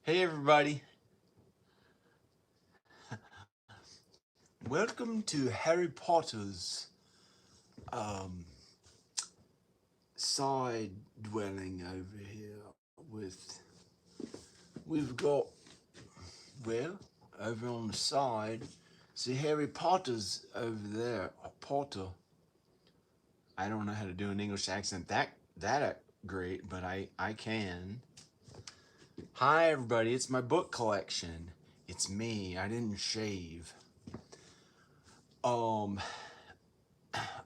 Hey everybody, welcome to Harry Potter's um, side dwelling over here with, we've got, well, over on the side, see Harry Potter's over there, Potter. I don't know how to do an English accent that great, but I can. Hi everybody, it's my book collection. It's me, I didn't shave. Um,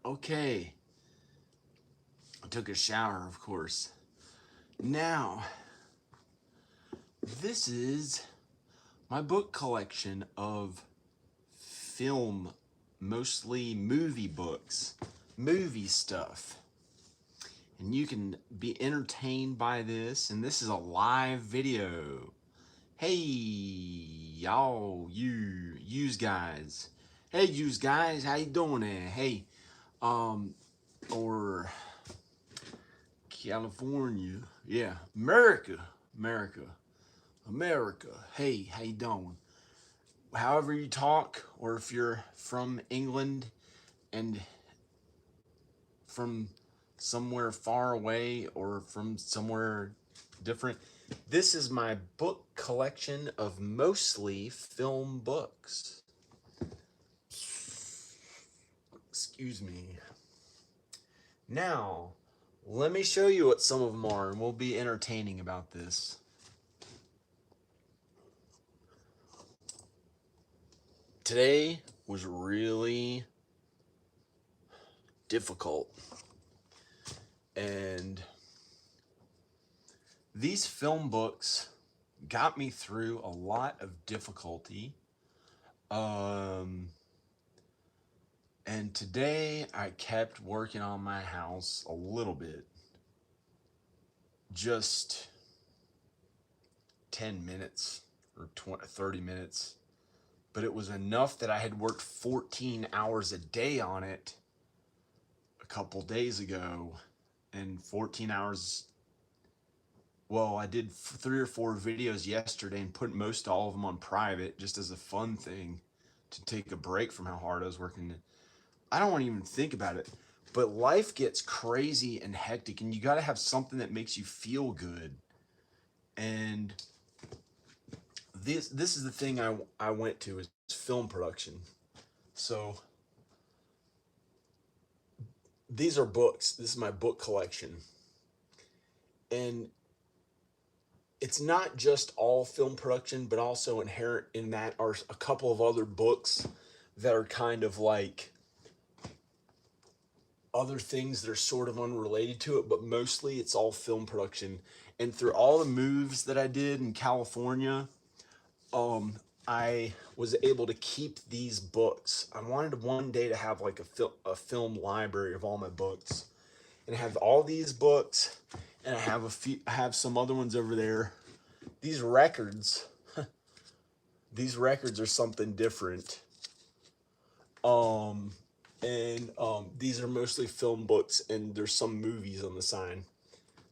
okay. I took a shower, of course. Now, this is my book collection of film, mostly movie books, movie stuff. And you can be entertained by this, and this is a live video. Hey, y'all, yous guys. Hey, yous guys, how you doing there? Hey, or California, yeah, America. America. Hey, how you doing? However you talk, or if you're from England and from somewhere far away or from somewhere different, this is my book collection of mostly film books. Excuse me. Now, let me show you what some of them are, and we'll be entertaining about this. Today was really difficult, and these film books got me through a lot of difficulty. Um, and today I kept working on my house a little bit, just 10 minutes or 20, 30 minutes, but it was enough that I had worked 14 hours a day on it a couple days ago, and 14 hours. Well, I did 3 or 4 videos yesterday and put most all of them on private just as a fun thing to take a break from how hard I was working. I don't want to even think about it, but life gets crazy and hectic, and you got to have something that makes you feel good. And this is the thing I went to is film production. So these are books. This is my book collection, and it's not just all film production, but also inherent in that are a couple of other books that are kind of like other things that are sort of unrelated to it, but mostly it's all film production. And through all the moves that I did in California, I was able to keep these books. I wanted one day to have like a film library of all my books, and I have all these books, and I have some other ones over there. These records, these records are something different. Um, and these are mostly film books, and there's some movies on the side.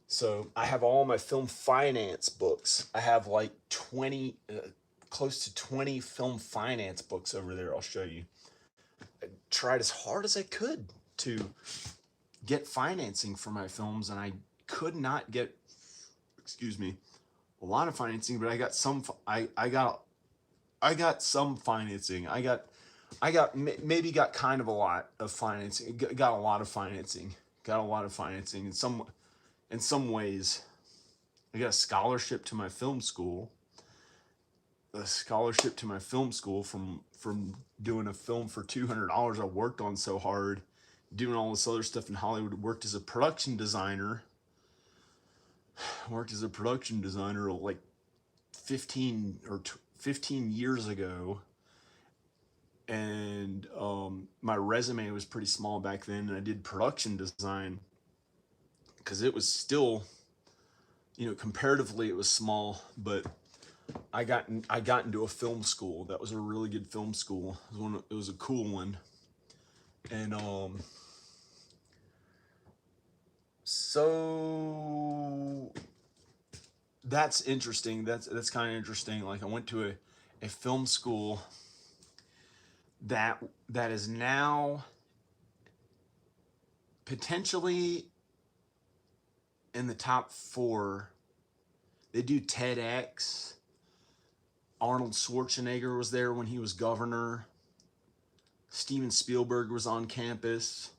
So I have all my film finance books. I have like 20, close to 20 film finance books over there. I'll show you. I tried as hard as I could to get financing for my films, and I could not get, excuse me, a lot of financing, but I got some. I got some financing. Maybe got kind of a lot of financing. Got a lot of financing. Got a lot of financing in some ways. I got a scholarship to my film school. A scholarship to my film school from doing a film for $200 I worked on so hard, doing all this other stuff in Hollywood. Worked as a production designer. Worked as a production designer like 15 years ago, and my resume was pretty small back then, and I did production design because it was still, comparatively it was small, but I got into a film school that was a really good film school. It was a cool one, and so that's interesting. That's kind of interesting. Like I went to a film school that that is now potentially in the top four. They do TEDx. Arnold Schwarzenegger was there when he was governor. Steven Spielberg was on campus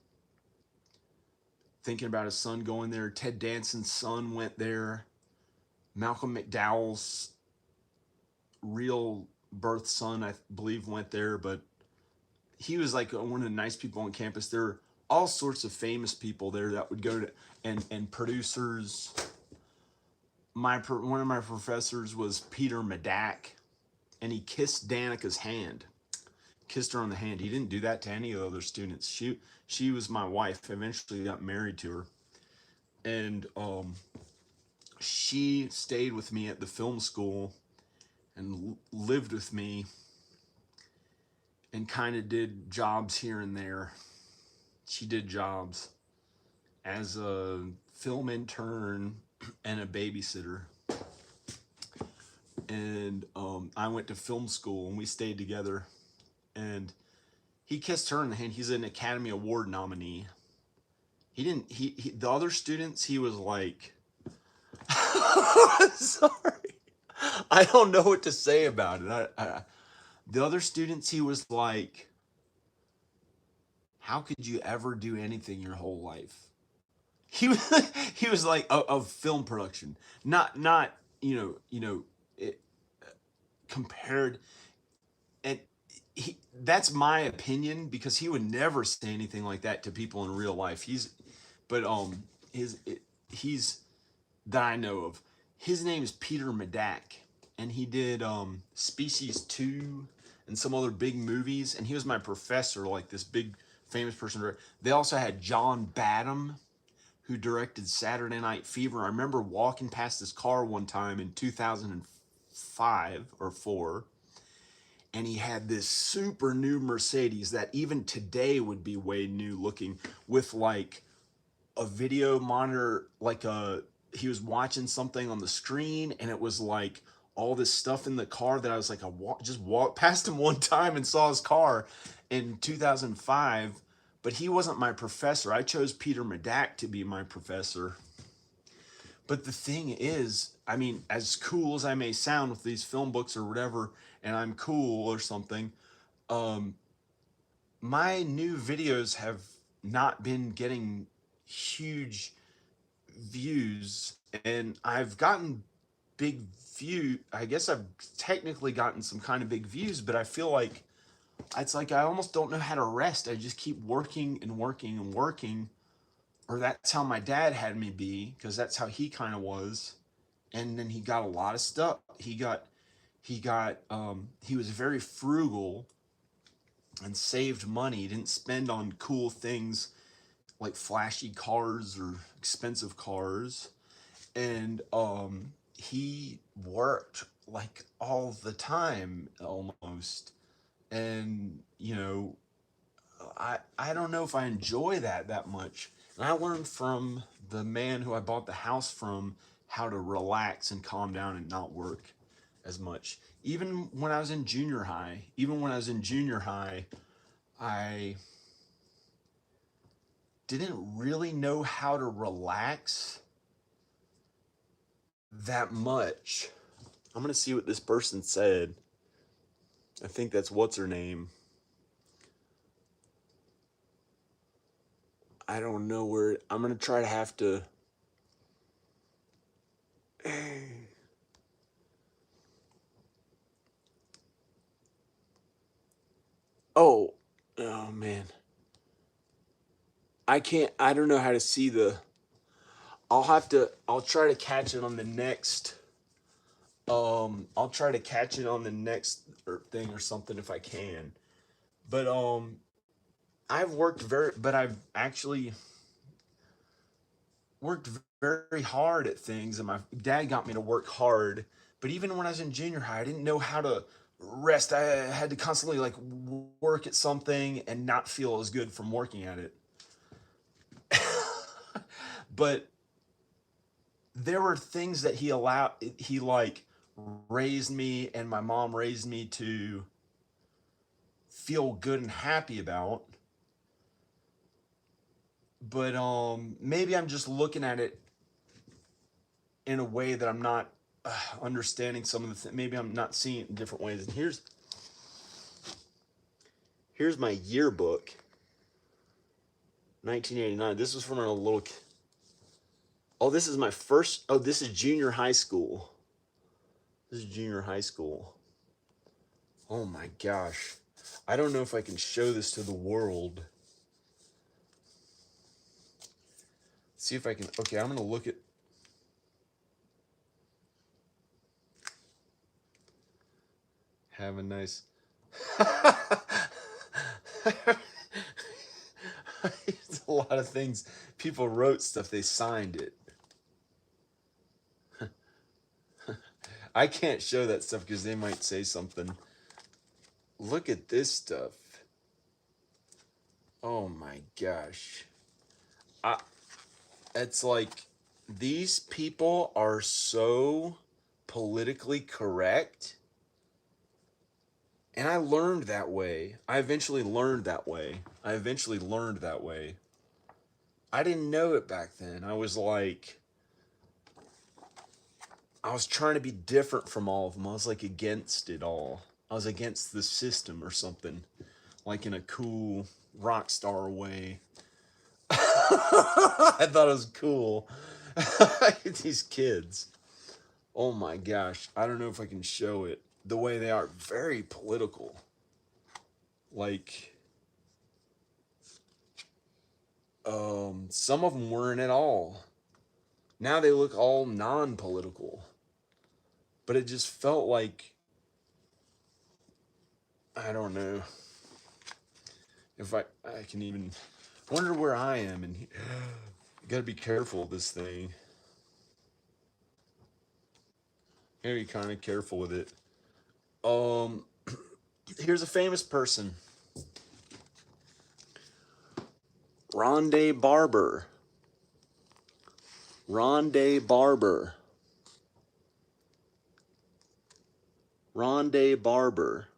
thinking about his son going there. Ted Danson's son went there. Malcolm McDowell's real birth son, I believe, went there, but he was like one of the nice people on campus. There are all sorts of famous people there that would go to, and producers. One of my professors was Peter Medak, and he kissed Danica's hand, kissed her on the hand. He didn't do that to any of the other students. She was my wife. Eventually got married to her, and she stayed with me at the film school and lived with me and kind of did jobs here and there. She did jobs as a film intern and a babysitter. And I went to film school and we stayed together. And he kissed her in the hand. He's an Academy Award nominee. He didn't, the other students, he was like, sorry. I don't know what to say about it. The other students, he was like, how could you ever do anything your whole life? He was he was like of film production, not it, compared, and that's my opinion because he would never say anything like that to people in real life. But he's that I know of. His name is Peter Medak, and he did Species 2 and some other big movies, and he was my professor, like this big famous person. They also had John Badham, who directed Saturday Night Fever. I remember walking past his car one time in 2005 or 4, and he had this super new Mercedes that even today would be way new looking, with like a video monitor, he was watching something on the screen, and it was like all this stuff in the car that I was like, just walked past him one time and saw his car in 2005, but he wasn't my professor. I chose Peter Medak to be my professor. But the thing is, I mean, as cool as I may sound with these film books or whatever, and I'm cool or something, my new videos have not been getting huge views, and I've gotten big view. I guess I've technically gotten some kind of big views, but I feel like it's like I almost don't know how to rest. I just keep working and working and working, or that's how my dad had me be, because that's how he kind of was. And then he got a lot of stuff. He was very frugal and saved money. He didn't spend on cool things like flashy cars or expensive cars. And he worked like all the time almost. And I don't know if I enjoy that much. And I learned from the man who I bought the house from how to relax and calm down and not work as much. Even when I was in junior high, I didn't really know how to relax that much. I'm going to see what this person said. I think that's what's her name. I don't know where. I'm going to try to have to. Oh, oh man. I don't know how to see the. I'll try to catch it on the next. I'll try to catch it on the next thing or something if I can. But I've actually worked very hard at things, and my dad got me to work hard. But even when I was in junior high, I didn't know how to rest. I had to constantly like work at something and not feel as good from working at it. But there were things that he like raised me and my mom raised me to feel good and happy about. But maybe I'm just looking at it in a way that I'm not understanding some of the maybe I'm not seeing it in different ways. And here's my yearbook, 1989. This was from a little. Oh, this is my first. Oh, this is junior high school. This is junior high school. Oh my gosh. I don't know if I can show this to the world. See if I can. Okay, I'm going to look at. Have a nice. It's a lot of things. People wrote stuff, they signed it. I can't show that stuff because they might say something. Look at this stuff. Oh my gosh. It's like these people are so politically correct. And I learned that way. I eventually learned that way. I didn't know it back then. I was trying to be different from all of them. I was like against it all. I was against the system or something, like in a cool rock star way. I thought it was cool. These kids. Oh my gosh. I don't know if I can show it. The way they are, very political. Like, some of them weren't at all. Now they look all non-political. But it just felt like, I don't know if I can even wonder where I am. And you gotta be careful of this thing. Gotta be kind of careful with it. Here's a famous person. Rondé Barber. Rondé Barber. Rondé Barber.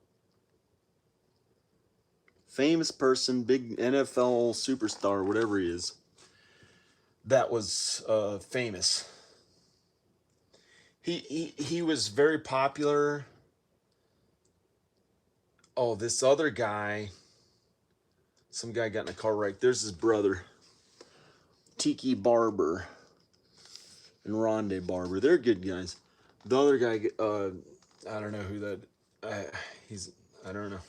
Famous person, big NFL superstar, whatever he is. That was famous. He was very popular. Oh, this other guy. Some guy got in a car wreck. There's his brother. Tiki Barber and Rondé Barber. They're good guys. The other guy, I don't know who that. I don't know.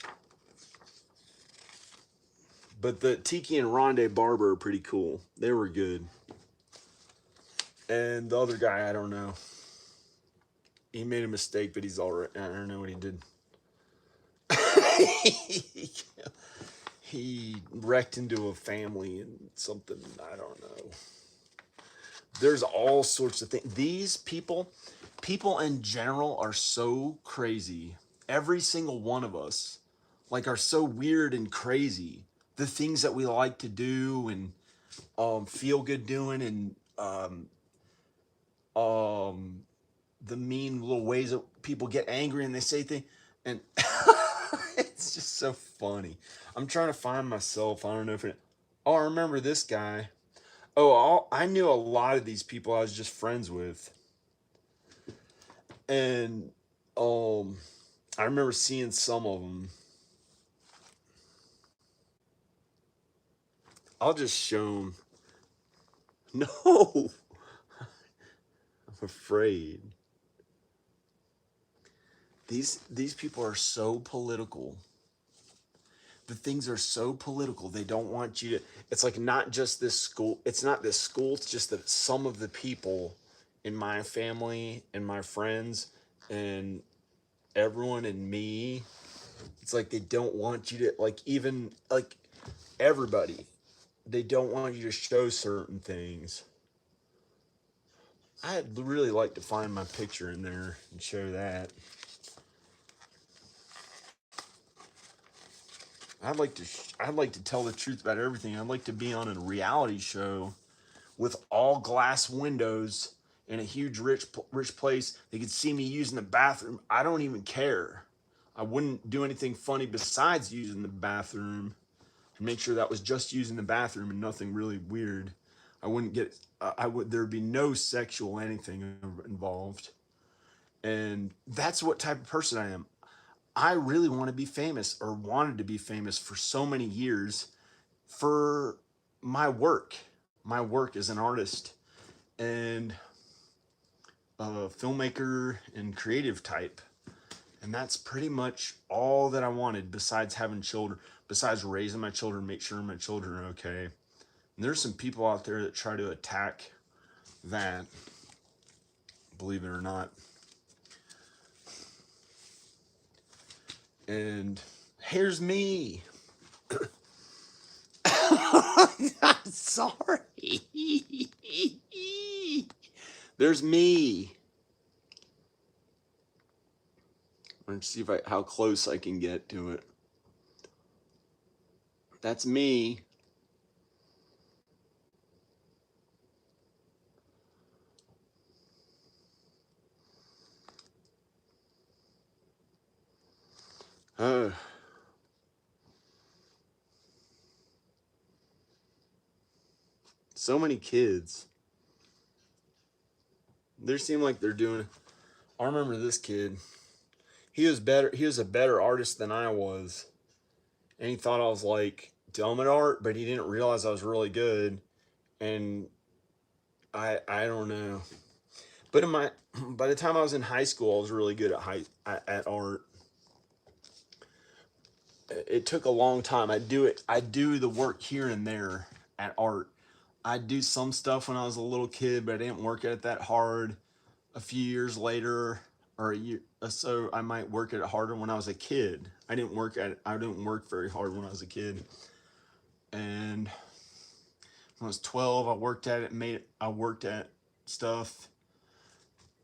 But the Tiki and Rondé Barber are pretty cool. They were good. And the other guy, I don't know. He made a mistake, but he's all right. I don't know what he did. He wrecked into a family and something. I don't know. There's all sorts of things. These people in general are so crazy. Every single one of us, like, are so weird and crazy. The things that we like to do and feel good doing, and the mean little ways that people get angry and they say things, and it's just so funny. I'm trying to find myself. I don't know if it. Oh, I remember this guy. Oh, I knew a lot of these people I was just friends with. And I remember seeing some of them. I'll just show them. No, I'm afraid. These people are so political. The things are so political. They don't want you to. It's like not just this school. It's not this school. It's just that some of the people in my family and my friends and everyone and me. It's like they don't want you to, like, even like everybody. They don't want you to show certain things. I'd really like to find my picture in there and show that. I'd like to tell the truth about everything. I'd like to be on a reality show with all glass windows in a huge rich place. They could see me using the bathroom. I don't even care. I wouldn't do anything funny besides using the bathroom, and make sure that was just using the bathroom and nothing really weird. I wouldn't get. I would. There'd be no sexual anything involved, and that's what type of person I am. I really want to be famous, or wanted to be famous for so many years, for my work. My work as an artist and a filmmaker and creative type. And that's pretty much all that I wanted, besides having children, besides raising my children, make sure my children are okay. And there's some people out there that try to attack that, believe it or not. And here's me. Sorry. There's me. Let's see how close I can get to it. That's me. Oh. So many kids. They seem like they're doing. I remember this kid. He was better. He was a better artist than I was, and he thought I was like dumb at art, but he didn't realize I was really good. And I don't know. But by the time I was in high school, I was really good at art. It took a long time. I do the work here and there at art. I do some stuff when I was a little kid, but I didn't work at it that hard. A few years later, or a year or so, I might work at it harder when I was a kid. I didn't work very hard when I was a kid. And when I was 12, I worked at it, I worked at stuff,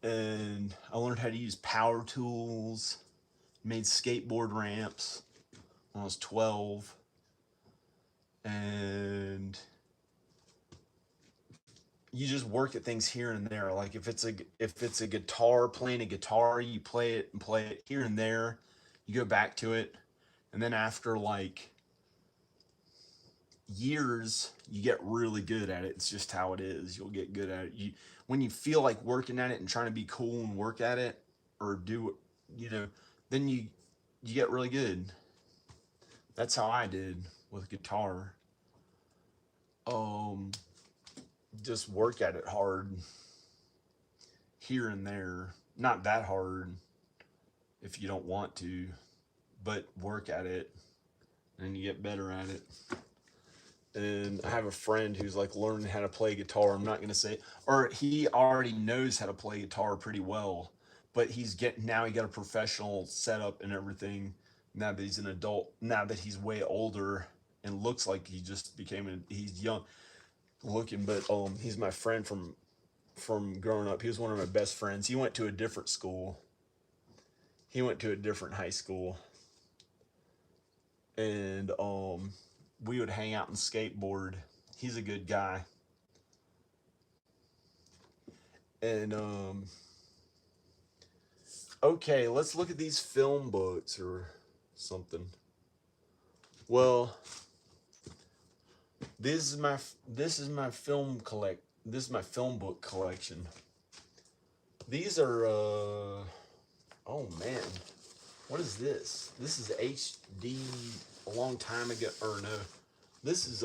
and I learned how to use power tools, made skateboard ramps when I was 12. And you just work at things here and there. Like if it's a guitar, playing a guitar, you play it here and there. You go back to it, and then after like years, you get really good at it. It's just how it is. You'll get good at it. When you feel like working at it and trying to be cool and work at it, or do, then you get really good. That's how I did with guitar. Just work at it hard here and there. Not that hard if you don't want to, but work at it and you get better at it. And I have a friend who's like learning how to play guitar. I'm not going to say, or he already knows how to play guitar pretty well, but he got a professional setup and everything now that he's an adult, now that he's way older and looks like he just he's young looking, but he's my friend from growing up. He was one of my best friends. He went to a different school. He went to a different high school. And we would hang out and skateboard. He's a good guy. And okay, let's look at these film books or something. Well, this is my film this is my film book collection. These are oh man, what is this? This is HD a long time ago, or no, this is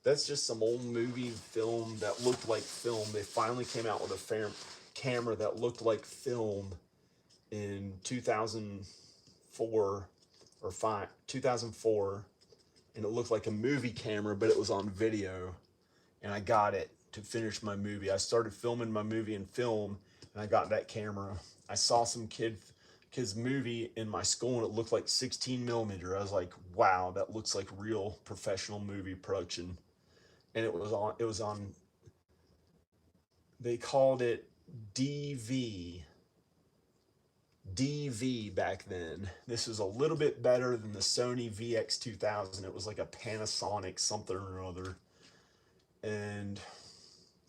that's just some old movie film that looked like film. They finally came out with a camera that looked like film in 2004 or 2004, and it looked like a movie camera, but it was on video. And I got it to finish my movie. I started filming my movie in film, and I got that camera. I saw some kid's movie in my school, and it looked like 16 millimeter. I was like, wow, that looks like real professional movie production. And it was on, they called it DV back then. This was a little bit better than the Sony VX2000. It was like a Panasonic something or other. And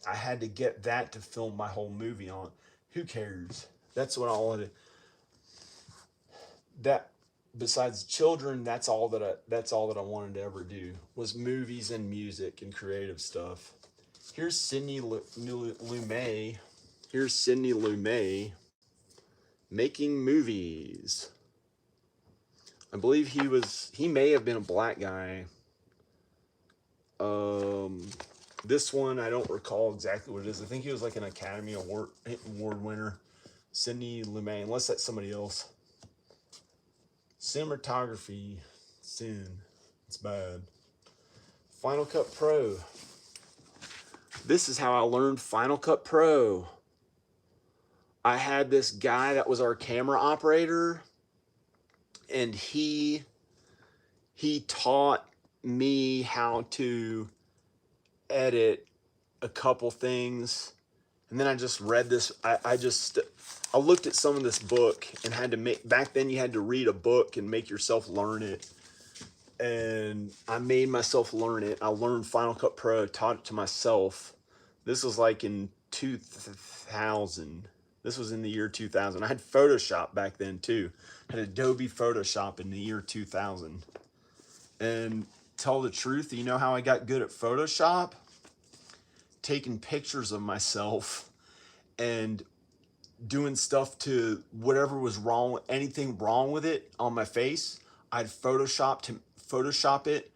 I had to get that to film my whole movie on. Who cares? That's what I wanted. That besides children, that's all that I wanted to ever do was movies and music and creative stuff. Here's Lumet. Here's Sidney Lumet making movies. I believe he may have been a black guy. Um, this one I don't recall exactly what it is. I think he was like an Academy Award winner. Sidney Lumet, unless that's somebody else. Cinematography, sin. It's bad. Final Cut Pro. This is how I learned Final Cut Pro. I had this guy that was our camera operator, and he taught me how to edit a couple things. And then I just read this. I looked at some of this book and had to make, back then you had to read a book and make yourself learn it. And I made myself learn it. I learned Final Cut Pro, taught it to myself. This was like in 2000. This was in the year 2000. I had Photoshop back then too. I had Adobe Photoshop in the year 2000. And tell the truth, you know how I got good at Photoshop? Taking pictures of myself and doing stuff to whatever was wrong, anything wrong with it on my face. I'd Photoshop it,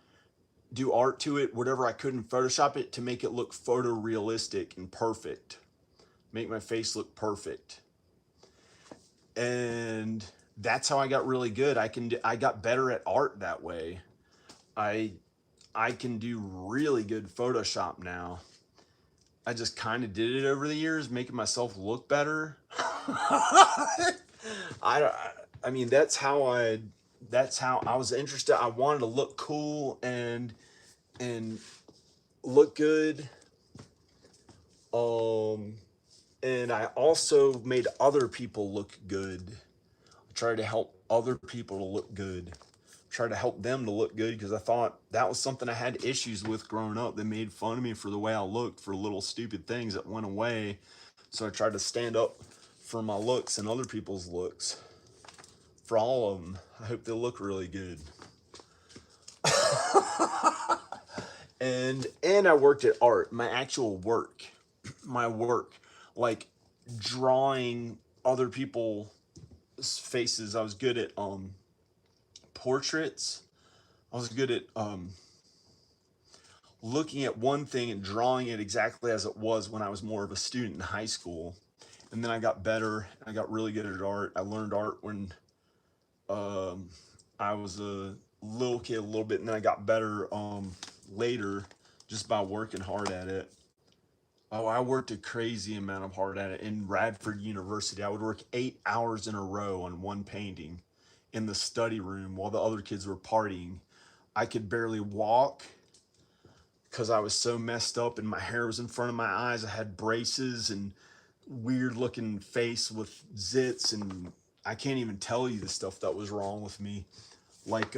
do art to it, whatever I could in Photoshop it to make it look photorealistic and perfect. Make my face look perfect. And that's how I got really good. I got better at art that way. I can do really good Photoshop now. I just kind of did it over the years, making myself look better. I mean, that's how I was interested. I wanted to look cool and look good. And I also made other people look good. I tried to help other people to look good. Try to help them to look good because I thought that was something I had issues with growing up. They made fun of me for the way I looked, for little stupid things that went away. So I tried to stand up for my looks and other people's looks. For all of them, I hope they look really good. And I worked at art, my actual work, my work, like drawing other people's faces. I was good at portraits. I was good at looking at one thing and drawing it exactly as it was when I was more of a student in high school. And then I got better. I got really good at art. I learned art when I was a little kid a little bit, and then I got better later just by working hard at it. Oh, I worked a crazy amount of hard at it in Radford University. I would work 8 hours in a row on one painting in the study room while the other kids were partying. I could barely walk because I was so messed up and my hair was in front of my eyes. I had braces and weird looking face with zits, and I can't even tell you the stuff that was wrong with me. Like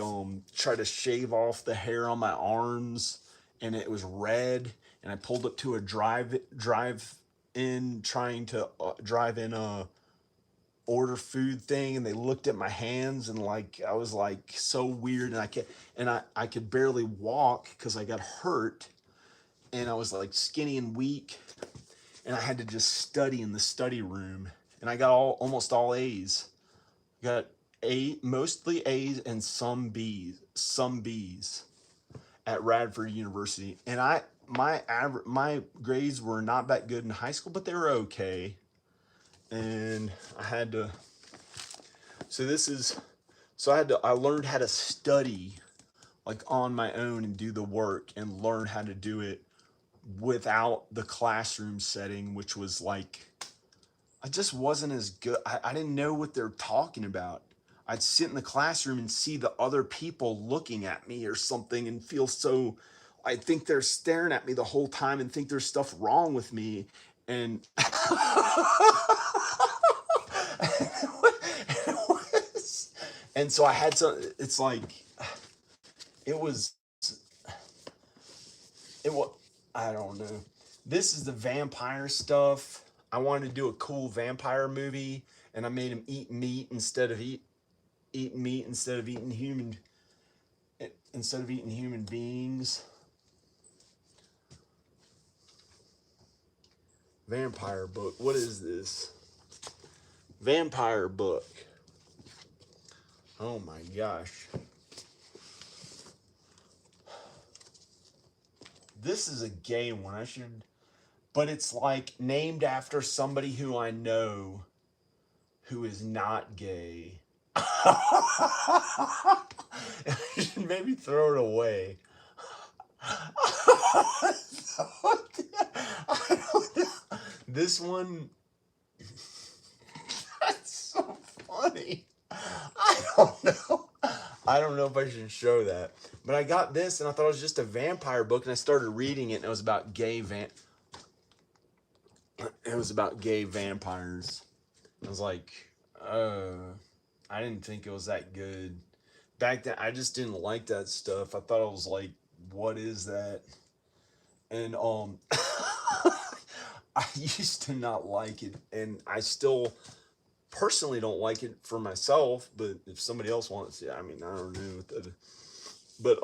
try to shave off the hair on my arms and it was red, and I pulled up to a drive in trying to drive in a order food thing, and they looked at my hands and like I was like so weird, and I could barely walk because I got hurt, and I was like skinny and weak, and I had to just study in the study room, and I got almost all A's. Got mostly A's and some B's at Radford University, and my grades were not that good in high school, but they were okay. And I learned how to study like on my own and do the work and learn how to do it without the classroom setting, which was like, I just wasn't as good. I didn't know what they're talking about. I'd sit in the classroom and see the other people looking at me or something and feel so, I think they're staring at me the whole time and think there's stuff wrong with me. And and so I had to, it's like, it was, I don't know. This is the vampire stuff. I wanted to do a cool vampire movie, and I made him eat meat instead of eat meat instead of eating human beings. Vampire book. What is this? Vampire book. Oh my gosh. This is a gay one. I should, but it's like named after somebody who I know who is not gay. I should maybe throw it away. I don't know. This one, that's so funny. I don't know. I don't know if I should show that. But I got this and I thought it was just a vampire book, and I started reading it and it was about it was about gay vampires. I was like, I didn't think it was that good. Back then I just didn't like that stuff. I thought it was like, what is that? And I used to not like it, and I still personally don't like it for myself, but if somebody else wants it, I mean, I don't know. But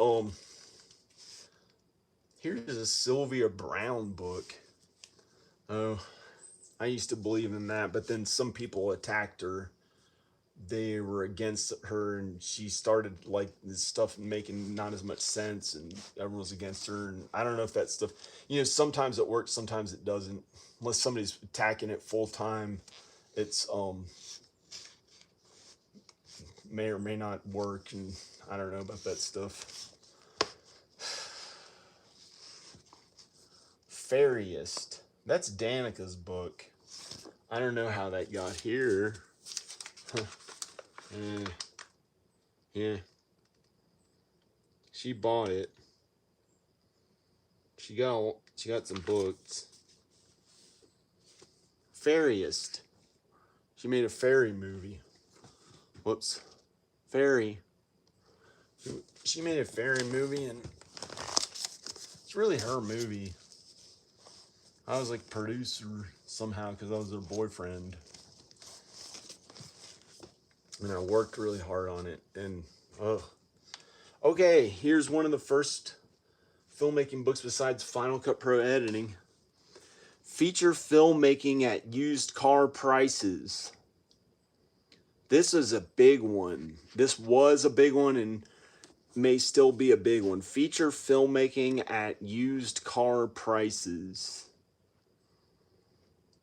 here's a Sylvia Brown book. Oh, I used to believe in that, but then some people attacked her. They were against her, and she started like this stuff making not as much sense, and everyone was against her. And I don't know if that stuff, sometimes it works, sometimes it doesn't. Unless somebody's attacking it full time, it's may or may not work, and I don't know about that stuff. Fairyist. That's Danica's book. I don't know how that got here. Huh. Yeah. She bought it. She got some books. Fairyist. She made a fairy movie. Whoops. Fairy. She made a fairy movie, and it's really her movie. I was like producer somehow because I was her boyfriend. And I worked really hard on it. And, okay, here's one of the first filmmaking books besides Final Cut Pro editing. Feature filmmaking at used car prices. This is a big one. This was a big one and may still be a big one. Feature filmmaking at used car prices.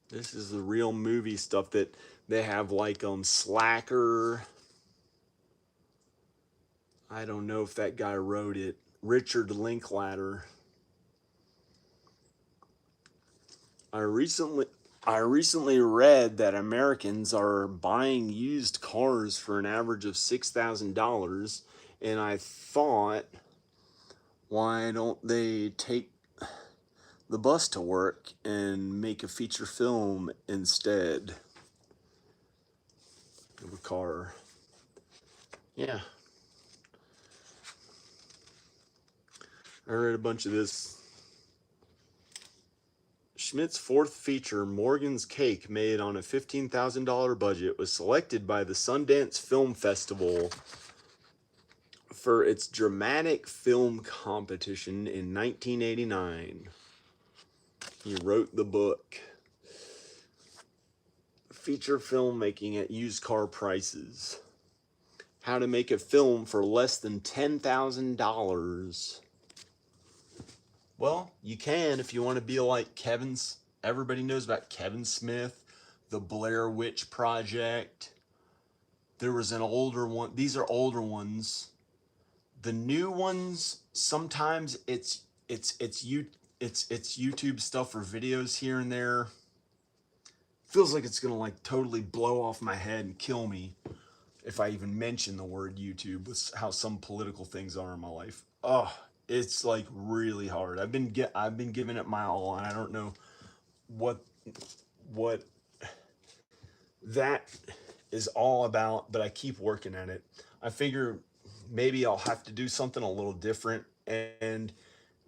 This is the real movie stuff that they have, like Slacker. I don't know if that guy wrote it. Richard Linklater. I recently read that Americans are buying used cars for an average of $6,000, and I thought, why don't they take the bus to work and make a feature film instead of a car? Yeah. I read a bunch of this. Schmidt's fourth feature, Morgan's Cake, made on a $15,000 budget, was selected by the Sundance Film Festival for its dramatic film competition in 1989. He wrote the book. Feature filmmaking at used car prices. How to make a film for less than $10,000. Well, you can if you want to be like everybody knows about Kevin Smith, the Blair Witch Project. There was an older one. These are older ones. The new ones, sometimes it's YouTube stuff or videos here and there. Feels like it's gonna like totally blow off my head and kill me if I even mention the word YouTube with how some political things are in my life. Oh, it's like really hard. I've been giving it my all, and I don't know what that is all about, but I keep working at it. I figure maybe I'll have to do something a little different, and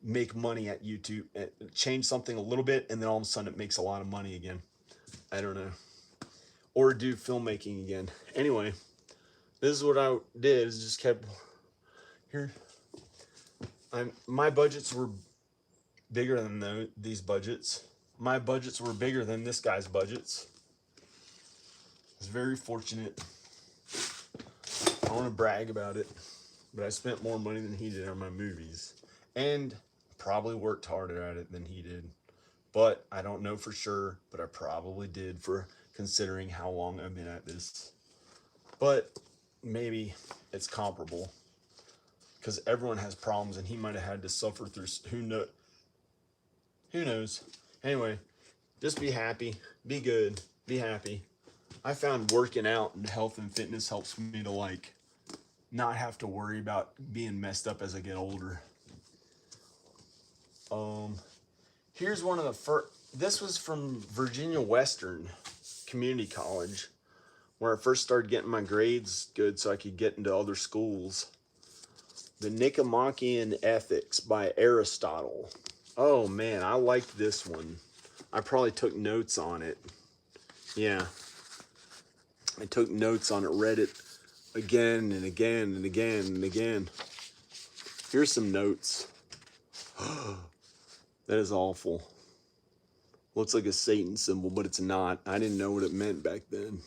make money at YouTube, change something a little bit, and then all of a sudden it makes a lot of money again. I don't know. Or do filmmaking again. Anyway, this is what I did. Is just kept here. My budgets were bigger than these budgets. My budgets were bigger than this guy's budgets. I was very fortunate. I want to brag about it, but I spent more money than he did on my movies, and probably worked harder at it than he did. But I don't know for sure, but I probably did, for considering how long I've been at this. But maybe it's comparable, because everyone has problems, and he might have had to suffer through who knows. Anyway, just be happy, be good, be happy. I found working out and health and fitness helps me to like not have to worry about being messed up as I get older. Here's one of the first. This was from Virginia Western Community College, where I first started getting my grades good so I could get into other schools. The Nicomachean Ethics by Aristotle. Oh man, I liked this one. I probably took notes on it. Yeah. I took notes on it, read it again and again and again and again. Here's some notes. That is awful. Looks like a Satan symbol, but it's not. I didn't know what it meant back then.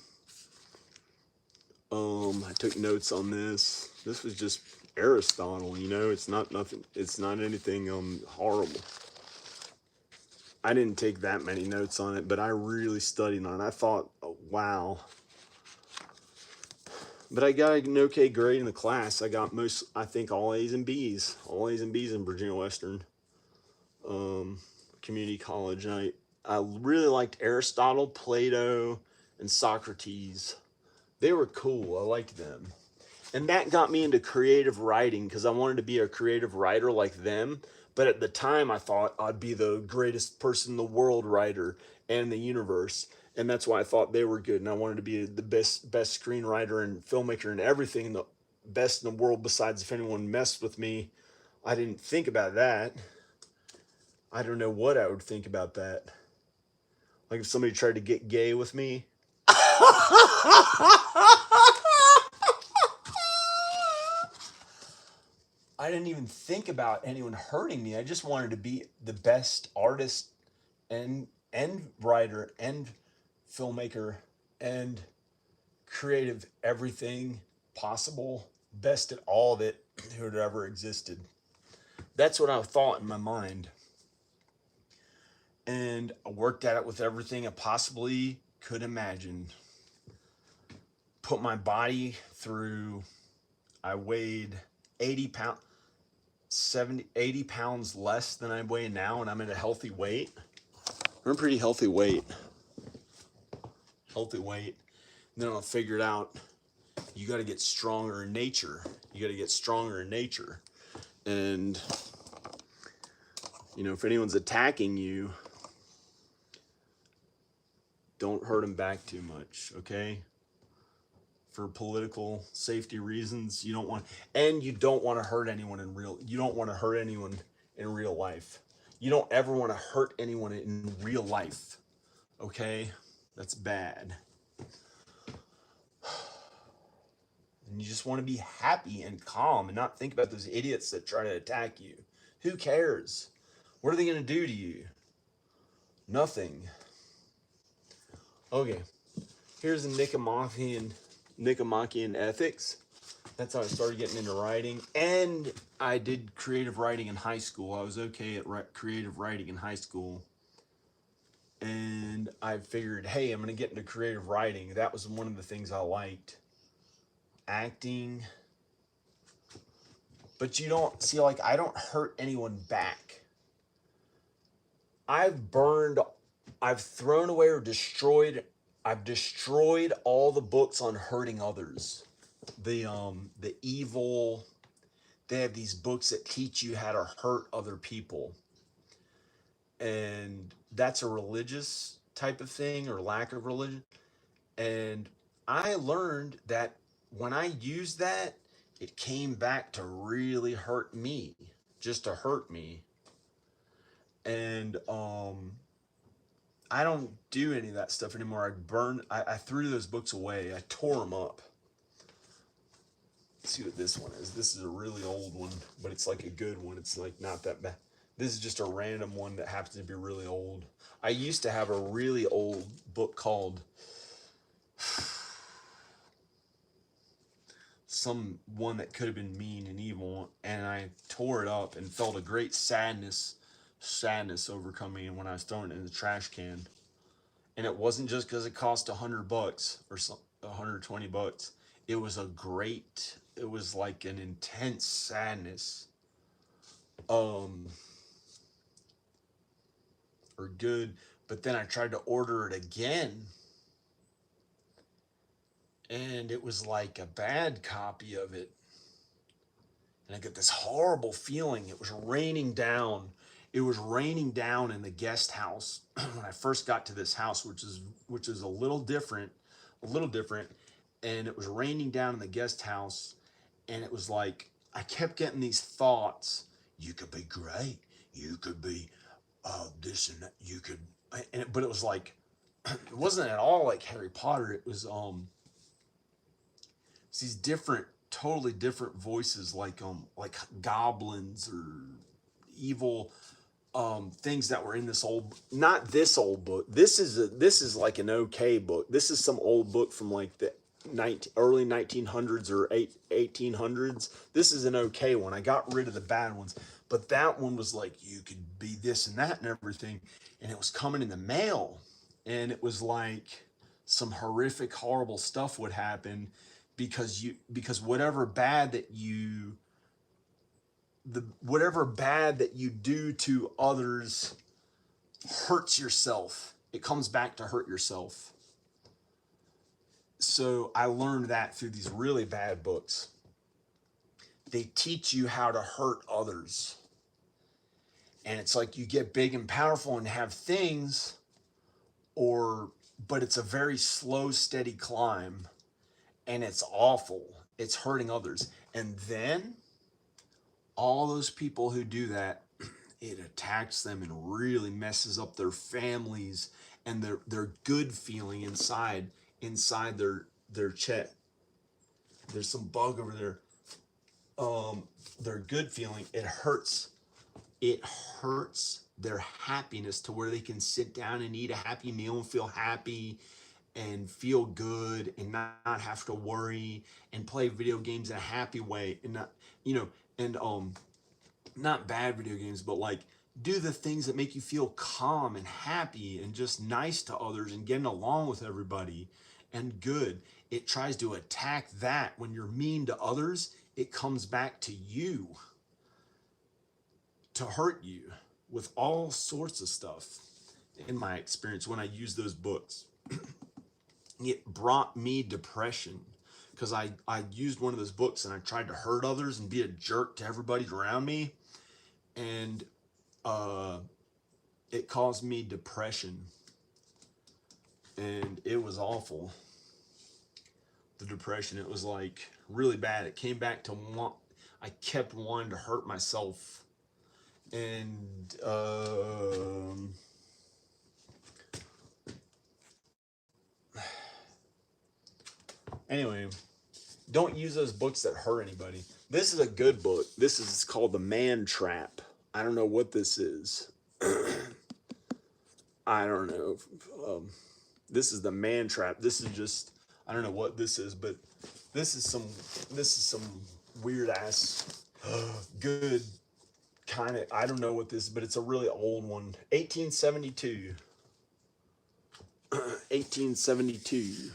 I took notes on this. This was just Aristotle, you know. It's not nothing. It's not anything horrible. I didn't take that many notes on it, but I really studied on it. I thought, oh, wow. But I got an okay grade in the class. I got I think all A's and B's. All A's and B's in Virginia Western Community College. And I really liked Aristotle, Plato, and Socrates. They were cool. I liked them. And that got me into creative writing, because I wanted to be a creative writer like them. But at the time, I thought I'd be the greatest person in the world writer and the universe. And that's why I thought they were good. And I wanted to be the best screenwriter and filmmaker and everything, the best in the world, besides if anyone messed with me. I didn't think about that. I don't know what I would think about that. Like if somebody tried to get gay with me. I didn't even think about anyone hurting me. I just wanted to be the best artist and writer and filmmaker and creative everything possible, best at all of it who had ever existed. That's what I thought in my mind. And I worked at it with everything I possibly could imagine. Put my body through, I weighed 80 pounds, 80 pounds less than I weigh now, and I'm at a healthy weight. I'm a pretty healthy weight. And then I figured out you got to get stronger in nature. And, you know, if anyone's attacking you, don't hurt them back too much, okay? For political safety reasons, you don't want to hurt anyone in real life. You don't ever want to hurt anyone in real life, okay? That's bad. And you just want to be happy and calm and not think about those idiots that try to attack you. Who cares? What are they going to do to you? Nothing. Okay, here's the Nicomachean Ethics. That's how I started getting into writing. And I did creative writing in high school. I was okay at creative writing in high school. And I figured, hey, I'm going to get into creative writing. That was one of the things I liked. Acting. But you don't see, like, I don't hurt anyone back. I've thrown away or destroyed all the books on hurting others. The evil, they have these books that teach you how to hurt other people. And that's a religious type of thing, or lack of religion. And I learned that when I used that, it came back to really hurt me, just to hurt me. And I don't do any of that stuff anymore. I threw those books away. I tore them up. Let's see what this one is. This is a really old one, but it's like a good one. It's like not that bad. This is just a random one that happens to be really old. I used to have a really old book called some one that could have been mean and evil, and I tore it up and felt a great sadness overcome me when I was throwing it in the trash can. And it wasn't just because it cost $100 or some $120. It was a great. It was like an intense sadness. Um, or good. But then I tried to order it again, and it was like a bad copy of it. And I get this horrible feeling. It was raining down. It was raining down in the guest house when I first got to this house, which is a little different. And it was raining down in the guest house, and it was like I kept getting these thoughts. You could be great. You could be this and that. You could, but it was like it wasn't at all like Harry Potter. It was these different, totally different voices, like goblins or evil things that were in this old, not this old book. This is like an okay book. This is some old book from like the early 1900s or 1800s. This is an okay one. I got rid of the bad ones, but that one was like you could be this and that and everything, and it was coming in the mail, and it was like some horrific, horrible stuff would happen because whatever bad that you do to others hurts yourself. It comes back to hurt yourself. So I learned that through these really bad books. They teach you how to hurt others. And it's like you get big and powerful and have things, but it's a very slow, steady climb, and it's awful. It's hurting others. And then all those people who do that, it attacks them and really messes up their families and their good feeling inside their chest. There's some bug over there. Their good feeling, it hurts their happiness to where they can sit down and eat a happy meal and feel happy and feel good and not have to worry and play video games in a happy way and not, and not bad video games, but like do the things that make you feel calm and happy and just nice to others and getting along with everybody and good. It tries to attack that. When you're mean to others, it comes back to you to hurt you with all sorts of stuff. In my experience, when I use those books, it brought me depression because I used one of those books and I tried to hurt others and be a jerk to everybody around me, and it caused me depression, and it was awful. The depression, it was like really bad. It came back to I kept wanting to hurt myself, and anyway, don't use those books that hurt anybody. This is a good book. This is called The Man Trap. I don't know what this is. I don't know. This is The Man Trap. This is just, I don't know what this is, but this is some weird ass good kind of, I don't know what this is, but it's a really old one. 1872. 1872.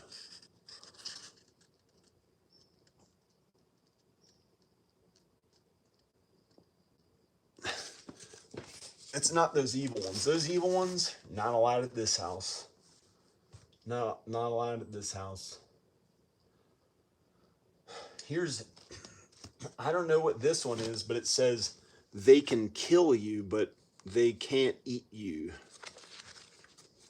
It's not those evil ones. Those evil ones, not allowed at this house. No, not allowed at this house. Here's, I don't know what this one is, but it says they can kill you, but they can't eat you.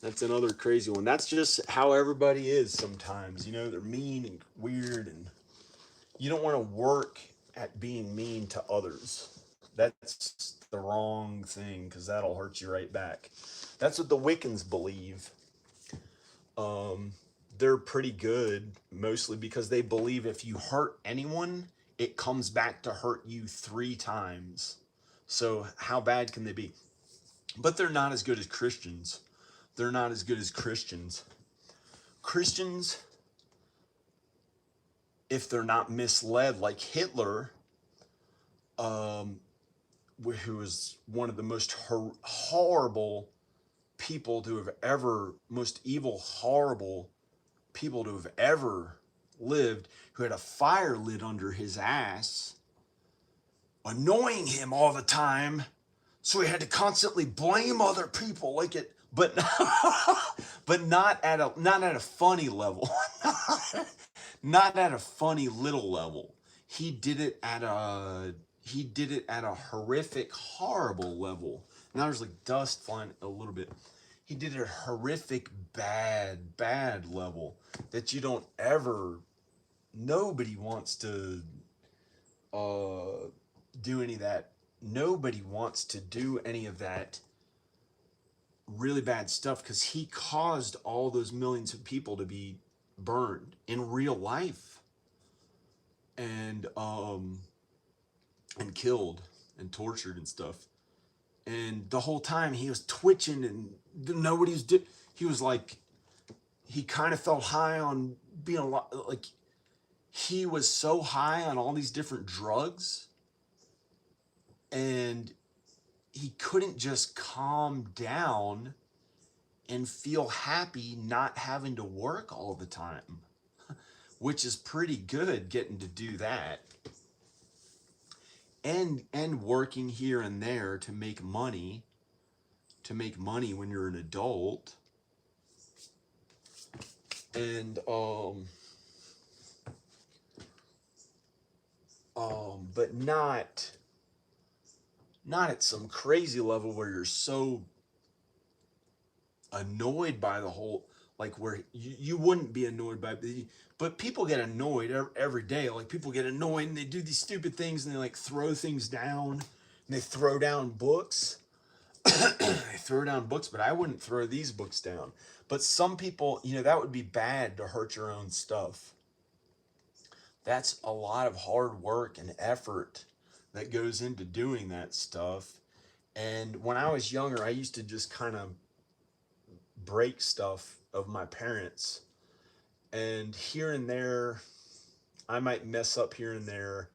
That's another crazy one. That's just how everybody is sometimes. They're mean and weird, and you don't want to work at being mean to others. That's the wrong thing because that'll hurt you right back. That's what the Wiccans believe. Um, they're pretty good mostly because they believe if you hurt anyone, it comes back to hurt you 3 times. So how bad can they be? But they're not as good as Christians. They're not as good as Christians. Christians, if they're not misled like Hitler, um, who was one of the most horrible people to have ever, most evil, horrible people to have ever lived, who had a fire lit under his ass, annoying him all the time. So he had to constantly blame other people like it, but but not at a funny level. Not at a funny little level. He did it at a horrific, horrible level. Now there's like dust flying a little bit. He did it at a horrific, bad level that you don't ever. Nobody wants to do any of that. Nobody wants to do any of that really bad stuff because he caused all those millions of people to be burned in real life and killed and tortured and stuff. And the whole time he was twitching and nobody was he was like, he kind of felt high on being a lot, like he was so high on all these different drugs and he couldn't just calm down and feel happy not having to work all the time, which is pretty good getting to do that. And working here and there to make money when you're an adult. And but not at some crazy level where you're so annoyed by the whole, like where you wouldn't be annoyed by, but people get annoyed every day. Like people get annoyed and they do these stupid things and they like throw things down and they throw down books. They throw down books, but I wouldn't throw these books down. But some people, that would be bad to hurt your own stuff. That's a lot of hard work and effort that goes into doing that stuff. And when I was younger, I used to just kind of break stuff of my parents. And here and there, I might mess up here and there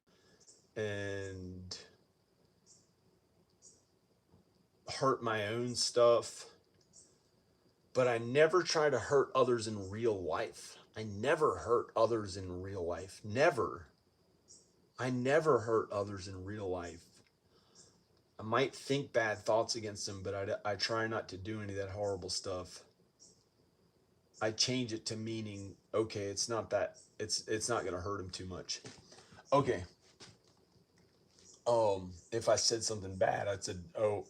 and hurt my own stuff. But I never try to hurt others in real life. I never hurt others in real life. Never. I never hurt others in real life. I might think bad thoughts against them, but I try not to do any of that horrible stuff. I change it to meaning, okay, it's not that, it's not going to hurt them too much. Okay. If I said something bad, I said, oh,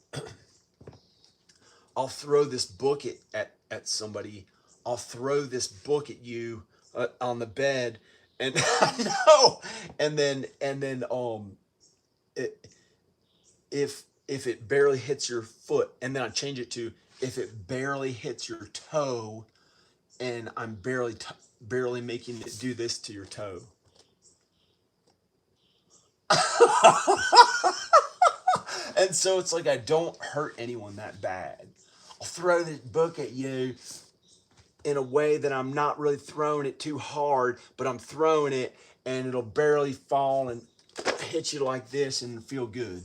I'll throw this book at somebody. I'll throw this book at you on the bed, and no, and then it, if it barely hits your foot, and then I change it to if it barely hits your toe, and I'm barely making it do this to your toe. And so it's like I don't hurt anyone that bad. I'll throw this book at you in a way that I'm not really throwing it too hard, but I'm throwing it and it'll barely fall and hit you like this and feel good.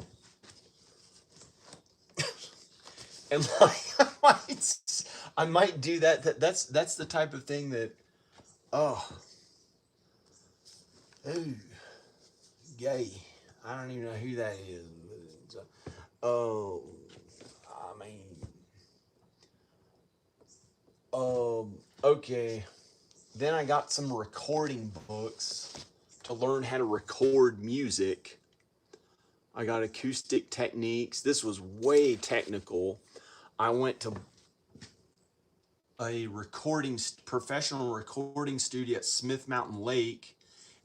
And like I might do that. That's the type of thing that, oh, ooh, gay. I don't even know who that is. Oh, I mean, okay. Then I got some recording books to learn how to record music. I got acoustic techniques. This was way technical. I went to a professional recording studio at Smith Mountain Lake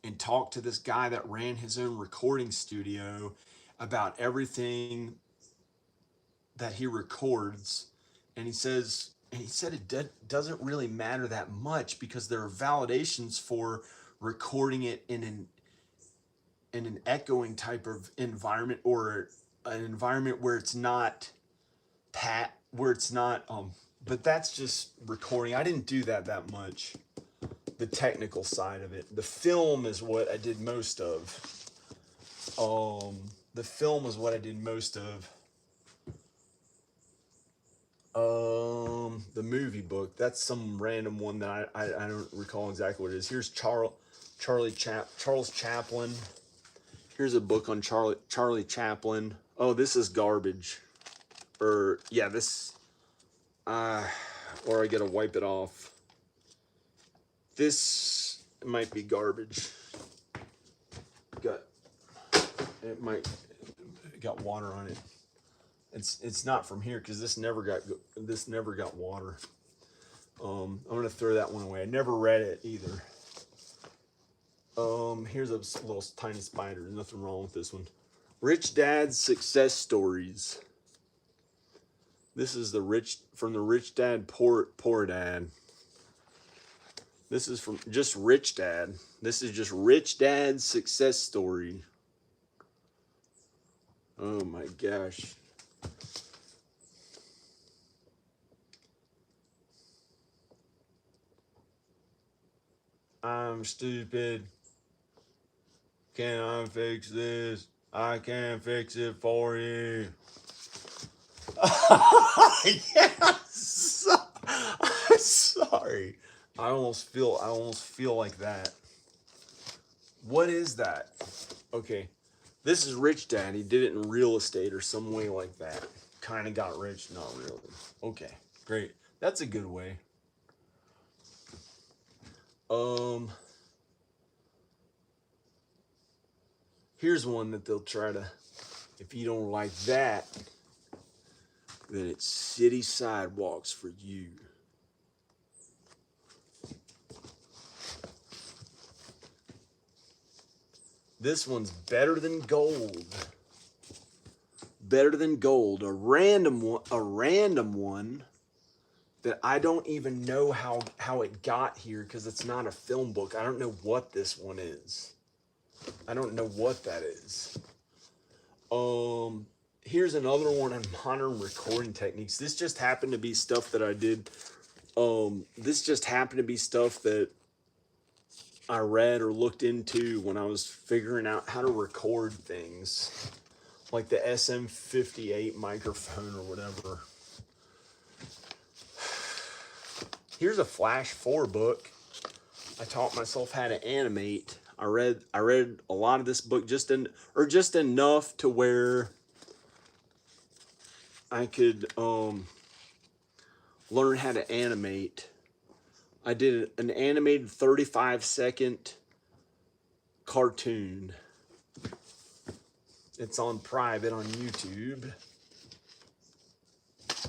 and talked to this guy that ran his own recording studio about everything that he records, and he said it doesn't really matter that much because there are validations for recording it in an echoing type of environment, or an environment where it's not where it's not but that's just recording. I didn't do that much. The technical side of it. The film is what I did most of. The film is what I did most of. The movie book, that's some random one that I don't recall exactly what it is. Here's Charles Chaplin. Here's a book on Charlie Chaplin. Oh, this is garbage. Or yeah, this or I gotta wipe it off. This might be garbage. Got water on it. It's not from here because this never got water. I'm gonna throw that one away. I never read it either. Here's a little tiny spider. Nothing wrong with this one. Rich Dad's Success Stories. This is from the Rich Dad Poor Dad. This is from just Rich Dad. This is just Rich Dad's Success Story. Oh my gosh. I'm stupid. Can I fix this? I can't fix it for you. Yes. I'm sorry. I almost feel like that. What is that? Okay. This is Rich Dad. He did it in real estate or some way like that. Kind of got rich, not really. Okay, great. That's a good way. Here's one that they'll try to, if you don't like that, then it's City Sidewalks for You. This one's better than gold. Better than gold. A random one that I don't even know how it got here because it's not a film book. I don't know what this one is. I don't know what that is. Here's another one on modern recording techniques. This just happened to be stuff that I did. This just happened to be stuff that I read or looked into when I was figuring out how to record things, like the SM58 microphone or whatever. Here's a Flash 4 book. I taught myself how to animate. I read a lot of this book just enough to where I could learn how to animate. I did an animated 35-second cartoon. It's on private on YouTube.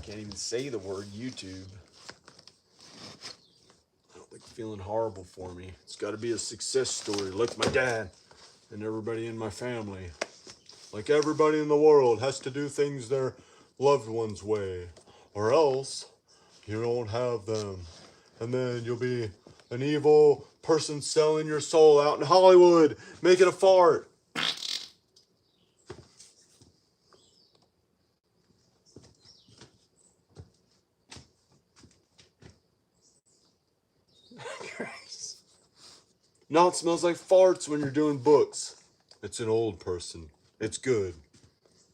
Can't even say the word YouTube. I don't think feeling horrible for me. It's got to be a success story, like my dad and everybody in my family. Like everybody in the world has to do things their loved ones' way, or else you don't have them. And then you'll be an evil person selling your soul out in Hollywood, making a fart. Now it smells like farts when you're doing books. It's an old person. It's good.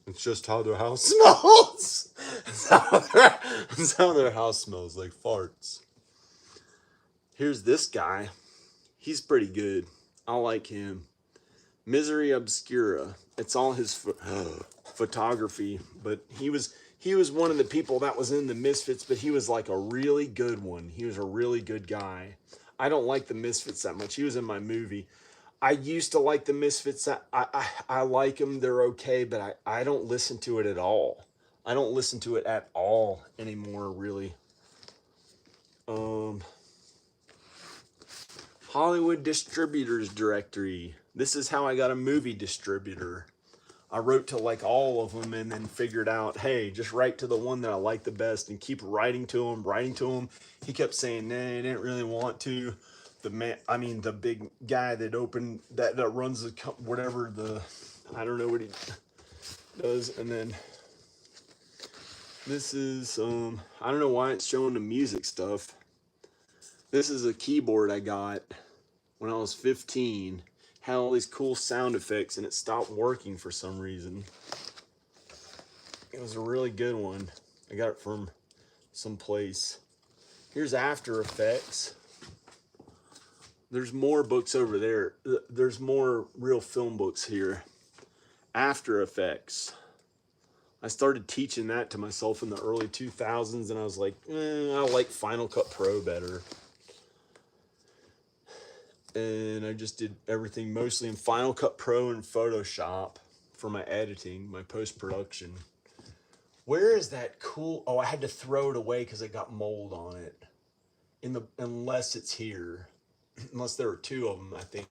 It's just how their house smells. It's how their house smells, like farts. Here's this guy. He's pretty good. I like him. Misery Obscura. It's all his photography, but he was one of the people that was in the Misfits, but he was like a really good one. He was a really good guy. I don't like the Misfits that much. He was in my movie. I used to like the Misfits. I like them. They're okay, but I don't listen to it at all. I don't listen to it at all anymore, really. Hollywood Distributors Directory. This is how I got a movie distributor. I wrote to like all of them and then figured out, hey, just write to the one that I like the best and keep writing to him, writing to him. He kept saying, nah, he didn't really want to. The man, I mean, the big guy that opened, that runs the, whatever the, I don't know what he does. And then this is, I don't know why it's showing the music stuff. This is a keyboard I got when I was 15. Had all these cool sound effects and it stopped working for some reason. It was a really good one. I got it from someplace. Here's After Effects. There's more books over there. There's more real film books here. After Effects. I started teaching that to myself in the early 2000s and I was like, I like Final Cut Pro better. And I just did everything mostly in Final Cut Pro and Photoshop for my editing, my post-production. Where is that cool? Oh, I had to throw it away because it got mold on it. Unless it's here. Unless there were two of them, I think.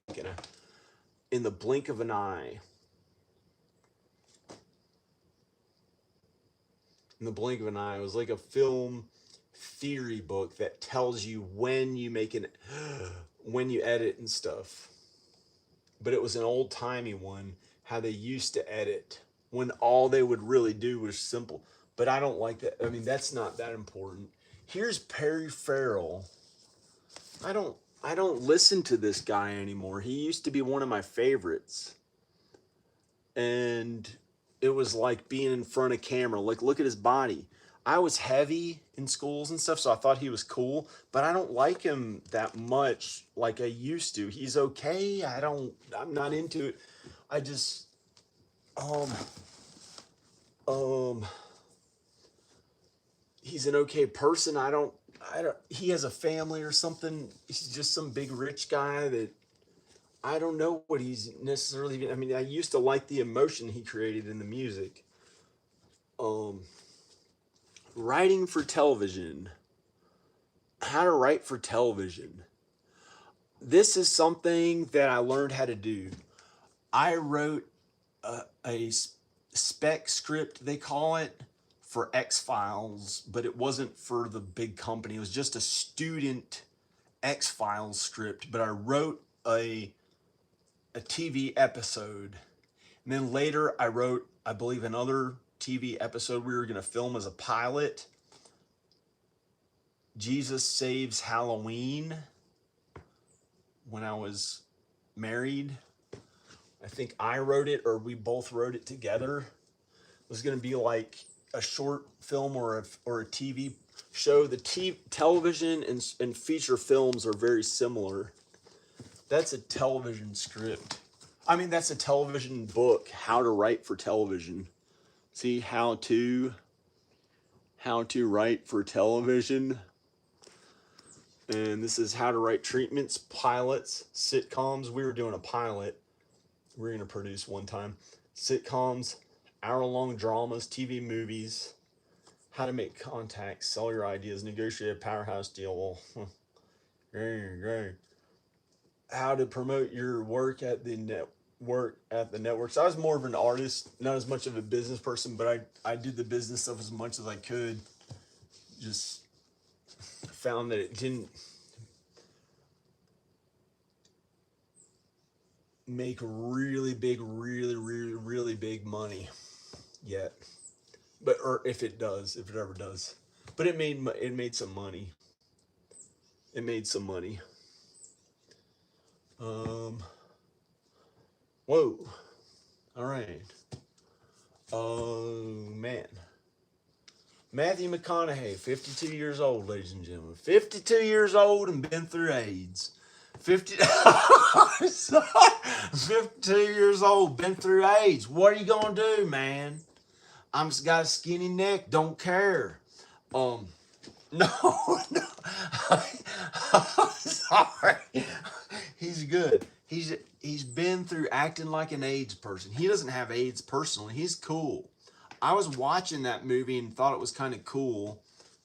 In the blink of an eye. In the blink of an eye. It was like a film theory book that tells you when you make when you edit and stuff. But it was an old-timey one, how they used to edit, when all they would really do was simple. But I don't like that. I mean, that's not that important. Here's Perry Farrell. I don't listen to this guy anymore. He used to be one of my favorites. And it was like being in front of camera. Like, look at his body. I was heavy in schools and stuff, so I thought he was cool, but I don't like him that much like I used to. He's okay. I'm not into it. I just, he's an okay person. He has a family or something. He's just some big rich guy that I don't know what he's necessarily, I mean, I used to like the emotion he created in the music. Writing for television. How to write for television. This is something that I learned how to do. I wrote a spec script, they call it, for X-Files, but it wasn't for the big company. It was just a student X-Files script, but I wrote a TV episode. And then later I wrote, I believe, another TV episode we were going to film as a pilot. Jesus Saves Halloween, when I was married. I think I wrote it, or we both wrote it together. It was going to be like a short film or a TV show. The television and feature films are very similar. That's a television script. I mean, that's a television book, How to Write for Television. See, how to write for television. And this is how to write treatments, pilots, sitcoms. We were doing a pilot. We're going to produce one time. Sitcoms, hour-long dramas, TV movies, how to make contacts, sell your ideas, negotiate a powerhouse deal. Great. How to promote your work at the networks. I was more of an artist, not as much of a business person, but I did the business stuff as much as I could. Just found that it didn't make really big money yet, or if it ever does, but it made some money. It made some money. Whoa. All right. Oh, man. Matthew McConaughey, 52 years old, ladies and gentlemen. 52 years old and been through AIDS. 52 years old, been through AIDS. What are you going to do, man? I'm just got a skinny neck, don't care. No. I'm sorry. He's good. He's been through acting like an AIDS person. He doesn't have AIDS personally. He's cool. I was watching that movie and thought it was kind of cool,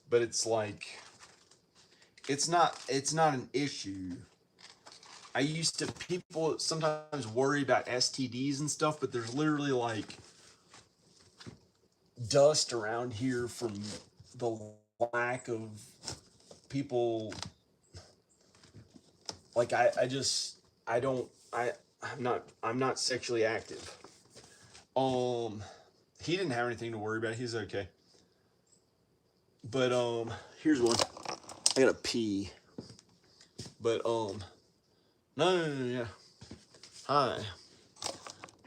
but it's like, it's not an issue. I used to, people sometimes worry about STDs and stuff, but there's literally like dust around here from the lack of people. Like I just, I don't, I'm not sexually active. Um, he didn't have anything to worry about. He's okay. But here's one. I gotta pee. But no, yeah. Hi.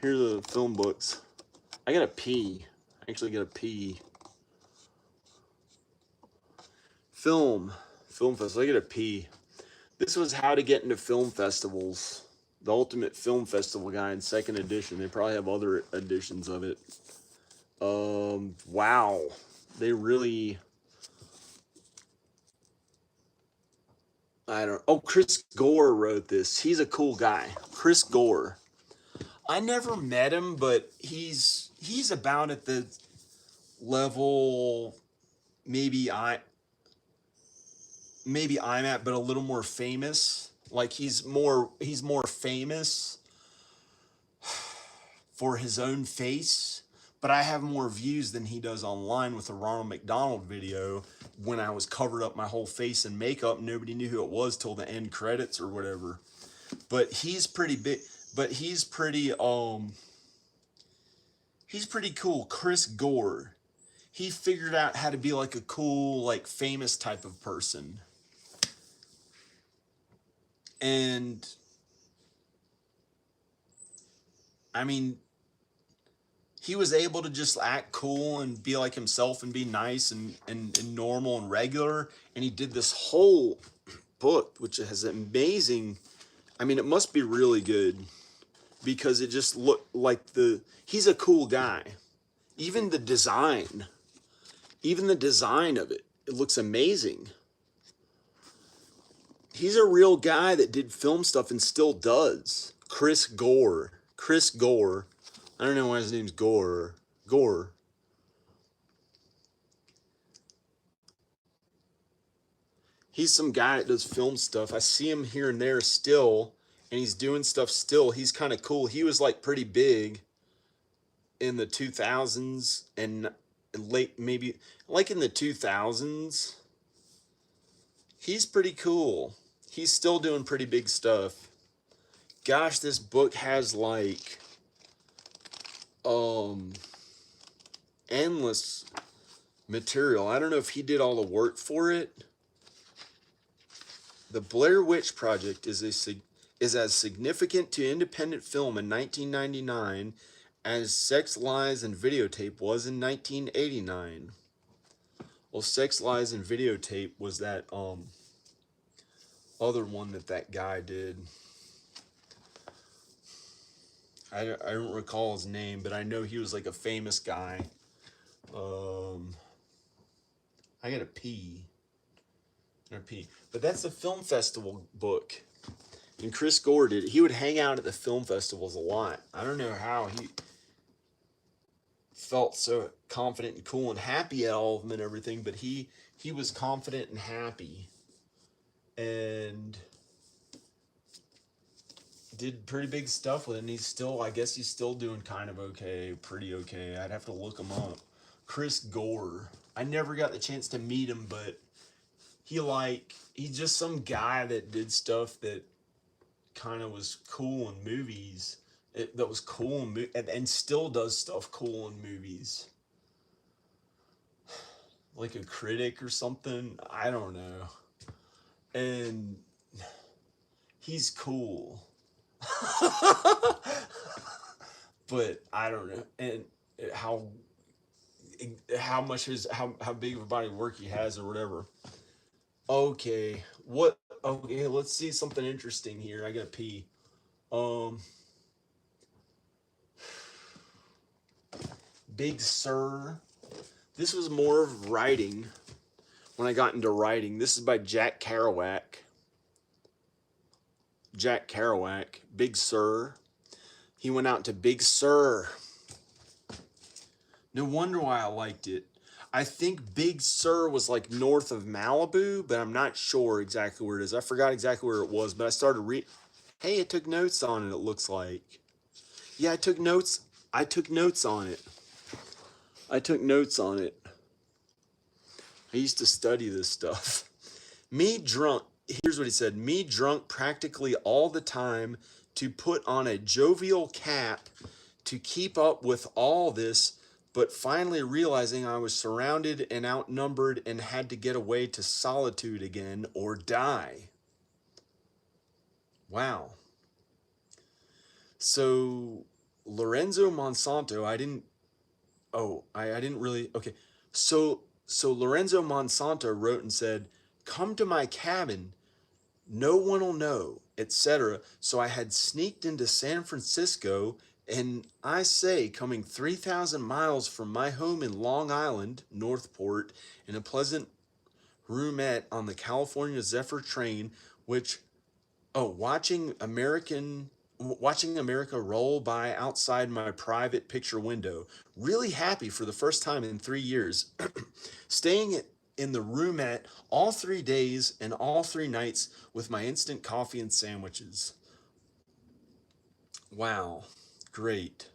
Here's the film books. I gotta pee. I actually gotta pee. Film festival. I gotta pee. This was how to get into film festivals. The Ultimate Film Festival Guide, second edition. They probably have other editions of it. Wow. They really. I don't. Oh, Chris Gore wrote this. He's a cool guy. Chris Gore. I never met him, but he's about at the level maybe I'm at, but a little more famous. Like he's more famous for his own face, but I have more views than he does online with the Ronald McDonald video when I was covered up my whole face in makeup. Nobody knew who it was till the end credits or whatever. But he's pretty big. But he's pretty cool. Chris Gore. He figured out how to be like a cool, like famous type of person. And I mean, he was able to just act cool and be like himself and be nice and normal and regular. And he did this whole book, which has amazing. I mean, it must be really good because it just looked like he's a cool guy. Even the design, even the design of it, it looks amazing. He's a real guy that did film stuff and still does. Chris Gore. Chris Gore. I don't know why his name's Gore. Gore. He's some guy that does film stuff. I see him here and there still, and he's doing stuff still. He's kind of cool. He was like pretty big in the 2000s and late, maybe like in the 2000s. He's pretty cool. He's still doing pretty big stuff. Gosh, this book has like endless material. I don't know if he did all the work for it. The Blair Witch Project is as significant to independent film in 1999 as Sex, Lies, and Videotape was in 1989. Well, Sex, Lies, and Videotape was that other one that guy did. I don't recall his name, but I know he was like a famous guy. I gotta pee. But that's the film festival book. And Chris Gore did it. He would hang out at the film festivals a lot. I don't know how he felt so confident and cool and happy at all of them and everything, but he was confident and happy. And did pretty big stuff with it. And I guess he's still doing kind of okay, pretty okay. I'd have to look him up. Chris Gore. I never got the chance to meet him, but he's just some guy that did stuff that kind of was cool in movies. That was cool and still does stuff cool in movies. Like a critic or something. I don't know. And he's cool. But I don't know. And how how big of a body of work he has or whatever. Okay, okay, let's see something interesting here. I gotta pee. Um, Big Sur. This was more of writing when I got into writing. This is by Jack Kerouac. Jack Kerouac, Big Sur. He went out to Big Sur. No wonder why I liked it. I think Big Sur was like north of Malibu, but I'm not sure exactly where it is. I forgot exactly where it was, but I started Hey, I took notes on it, it looks like. Yeah, I took notes. I took notes on it. I took notes on it. I used to study this stuff. Me drunk, here's what he said: me drunk practically all the time to put on a jovial cap to keep up with all this, but finally realizing I was surrounded and outnumbered and had to get away to solitude again or die. Wow. So Lorenzo Monsanto, I didn't really, okay. So Lorenzo Monsanto wrote and said, "Come to my cabin, no one will know," etc. So I had sneaked into San Francisco, and I say, coming 3,000 miles from my home in Long Island, Northport, in a pleasant roomette on the California Zephyr train, which, oh, watching America roll by outside my private picture window. Really happy for the first time in 3 years. Staying in the roomette all 3 days and all 3 nights with my instant coffee and sandwiches. Wow. Great.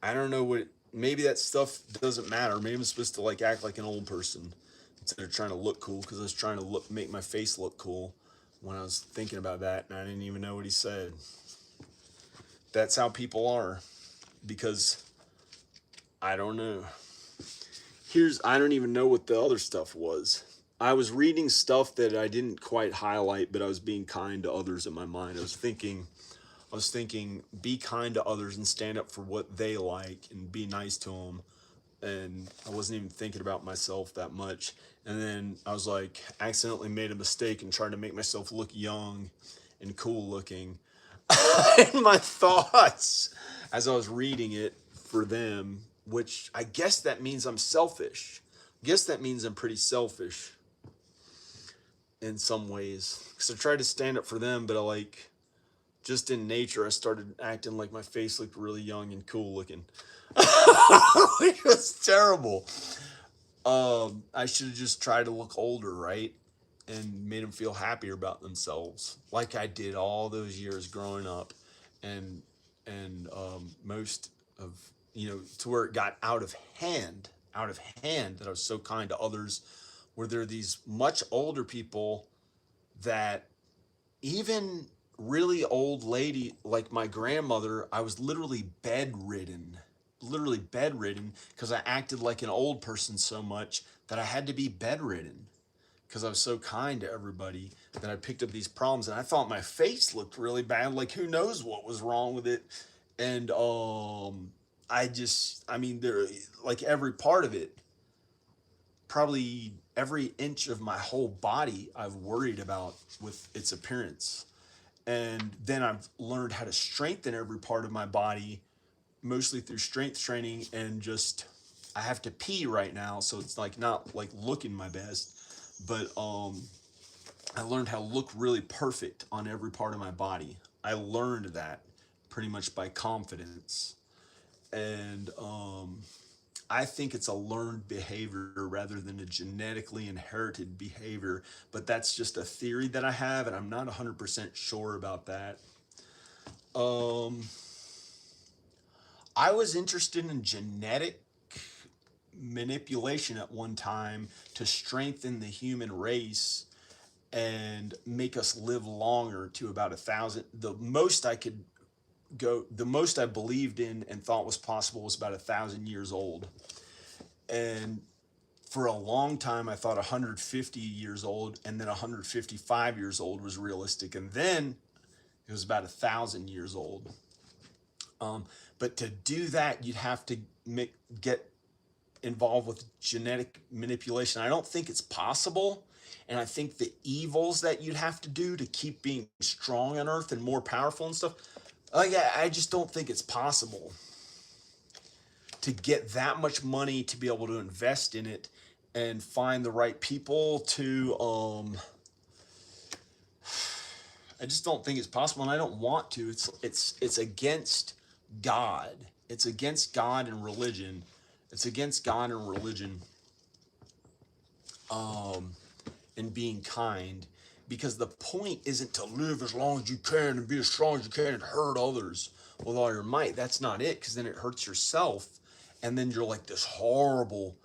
I don't know what, maybe that stuff doesn't matter. Maybe I'm supposed to like act like an old person instead of trying to look cool, because I was trying to make my face look cool when I was thinking about that, and I didn't even know what he said. That's how people are, because I don't know. I don't even know what the other stuff was. I was reading stuff that I didn't quite highlight, but I was being kind to others in my mind. I was thinking, be kind to others and stand up for what they like and be nice to them. And I wasn't even thinking about myself that much. And then I was like, accidentally made a mistake and tried to make myself look young and cool looking in my thoughts as I was reading it for them, which I guess that means I'm selfish. I guess that means I'm pretty selfish in some ways. Because I tried to stand up for them, but just in nature, I started acting like my face looked really young and cool looking. It was terrible. I should have just tried to look older, right? And made them feel happier about themselves, like I did all those years growing up, and most of, to where it got out of hand, that I was so kind to others, where there are these much older people that, even really old lady like my grandmother, I was literally bedridden because I acted like an old person so much that I had to be bedridden because I was so kind to everybody that I picked up these problems, and I thought my face looked really bad. Like, who knows what was wrong with it? And I mean, there, like, every part of it, probably every inch of my whole body, I've worried about with its appearance. And then I've learned how to strengthen every part of my body, mostly through strength training, and just, I have to pee right now, so it's like not like looking my best, but I learned how to look really perfect on every part of my body. I learned that pretty much by confidence. And I think it's a learned behavior rather than a genetically inherited behavior, but that's just a theory that I have, and I'm not 100% sure about that. Um, I was interested in genetic manipulation at one time to strengthen the human race and make us live longer to about 1,000. The most I believed in and thought was possible was about 1,000 years old. And for a long time, I thought 150 years old, and then 155 years old was realistic. And then it was about 1,000 years old. But to do that, you'd have to get involved with genetic manipulation. I don't think it's possible. And I think the evils that you'd have to do to keep being strong on Earth and more powerful and stuff, like, I just don't think it's possible to get that much money to be able to invest in it and find the right people to I just don't think it's possible, and I don't want to. It's against God. It's against God and religion. It's against God and religion, and being kind. because the point isn't to live as long as you can and be as strong as you can and hurt others with all your might. That's not it, because then it hurts yourself, and then you're like this horrible,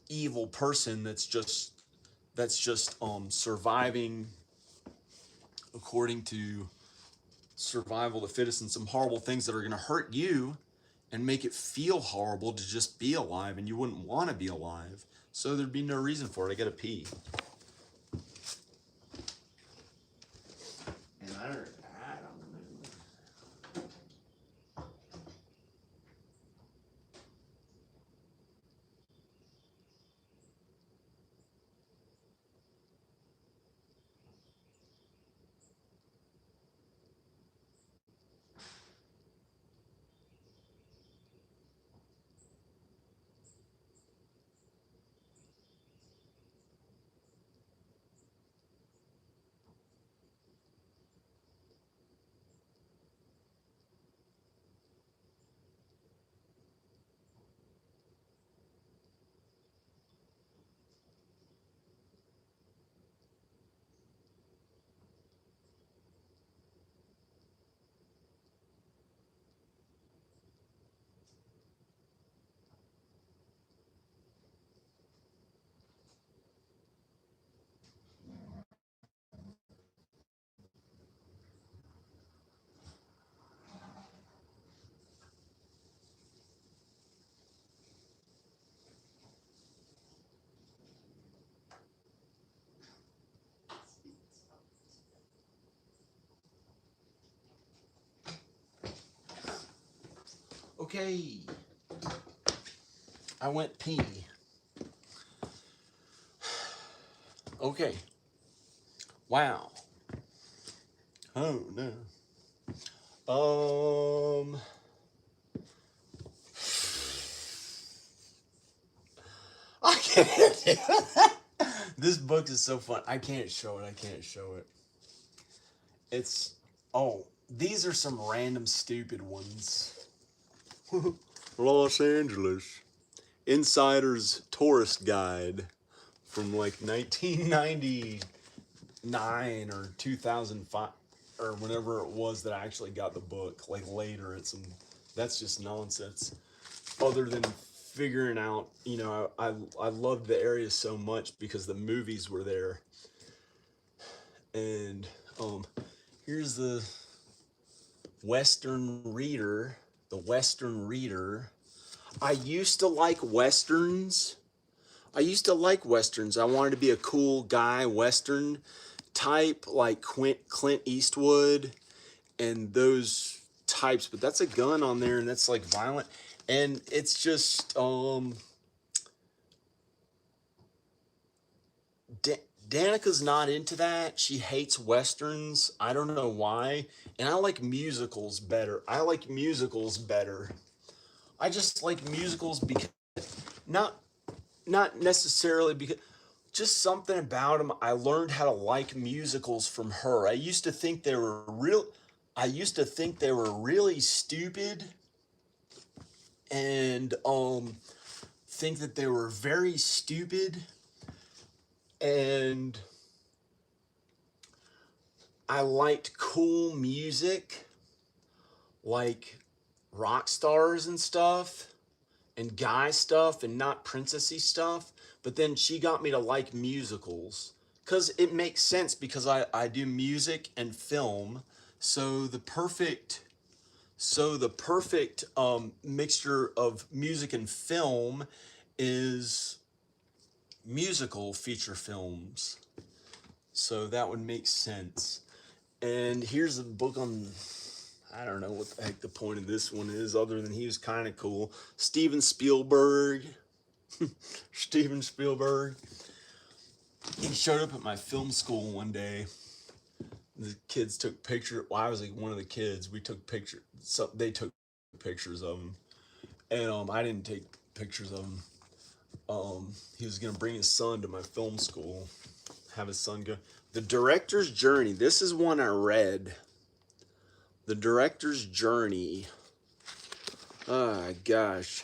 evil person that's just surviving according to survival of the fittest and some horrible things that are going to hurt you and make it feel horrible to just be alive, and you wouldn't want to be alive. So there'd be no reason for it. I gotta pee. And I don't know. Okay. I went pee. Okay. Wow. Oh no. I can't. This book is so fun. I can't show it. I can't show it. It's, oh, these are some random stupid ones. Los Angeles. Insider's Tourist Guide from like 1999 or 2005 or whenever it was that I actually got the book. Like later, that's just nonsense. Other than figuring out, I loved the area so much because the movies were there. And here's the Western Reader. The Western Reader. I used to like Westerns. I wanted to be a cool guy, Western type, like Clint Eastwood and those types. But that's a gun on there, and that's like violent. And it's just, Danica's not into that. She hates Westerns. I don't know why. And I like musicals better. I just like musicals because, not not necessarily because, just something about them. I learned how to like musicals from her. I used to think they were really stupid, and think that they were very stupid, and I liked cool music like rock stars and stuff and guy stuff and not princessy stuff. But then she got me to like musicals because it makes sense, because I do music and film. So the perfect mixture of music and film is musical feature films. So that would make sense. And here's a book on, I don't know what the heck the point of this one is, other than he was kind of cool. Steven Spielberg. Steven Spielberg. He showed up at my film school one day. The kids took pictures. Well, I was like one of the kids. We took pictures. So they took pictures of him, and I didn't take pictures of him. He was gonna bring his son to my film school, have his son go. The Director's Journey. This is one I read. The Director's Journey. Oh, gosh.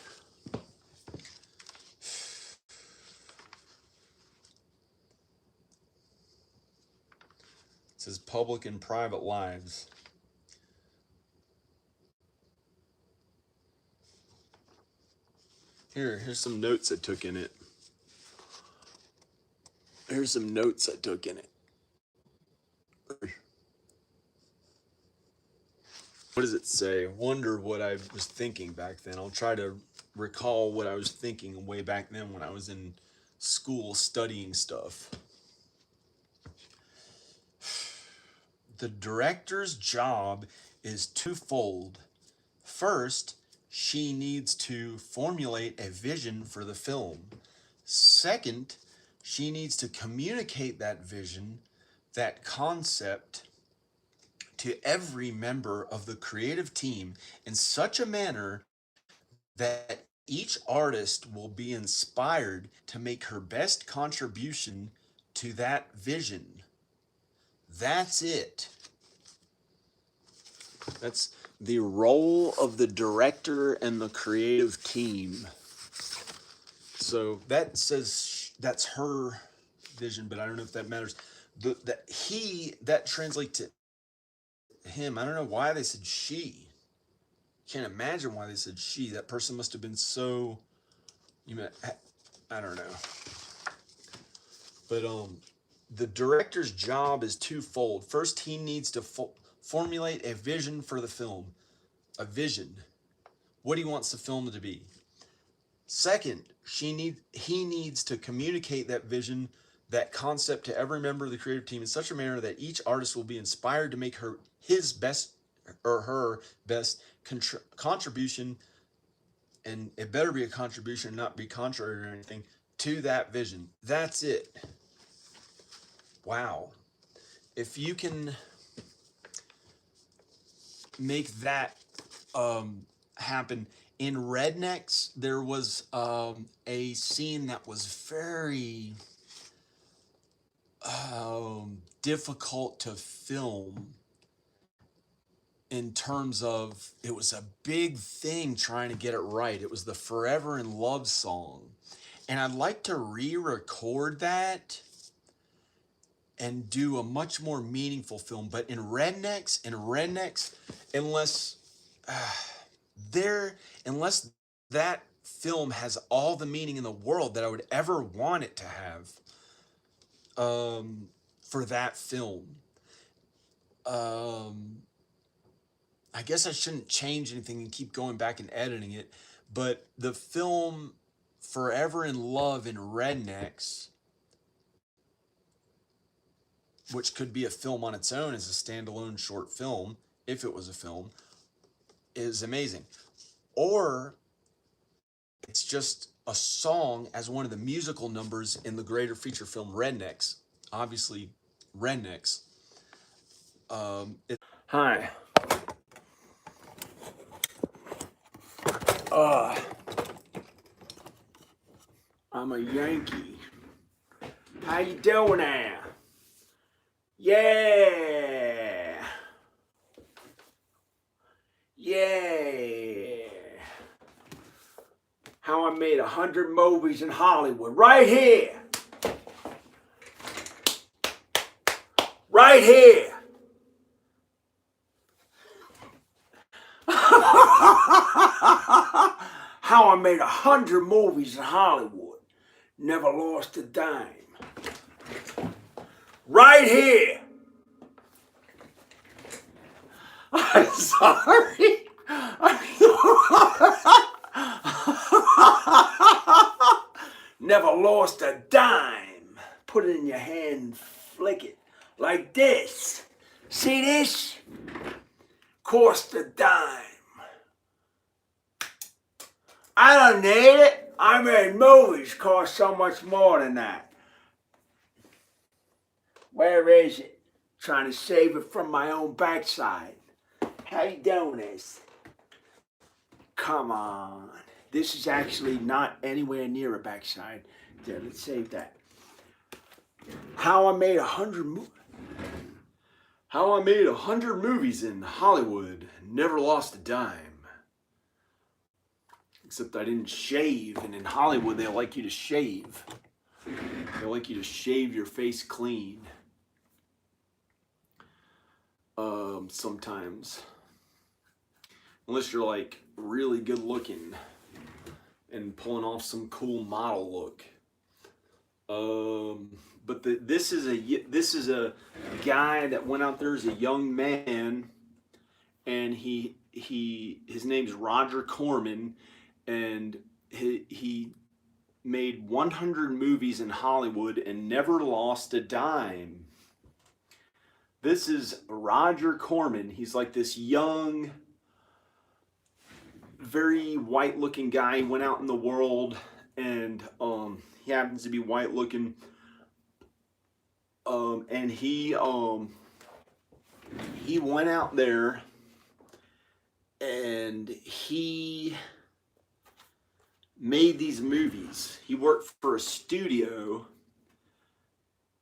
says public and private lives. Here's some notes I took in it. Here's some notes I took in it. What does it say? Wonder what I was thinking back then. I'll try to recall what I was thinking way back then when I was in school studying stuff. The director's job is twofold. First, she needs to formulate a vision for the film. Second, she needs to communicate that vision, that concept, to every member of the creative team in such a manner that each artist will be inspired to make her best contribution to that vision. That's it. That's the role of the director and the creative team. So that says that's her vision, but I don't know if that matters. That translates to him. I don't know why they said she. Can't imagine why they said she. That person must have been so, I don't know. But the director's job is twofold. First, he needs to formulate a vision for the film. A vision. What he wants the film to be. Second, he needs to communicate that vision, that concept to every member of the creative team in such a manner that each artist will be inspired to make his best or her best contribution, and it better be a contribution, not be contrary or anything, to that vision. That's it. Wow. If you can make that happen. In Rednecks, there was a scene that was very difficult to film in terms of, it was a big thing trying to get it right. It was the Forever in Love song. And I'd like to re-record that and do a much more meaningful film. But in Rednecks, unless that film has all the meaning in the world that I would ever want it to have, for that film, I guess I shouldn't change anything and keep going back and editing it, but the film Forever in Love in Rednecks, which could be a film on its own as a standalone short film, if it was a film, is amazing. Or it's just a song as one of the musical numbers in the greater feature film Rednecks. Obviously, Rednecks. Hi. I'm a Yankee. How you doing now? Yeah. Yeah. How I made 100 movies in Hollywood. Right here. Right here. How I made 100 movies in Hollywood. Never lost a dime. Right here. I'm sorry. Never lost a dime. Put it in your hand and flick it like this. See this? Cost a dime. I don't need it. I made movies cost so much more than that. Where is it? Trying to save it from my own backside. How you doing this? Come on. This is actually not anywhere near a backside. There, let's save that. How I made 100 movies in Hollywood, never lost a dime. Except I didn't shave, and in Hollywood they like you to shave. They like you to shave your face clean. sometimes, unless you're like really good looking and pulling off some cool model look. But this is a guy that went out there as a young man, and his name's Roger Corman, and he made 100 movies in Hollywood and never lost a dime. This is Roger Corman. He's like this young, very white looking guy. He went out in the world, and he happens to be white looking. And he went out there, and he made these movies. He worked for a studio,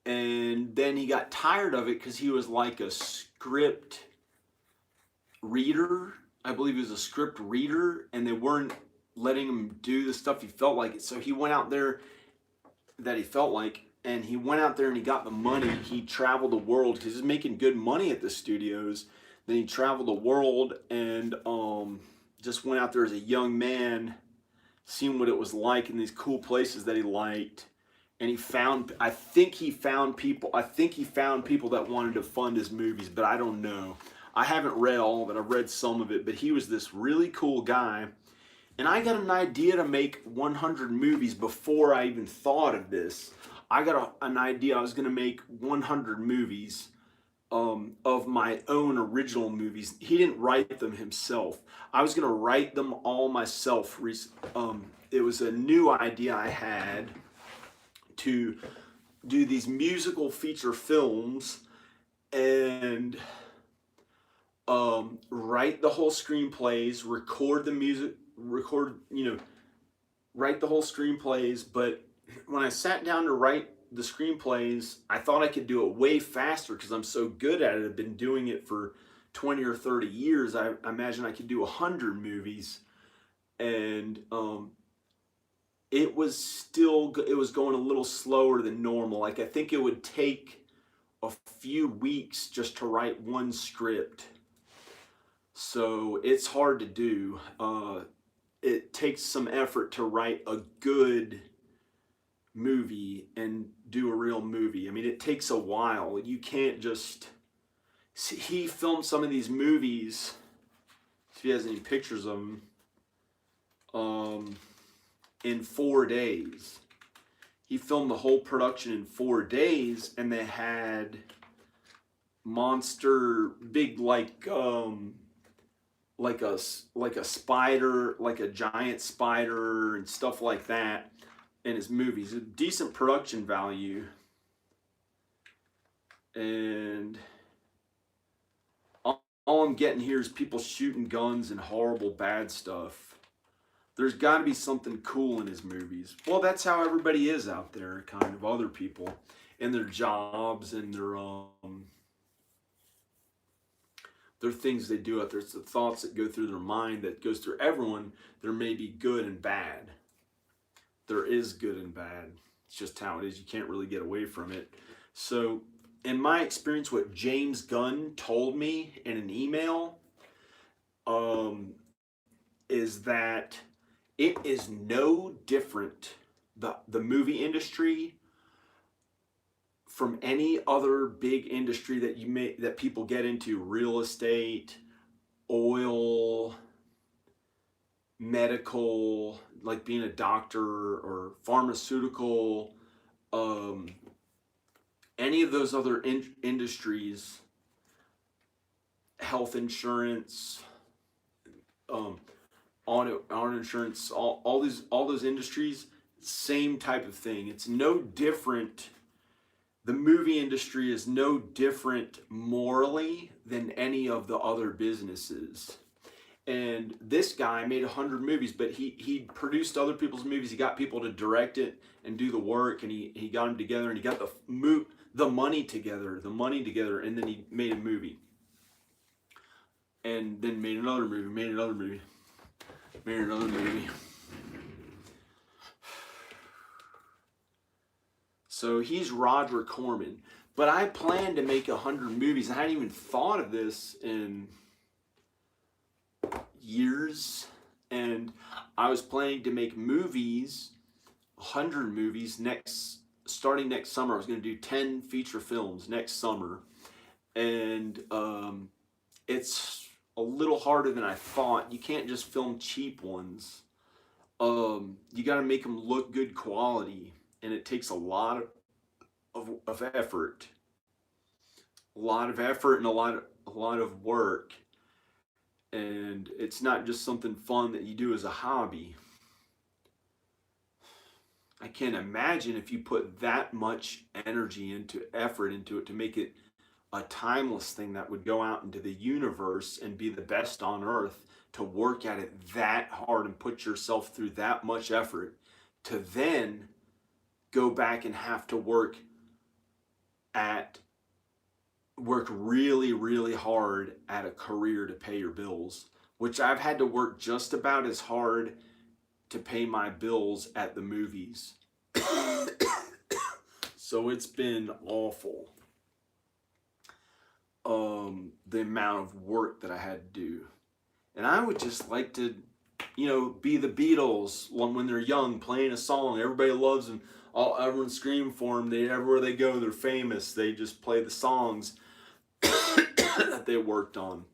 and then he got tired of it because he was like a script reader. I believe he was a script reader, and they weren't letting him do the stuff he felt like. So he went out there that he felt like, and he went out there and he got the money. He traveled the world because he's making good money at the studios. Then he traveled the world and just went out there as a young man, seeing what it was like in these cool places that he liked. And I think he found people that wanted to fund his movies, but I don't know. I haven't read all of it. I've read some of it, but he was this really cool guy. And I got an idea to make 100 movies before I even thought of this. I got an idea I was going to make 100 movies of my own original movies. He didn't write them himself. I was going to write them all myself. It was a new idea I had to do these musical feature films and write the whole screenplays, record the music, write the whole screenplays. But when I sat down to write the screenplays, I thought I could do it way faster because I'm so good at it. I've been doing it for 20 or 30 years. I imagine I could do 100 movies. And it was going a little slower than normal. Like, I think it would take a few weeks just to write one script. So it's hard to do. It takes some effort to write a good movie and do a real movie. I mean, it takes a while. You can't just see. He filmed some of these movies, if he has any pictures of them, in 4 days. He filmed the whole production in 4 days, and they had monster big like a spider, like a giant spider and stuff like that in his movies. A decent production value. And all I'm getting here is people shooting guns and horrible bad stuff. There's got to be something cool in his movies. Well, that's how everybody is out there, kind of, other people and their jobs and their things they do out there. It's the thoughts that go through their mind that goes through everyone. There may be good and bad. There is good and bad. It's just how it is. You can't really get away from it. So, in my experience, what James Gunn told me in an email is that it is no different, the movie industry, from any other big industry that people get into: real estate, oil, medical, like being a doctor, or pharmaceutical, any of those other industries, health insurance, auto insurance, all those industries, same type of thing. It's no different. The movie industry is no different morally than any of the other businesses. And this guy made 100 movies, but he produced other people's movies. He got people to direct it and do the work, and he got them together, and he got the money together, and then he made a movie. And then made another movie, made another movie. So he's Roger Corman. But I planned to make 100 movies. I hadn't even thought of this in years. And I was planning to make movies, 100 movies starting next summer. I was going to do 10 feature films next summer. And it's a little harder than I thought. You can't just film cheap ones. You got to make them look good quality, and it takes a lot of effort, and a lot of work. And it's not just something fun that you do as a hobby. I can't imagine if you put that much effort into it to make it a timeless thing that would go out into the universe and be the best on earth, to work at it that hard and put yourself through that much effort, to then go back and have to work really, really hard at a career to pay your bills, which I've had to work just about as hard to pay my bills at the movies. So it's been awful. The amount of work that I had to do. And I would just like to, be the Beatles when they're young, playing a song. Everybody loves them. Everyone scream for them. Everywhere they go, they're famous. They just play the songs that they worked on.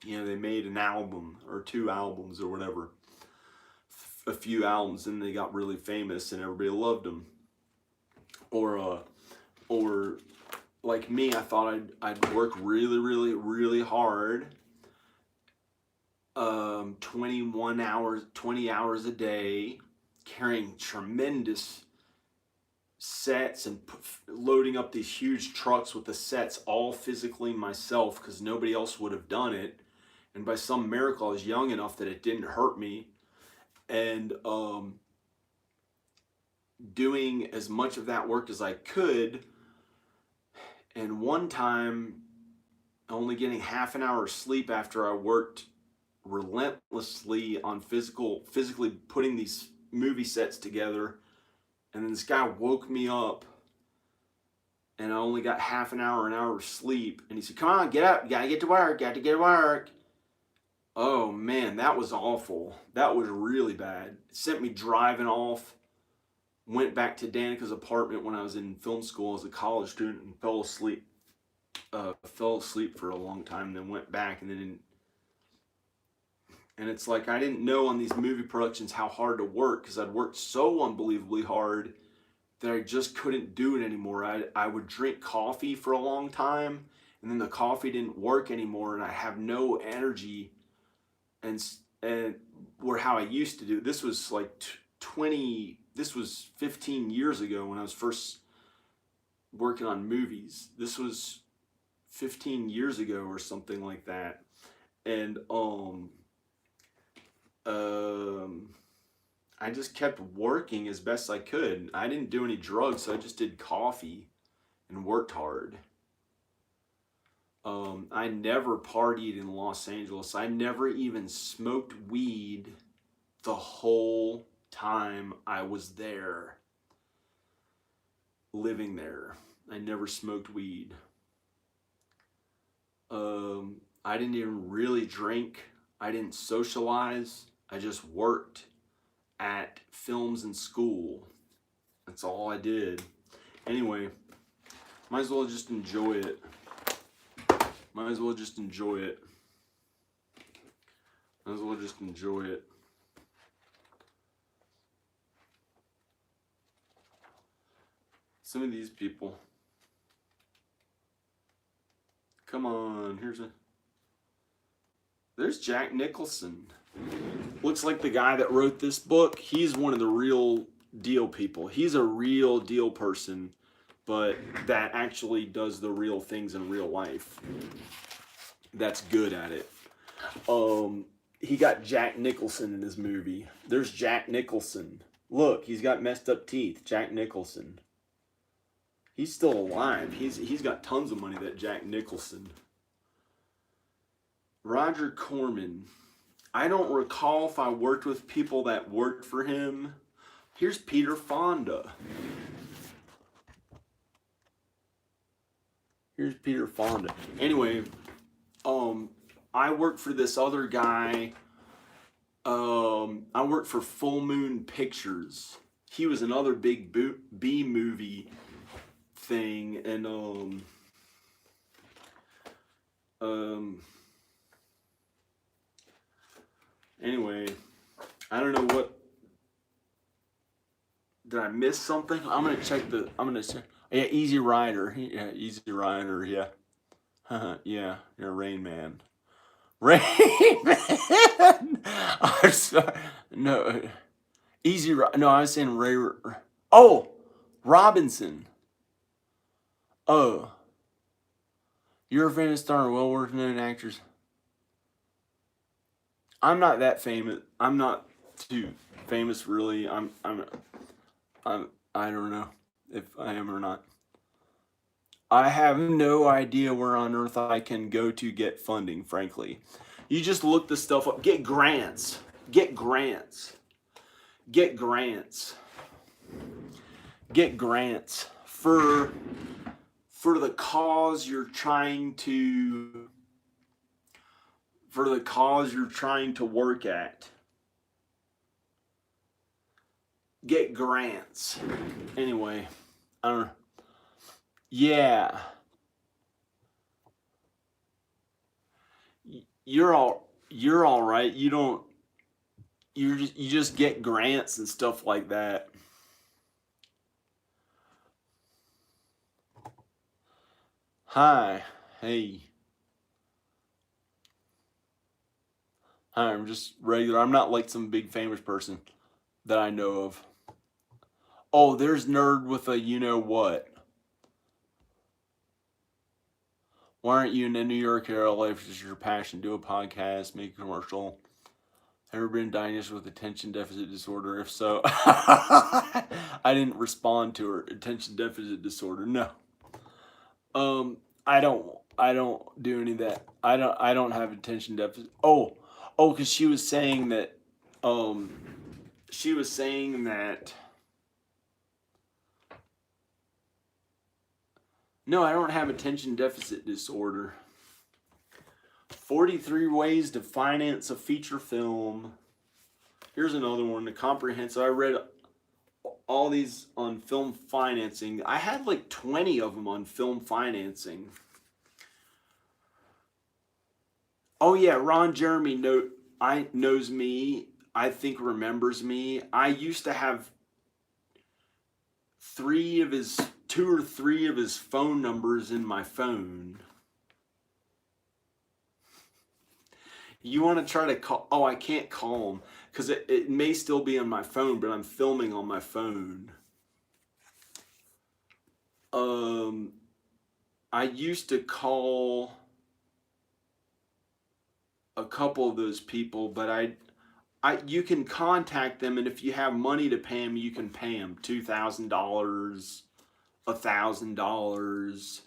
They made an album or 2 albums or whatever. A few albums, and they got really famous and everybody loved them. Or like me, I thought I'd work really, really, really hard. 20 hours a day, carrying tremendous sets and loading up these huge trucks with the sets, all physically myself, because nobody else would have done it. And by some miracle, I was young enough that it didn't hurt me. And doing as much of that work as I could. And one time, only getting half an hour of sleep after I worked relentlessly on physically putting these movie sets together. And then this guy woke me up, and I only got half an hour of sleep. And he said, "Come on, get up. You gotta get to work. Got to get to work." Oh man, that was awful. That was really bad. It sent me driving off. Went back to Danica's apartment when I was in film school as a college student and fell asleep. Fell asleep for a long time, then went back and then and it's like I didn't know on these movie productions how hard to work, because I'd worked so unbelievably hard that I just couldn't do it anymore. I would drink coffee for a long time, and then the coffee didn't work anymore, and I have no energy. And where how I used to do this was like 15 years ago when I was first working on movies. This was 15 years ago or something like that. And I just kept working as best I could. I didn't do any drugs, so I just did coffee and worked hard. I never partied in Los Angeles. I never even smoked weed the whole time I was there, living there. I never smoked weed. I didn't even really drink. I didn't socialize. I just worked at films and school. That's all I did. Anyway, might as well just enjoy it. Might as well just enjoy it. Might as well just enjoy it. Some of these people. Come on, there's Jack Nicholson. Looks like the guy that wrote this book. He's one of the real deal people. He's a real deal person, but that actually does the real things in real life. That's good at it. He got Jack Nicholson in his movie. There's Jack Nicholson. Look, he's got messed up teeth. Jack Nicholson. He's still alive. He's got tons of money, that Jack Nicholson. Roger Corman. I don't recall if I worked with people that worked for him. Here's Peter Fonda. Here's Peter Fonda. Anyway, I worked for this other guy. I worked for Full Moon Pictures. He was another big B movie thing, and anyway, I don't know what. Did I miss something? I'm gonna check. Yeah, Easy Rider. Yeah, Easy Rider. Yeah. Yeah, you're Rain Man. Rain Man. I'm sorry. No, No, I was saying Ray. Oh, Robinson. Oh, you're a fan of star, well-known actors. I'm not that famous. I'm not too famous, really. I don't know if I am or not. I have no idea where on earth I can go to get funding, frankly. You just look the stuff up. Get grants. Get grants. Get grants. Get grants for the cause you're trying to work at. Get grants. Anyway, I don't know. Yeah. You're all right. You just get grants and stuff like that. Hi. Hey. Hi, I'm just regular. I'm not like some big famous person that I know of. Oh, there's nerd with a you know what. Why aren't you in New York or LA if it's your passion? Do a podcast, make a commercial. Ever been diagnosed with attention deficit disorder? If so, I didn't respond to her. Attention deficit disorder. No. I don't do any of that. I don't have attention deficit. Oh, because she was saying that. She was saying that. No, I don't have attention deficit disorder. 43 ways to finance a feature film. Here's another one, the comprehensive. I read all these on film financing. I had like 20 of them on film financing. Oh yeah, Ron Jeremy knows me. I think remembers me. I used to have 2 or 3 of his phone numbers in my phone. You want to try to call? Oh, I can't call him because it may still be on my phone, but I'm filming on my phone. I used to call a couple of those people, but you can contact them, and if you have money to pay them, you can pay them $2,000, $1,000,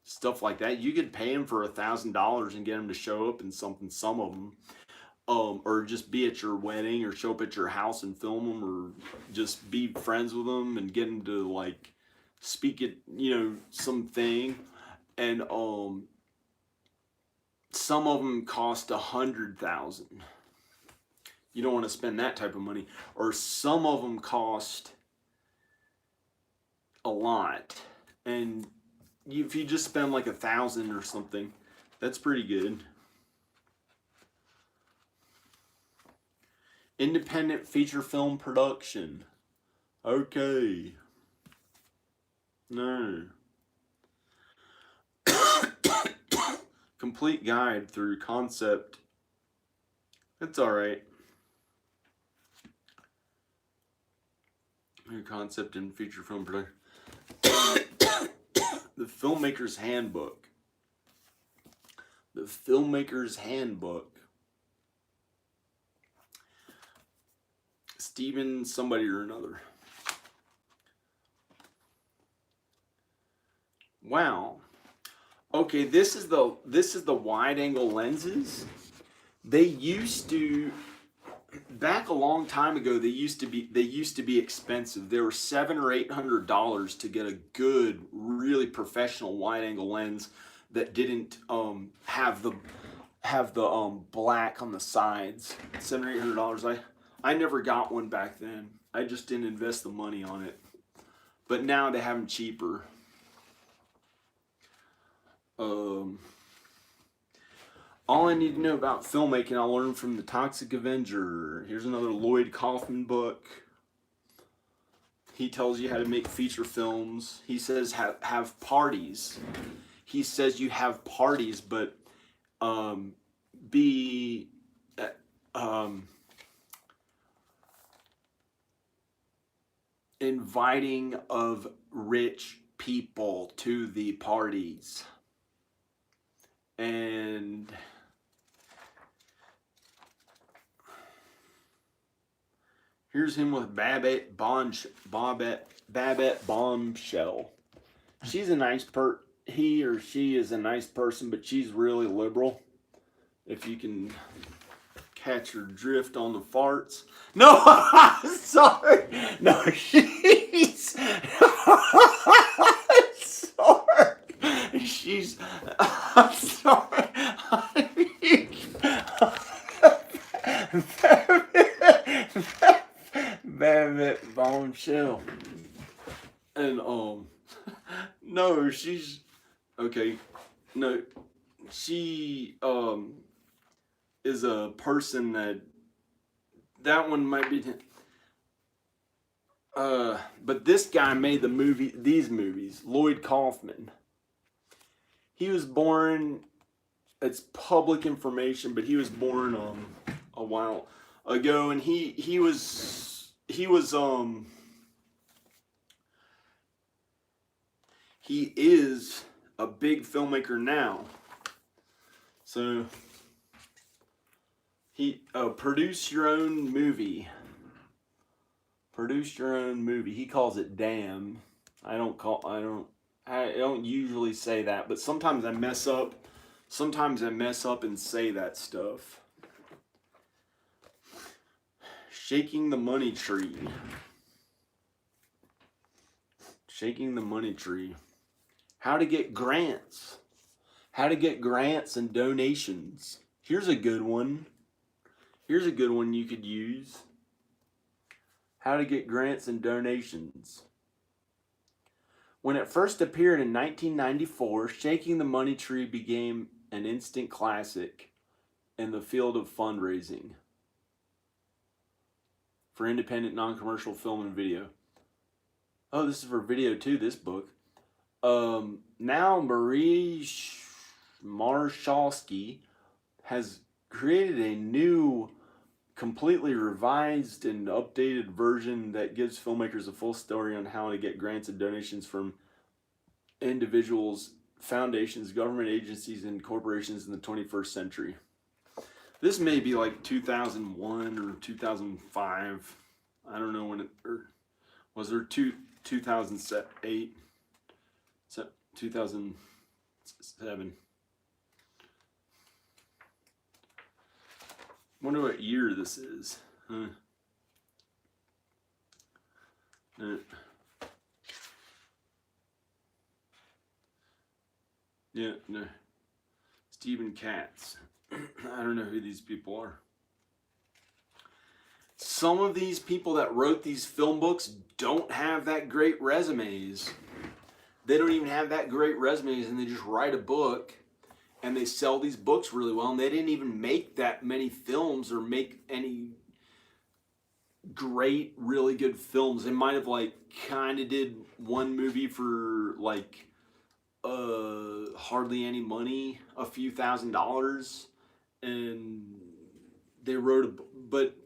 stuff like that. You could pay them for $1,000 and get them to show up in something. Some of them, or just be at your wedding, or show up at your house and film them, or just be friends with them and get them to like speak at something, and some of them cost $100,000. You don't want to spend that type of money. Or some of them cost a lot, and if you just spend like $1,000 or something, that's pretty good. Independent feature film production. Okay. No. Complete guide through concept. That's all right. Through concept and feature film production. The Filmmaker's Handbook. The Filmmaker's Handbook. Stephen somebody or another. Wow. Okay, this is the wide angle lenses. They used to back a long time ago, they used to be expensive. They were $700 or $800 to get a good, really professional wide angle lens that didn't have the black on the sides. $700 or $800. I never got one back then. I just didn't invest the money on it. But now they have them cheaper. All I need to know about filmmaking, I learned from The Toxic Avenger. Here's another Lloyd Kaufman book. He tells you how to make feature films. He says have parties. He says you have parties, but be inviting of rich people to the parties. And here's him with Babette Bombshell. She's a nice he or she is a nice person, but she's really liberal. If you can catch her drift on the farts. No, sorry. No, she's sorry. She's I'm sorry. Babette Bombshell. And no, she's okay. No, she is a person that one might be but this guy made these movies, Lloyd Kaufman. He was born, it's public information, but he was born a while ago, and he is a big filmmaker now. So he produce your own movie. Produce your own movie. He calls it damn. I don't usually say that, but sometimes I mess up. Sometimes I mess up and say that stuff. Shaking the Money Tree. Shaking the Money Tree. How to get grants. How to get grants and donations. Here's a good one. Here's a good one you could use. How to get grants and donations. When it first appeared in 1994, Shaking the Money Tree became an instant classic in the field of fundraising for independent, non-commercial film and video. Oh, this is for video too, this book. Now Marie Marshallsky has created a new, completely revised and updated version that gives filmmakers a full story on how to get grants and donations from individuals, foundations, government agencies, and corporations in the 21st century. This may be like 2001 or 2005. I don't know when it, or was there 2008, 2007. Wonder what year this is. Yeah, no. Stephen Katz. I don't know who these people are. Some of these people that wrote these film books don't have that great resumes. They don't even have that great resumes, and they just write a book and they sell these books really well, and they didn't even make that many films or make any great, really good films. They might have like kind of did one movie for like hardly any money, a few $1,000s, and they wrote a but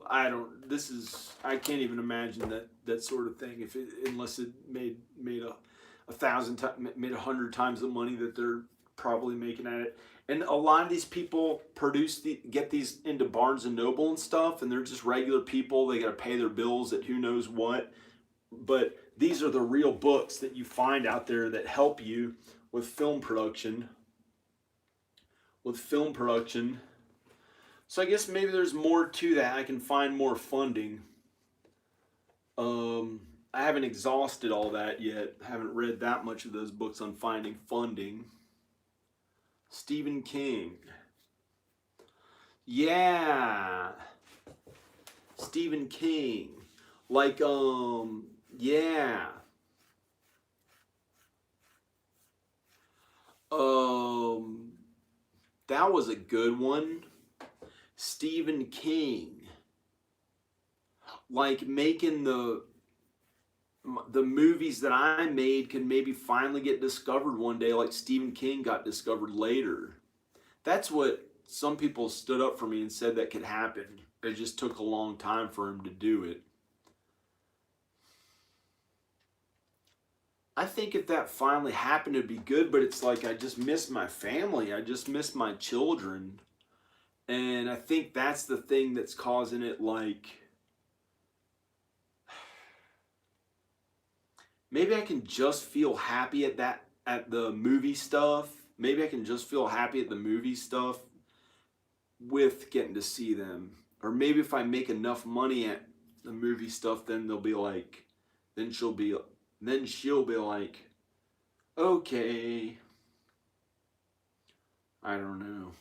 I can't even imagine that sort of thing unless it made 100 times the money that they're probably making at it. And a lot of these people get these into Barnes and Noble and stuff, and they're just regular people. They got to pay their bills at who knows what. But these are the real books that you find out there that help you with film production. So I guess maybe there's more to that. I can find more funding. Um, I haven't exhausted all that yet. I haven't read that much of those books on finding funding. Stephen King. Yeah. Stephen King. Like, yeah. Um, that was a good one. Stephen King. Like making the movies that I made can maybe finally get discovered one day, like Stephen King got discovered later. That's what some people stood up for me and said that could happen. It just took a long time for him to do it. I think if that finally happened, it'd be good, but it's like I just miss my family. I just miss my children. And I think that's the thing that's causing it. Like, maybe I can just feel happy at that, at the movie stuff. Maybe I can just feel happy at the movie stuff with getting to see them. Or maybe if I make enough money at the movie stuff, then they'll be like, then she'll be, then she'll be like, okay. I don't know.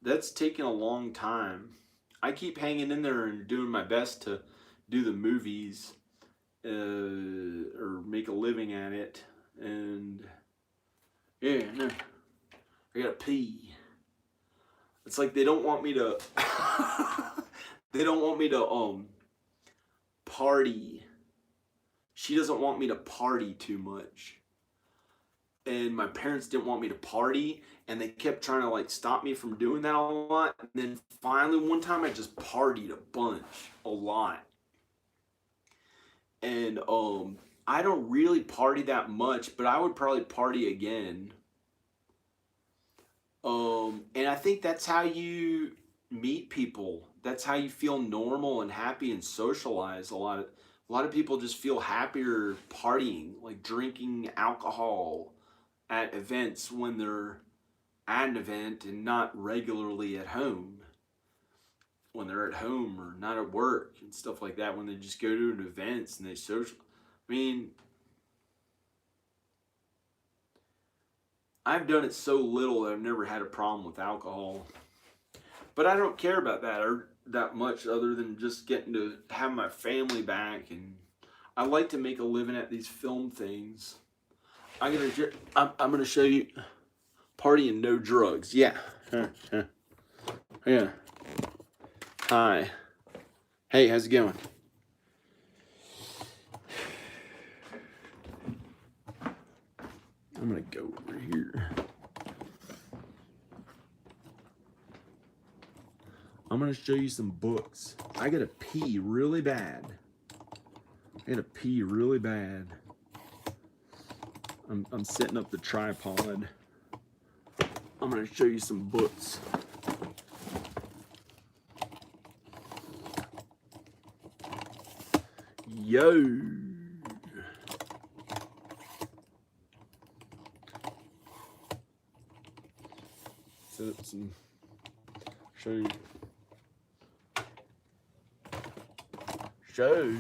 That's taken a long time. I keep hanging in there and doing my best to do the movies or make a living at it. And yeah, no, I gotta pee. It's like they don't want me to. They don't want me to party. She doesn't want me to party too much. And my parents didn't want me to party, and they kept trying to like stop me from doing that a lot. And then finally one time I just partied a bunch, a lot. And I don't really party that much, but I would probably party again. And I think that's how you meet people. That's how you feel normal and happy and socialize. A lot of people just feel happier partying, like drinking alcohol at events when they're at an event and not regularly at home. When they're at home or not at work and stuff like that, when they just go to an events and they social. I mean, I've done it so little that I've never had a problem with alcohol. But I don't care about that or that much other than just getting to have my family back. And I like to make a living at these film things. I'm gonna show you party and no drugs. Yeah. Yeah. Hi. Hey, how's it going? I'm gonna go over here. I'm gonna show you some books. I gotta pee really bad. I gotta pee really bad. I'm setting up the tripod. I'm gonna show you some books. Yo. Set up some. Show you. Show.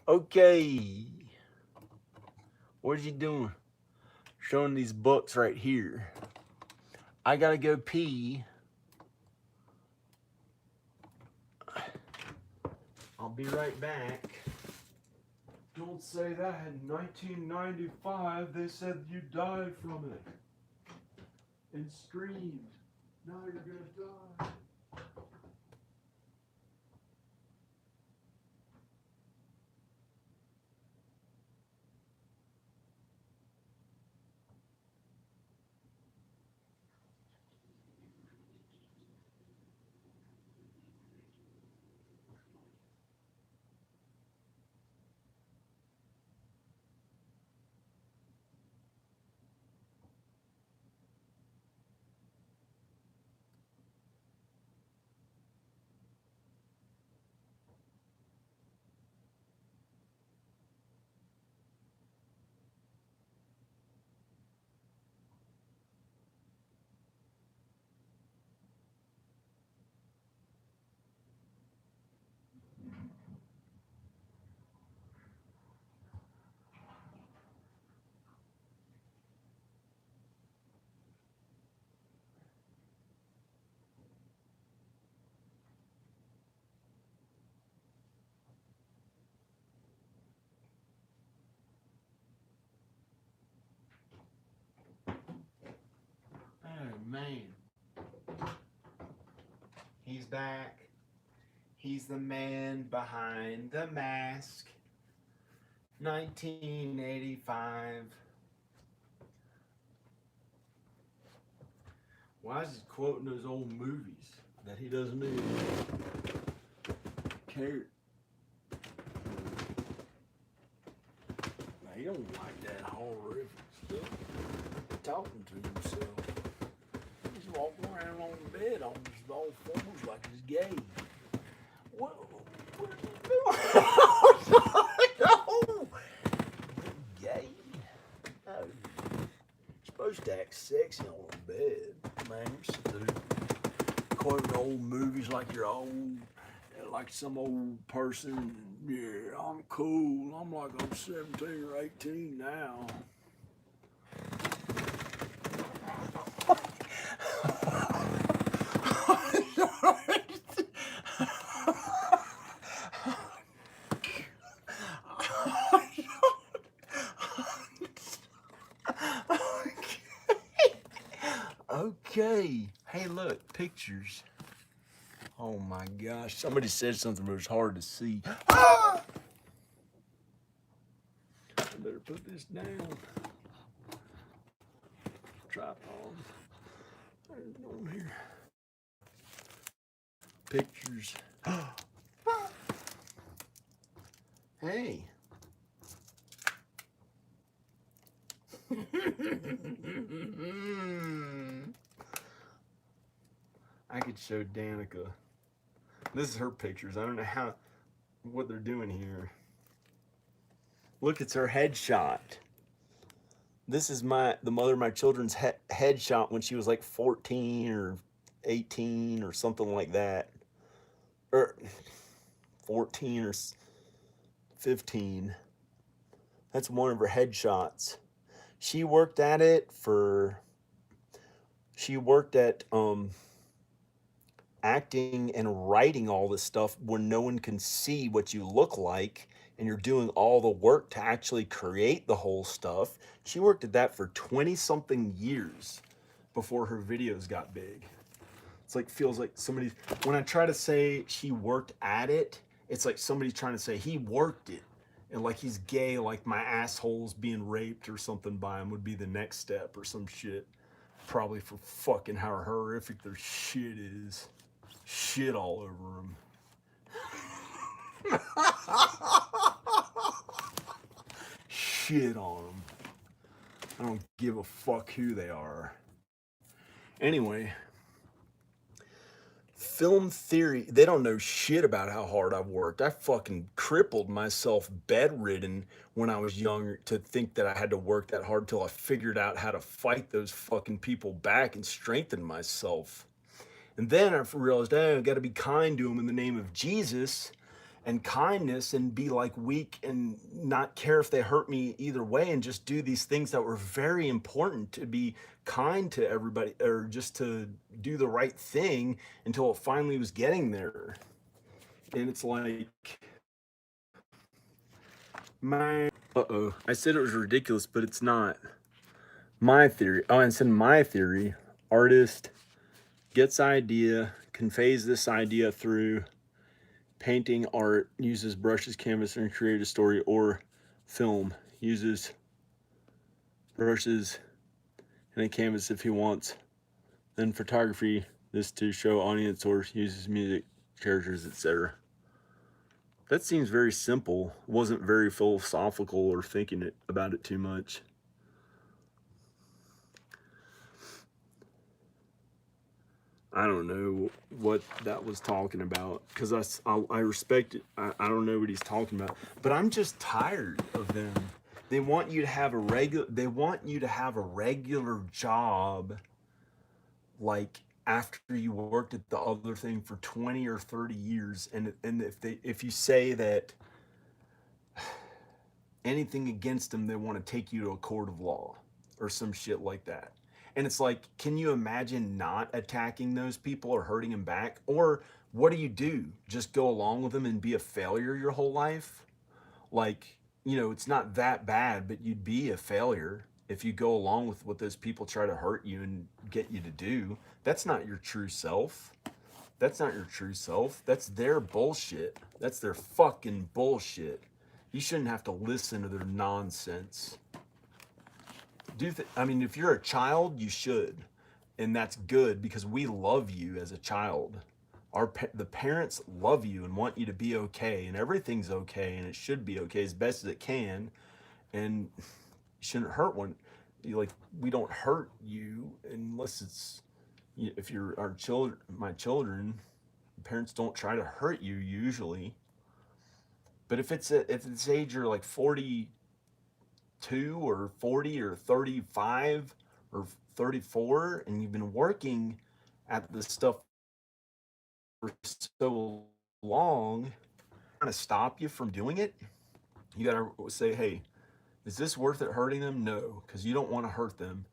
Okay. What are you doing? Showing these books right here. I gotta go pee. I'll be right back. Don't say that. In 1995, they said you died from it. And screamed. Now you're gonna die. man. He's back. He's the man behind the mask. 1985. Why is he quoting those old movies that he doesn't even care? Now, he don't like that horrific stuff. Talking to himself. He's walking around on the bed on his all fours like he's gay. What are you doing? No! Gay? No. You're supposed to act sexy on the bed. Man, you're stupid. Quoting old movies like you're old, like some old person. Yeah, I'm cool. I'm like I'm 17 or 18 now. Okay. Hey, look, pictures. Oh my gosh. Somebody said something that was hard to see. Ah! I better put this down. Tripod. There's on here. Pictures. Hey. I could show Danica. This is her pictures. I don't know what they're doing here. Look, it's her headshot. This is the mother of my children's headshot when she was like 14 or 18 or something like that. Or 14 or 15. That's one of her headshots. She worked at acting and writing all this stuff when no one can see what you look like and you're doing all the work to actually create the whole stuff. She worked at that for 20 something years before her videos got big. It's like, feels like somebody, when I try to say she worked at it, it's like somebody's trying to say he worked it. And like he's gay, like my asshole's being raped or something by him would be the next step or some shit. Probably for fucking how horrific their shit is. Shit all over them. Shit on them. I don't give a fuck who they are. Anyway. Film theory, they don't know shit about how hard I've worked. I fucking crippled myself bedridden when I was younger to think that I had to work that hard till I figured out how to fight those fucking people back and strengthen myself. And then I realized, hey, I got to be kind to them in the name of Jesus and kindness and be like weak and not care if they hurt me either way and just do these things that were very important to be kind to everybody or just to do the right thing until it finally was getting there. And it's like, I said it was ridiculous, but it's not. My theory, I said my theory, artist gets idea, conveys this idea through painting, art, uses brushes, canvas, and create a story, or film, uses brushes and a canvas if he wants. Then photography, this to show audience, or uses music, characters, etc. That seems very simple. Wasn't very philosophical or thinking about it too much. I don't know what that was talking about because I respect it. I don't know what he's talking about, but I'm just tired of them. They want you to have a regular job, like after you worked at the other thing for 20 or 30 years, and if you say that anything against them, they want to take you to a court of law or some shit like that. And it's like, can you imagine not attacking those people or hurting them back? Or what do? Just go along with them and be a failure your whole life? Like, it's not that bad, but you'd be a failure. if you go along with what those people try to hurt you and get you to do, that's not your true self. That's not your true self. That's their bullshit. That's their fucking bullshit. You shouldn't have to listen to their nonsense. I mean, if you're a child, you should. And that's good because we love you as a child. The parents love you and want you to be okay, and everything's okay, and it should be okay as best as it can. And you shouldn't hurt one. We don't hurt you unless it's, if you're our children, my children. Parents don't try to hurt you usually. But if it's age you're like 42 or 40 or 35 or 34, and you've been working at this stuff for so long, trying to stop you from doing it, you gotta say, hey, is this worth it hurting them? No, because you don't want to hurt them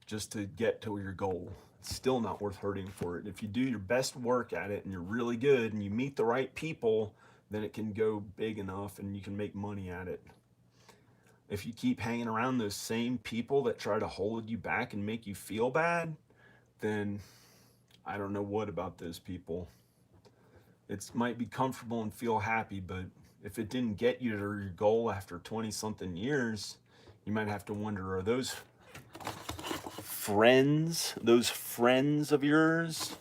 just to get to your goal. It's still not worth hurting for it. If you do your best work at it and you're really good and you meet the right people, then it can go big enough and you can make money at it. If you keep hanging around those same people that try to hold you back and make you feel bad, then I don't know what about those people. It might be comfortable and feel happy, but if it didn't get you to your goal after 20-something years, you might have to wonder, are those friends of yours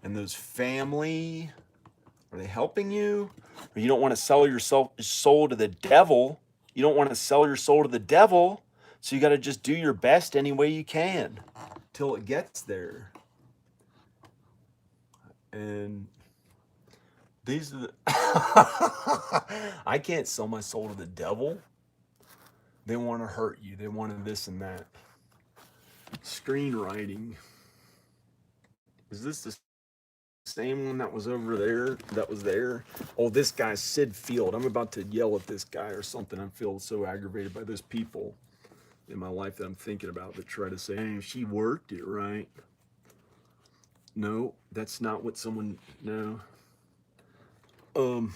and those family, are they helping you? Or you don't want to sell your soul to the devil. You don't want to sell your soul to the devil, so you got to just do your best any way you can till it gets there. And these are the I can't sell my soul to the devil. They want to hurt you. They want this and that. Screenwriting. Is this the same one that was over there? That was there? Oh, this guy's Sid Field. I'm about to yell at this guy or something. I feel so aggravated by those people in my life that I'm thinking about that try to say, hey, she worked it, right? No, that's not what someone, no. The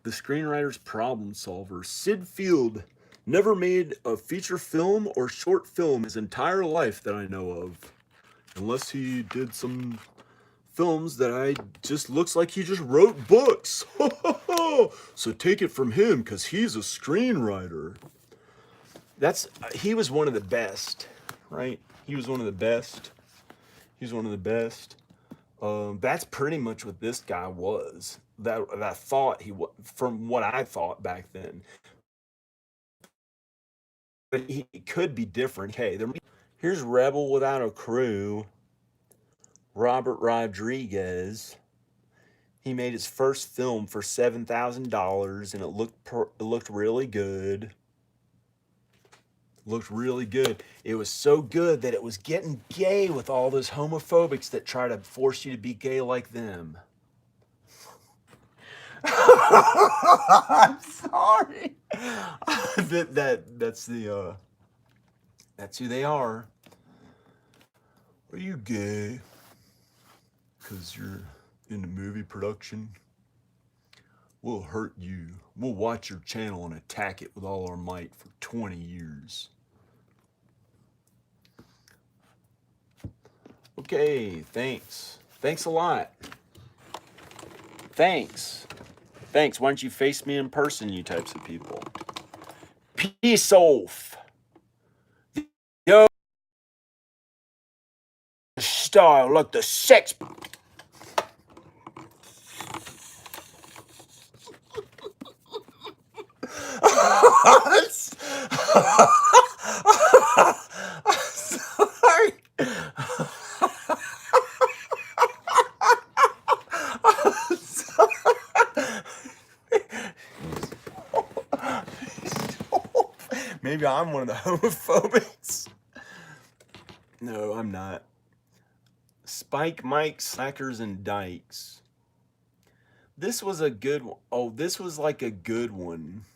screenwriter's problem solver. Sid Field never made a feature film or short film his entire life that I know of. Unless he did some films that I just looks like he just wrote books. So take it from him because he's a screenwriter. He was one of the best, right? He was one of the best. That's pretty much what this guy was. That I thought he was, from what I thought back then. But he could be different. Hey, here's Rebel Without a Crew. Robert Rodriguez. He made his first film for $7,000, and it looked really good. Looked really good. It was so good that it was getting gay with all those homophobics that try to force you to be gay like them. I'm sorry. That's who they are. Are you gay? Because you're into movie production? We'll hurt you. We'll watch your channel and attack it with all our might for 20 years. Okay, thanks. Thanks a lot. Thanks. Why don't you face me in person, you types of people? Peace off. Yo, style like the sex. Sorry. Maybe I'm one of the homophobics. No, I'm not. Spike Mike Slackers and Dykes. This was a good one. Oh, this was like a good one.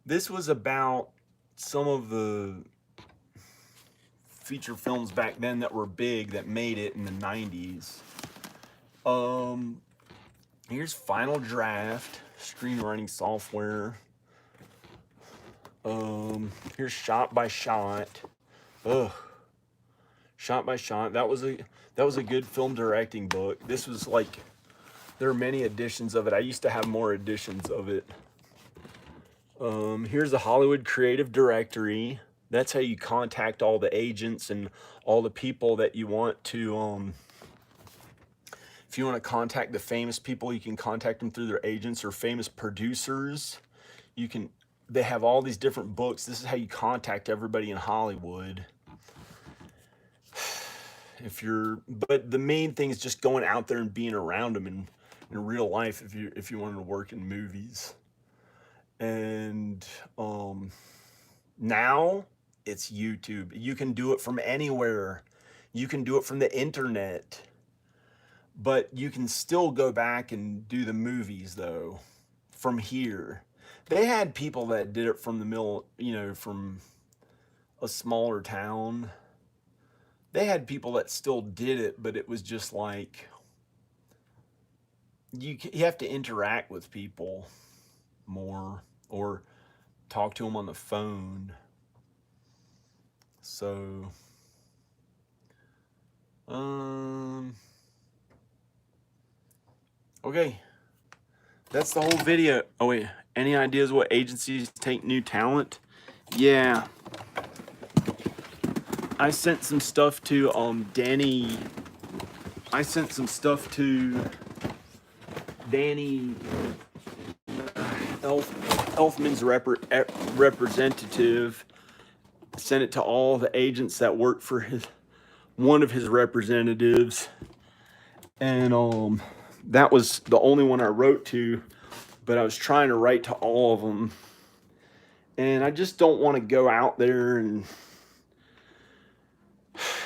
This was about some of the feature films back then that were big that made it in the 90s. Here's Final Draft, screenwriting software. Here's Shot by Shot. Ugh. Shot by Shot. That was a good film directing book. This was like, there are many editions of it. I used to have more editions of it. Here's the Hollywood Creative Directory. That's how you contact all the agents and all the people that you want to, if you want to contact the famous people, you can contact them through their agents, or famous producers. You can, they have all these different books. This is how you contact everybody in Hollywood. But the main thing is just going out there and being around them in real life if you wanted to work in movies. And now it's YouTube. You can do it from anywhere. You can do it from the internet. But you can still go back and do the movies though from here. They had people that did it from the middle, from a smaller town. They had people that still did it, but it was just like you have to interact with people more, or talk to them on the phone. So, okay, that's the whole video. Oh wait, any ideas what agencies take new talent? Yeah, I sent some stuff to Danny. I sent some stuff to Danny Elfman's representative. Sent it to all the agents that work for one of his representatives, and that was the only one I wrote to, but I was trying to write to all of them, and I just don't want to go out there, and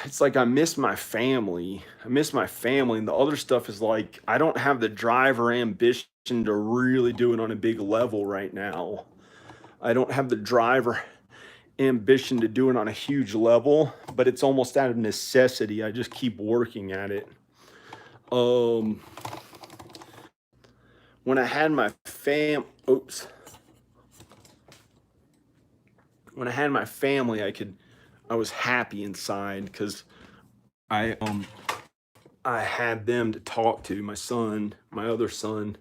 it's like I miss my family. And the other stuff is like I don't have the drive or ambition to really do it on a big level right now. I don't have the drive or ambition to do it on a huge level, but it's almost out of necessity. I just keep working at it. When I had my when I had my family, I was happy inside because I had them to talk to, my son, my other son,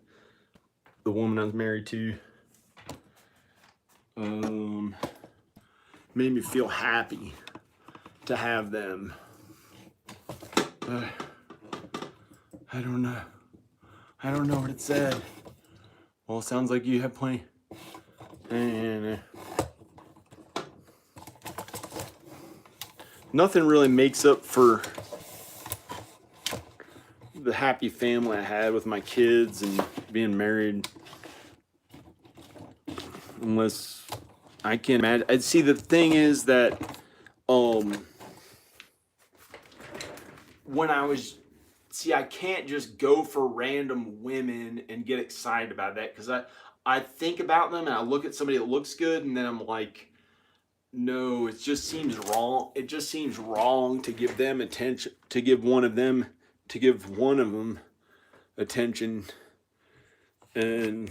the woman I was married to. Made me feel happy to have them. I don't know. I don't know what it said. Well, it sounds like you have plenty. And nothing really makes up for the happy family I had with my kids and being married, unless I can't imagine. I'd see the thing is that when I can't just go for random women and get excited about that, because I think about them and I look at somebody that looks good and then I'm like, no, it just seems wrong. It just seems wrong to give them attention, to give one of them attention. And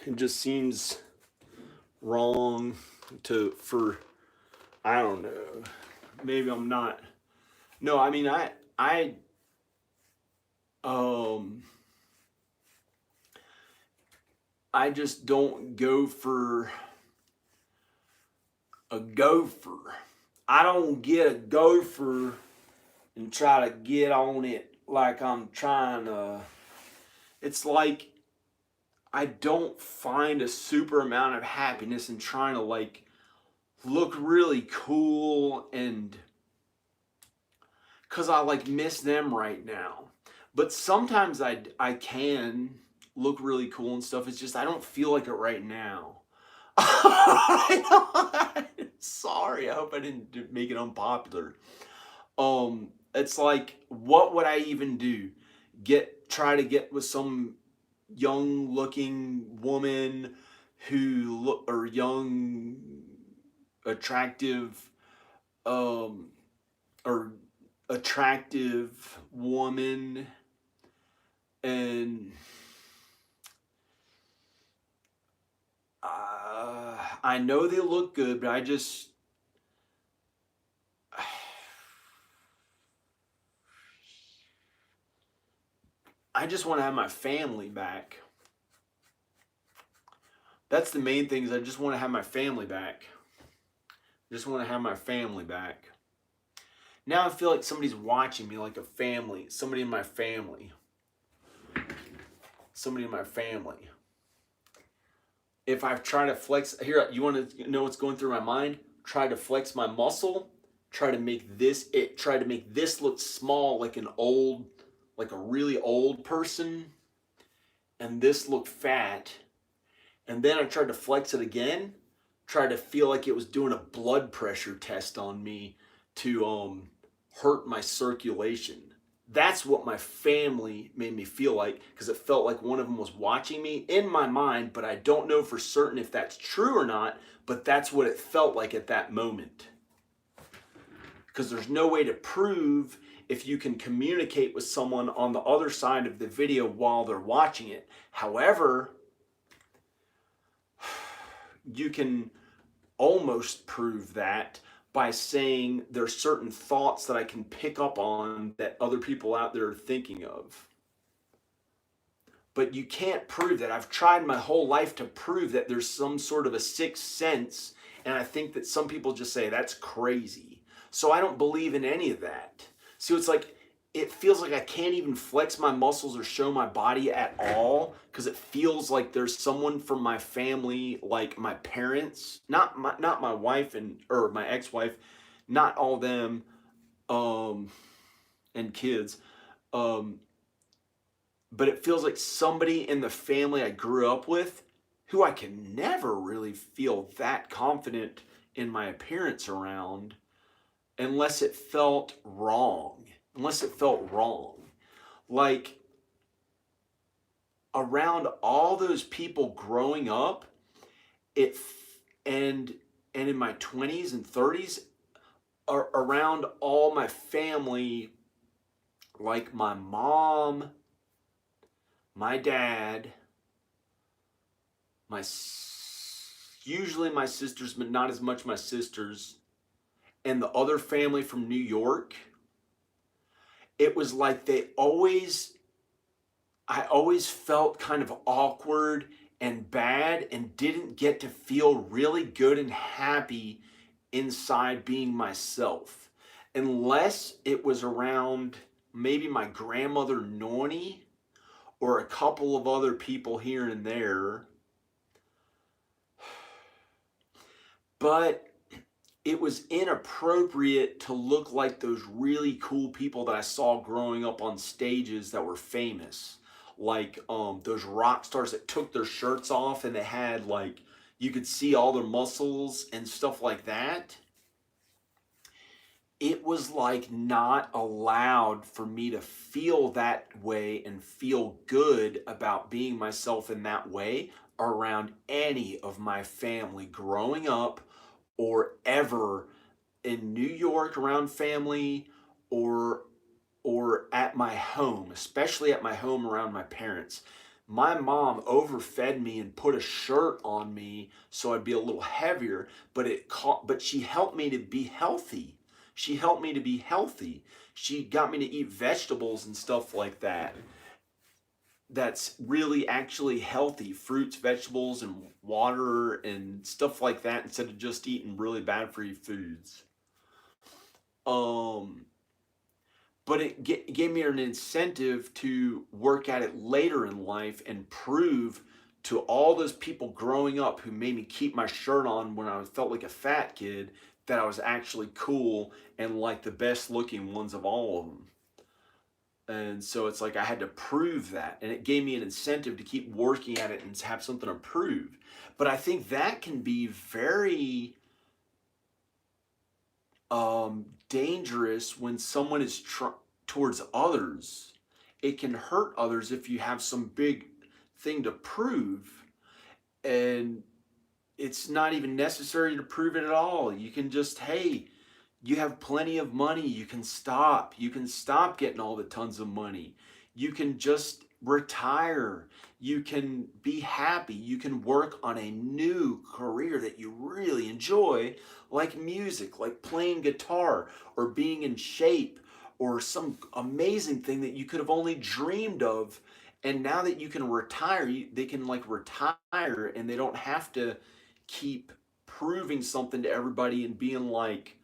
it just seems wrong I don't know. Maybe I'm not. No, I mean, I just don't go for a gopher. I don't get a gopher and try to get on it like I'm trying to. It's like I don't find a super amount of happiness in trying to like look really cool, and because I like miss them right now. But sometimes I can look really cool and stuff. It's just I don't feel like it right now. Sorry, I hope I didn't make it unpopular. It's like, what would I even do? Try to get with some young looking woman or young attractive or attractive woman, and I know they look good, but I just want to have my family back. That's the main thing, is I just want to have my family back. I just want to have my family back. Now I feel like somebody's watching me, like a family, somebody in my family. Somebody in my family. If I've tried to flex, here, you want to know what's going through my mind? Try to flex my muscle, try to make this look small, like like a really old person, and this look fat. And then I tried to flex it again, tried to feel like it was doing a blood pressure test on me to hurt my circulation. That's what my family made me feel like, because it felt like one of them was watching me in my mind, but I don't know for certain if that's true or not, but that's what it felt like at that moment. Because there's no way to prove if you can communicate with someone on the other side of the video while they're watching it. However, you can almost prove that by saying there's certain thoughts that I can pick up on that other people out there are thinking of. But you can't prove that. I've tried my whole life to prove that there's some sort of a sixth sense, and I think that some people just say that's crazy. So I don't believe in any of that. So it's like, it feels like I can't even flex my muscles or show my body at all, because it feels like there's someone from my family, like my parents, not my wife or my ex-wife, not all them, and kids, but it feels like somebody in the family I grew up with, who I can never really feel that confident in my appearance around, unless it felt wrong. Like, around all those people growing up, and in my 20s and 30s, around all my family, like my mom, my dad, usually my sisters, but not as much my sisters, and the other family from New York, it was like I always felt kind of awkward and bad, and didn't get to feel really good and happy inside being myself, unless it was around maybe my grandmother Noni or a couple of other people here and there. But it was inappropriate to look like those really cool people that I saw growing up on stages that were famous. Like those rock stars that took their shirts off and they had, like, you could see all their muscles and stuff like that. It was like not allowed for me to feel that way and feel good about being myself in that way around any of my family growing up, or ever in New York around family, or at my home, especially at my home around my parents. My mom overfed me and put a shirt on me so I'd be a little heavier, but she helped me to be healthy. She helped me to be healthy. She got me to eat vegetables and stuff like that. That's really actually healthy, fruits, vegetables, and water and stuff like that, instead of just eating really bad for you foods. But it gave me an incentive to work at it later in life and prove to all those people growing up who made me keep my shirt on when I felt like a fat kid, that I was actually cool and like the best looking ones of all of them. And so it's like I had to prove that, and it gave me an incentive to keep working at it and have something to prove. But I think that can be very dangerous when someone is towards others. It can hurt others if you have some big thing to prove, and it's not even necessary to prove it at all. You can just, hey, you have plenty of money. You can stop getting all the tons of money. You can just retire. You can be happy. You can work on a new career that you really enjoy, like music, like playing guitar, or being in shape, or some amazing thing that you could have only dreamed of. And now that you can retire, they can like retire and they don't have to keep proving something to everybody and being like,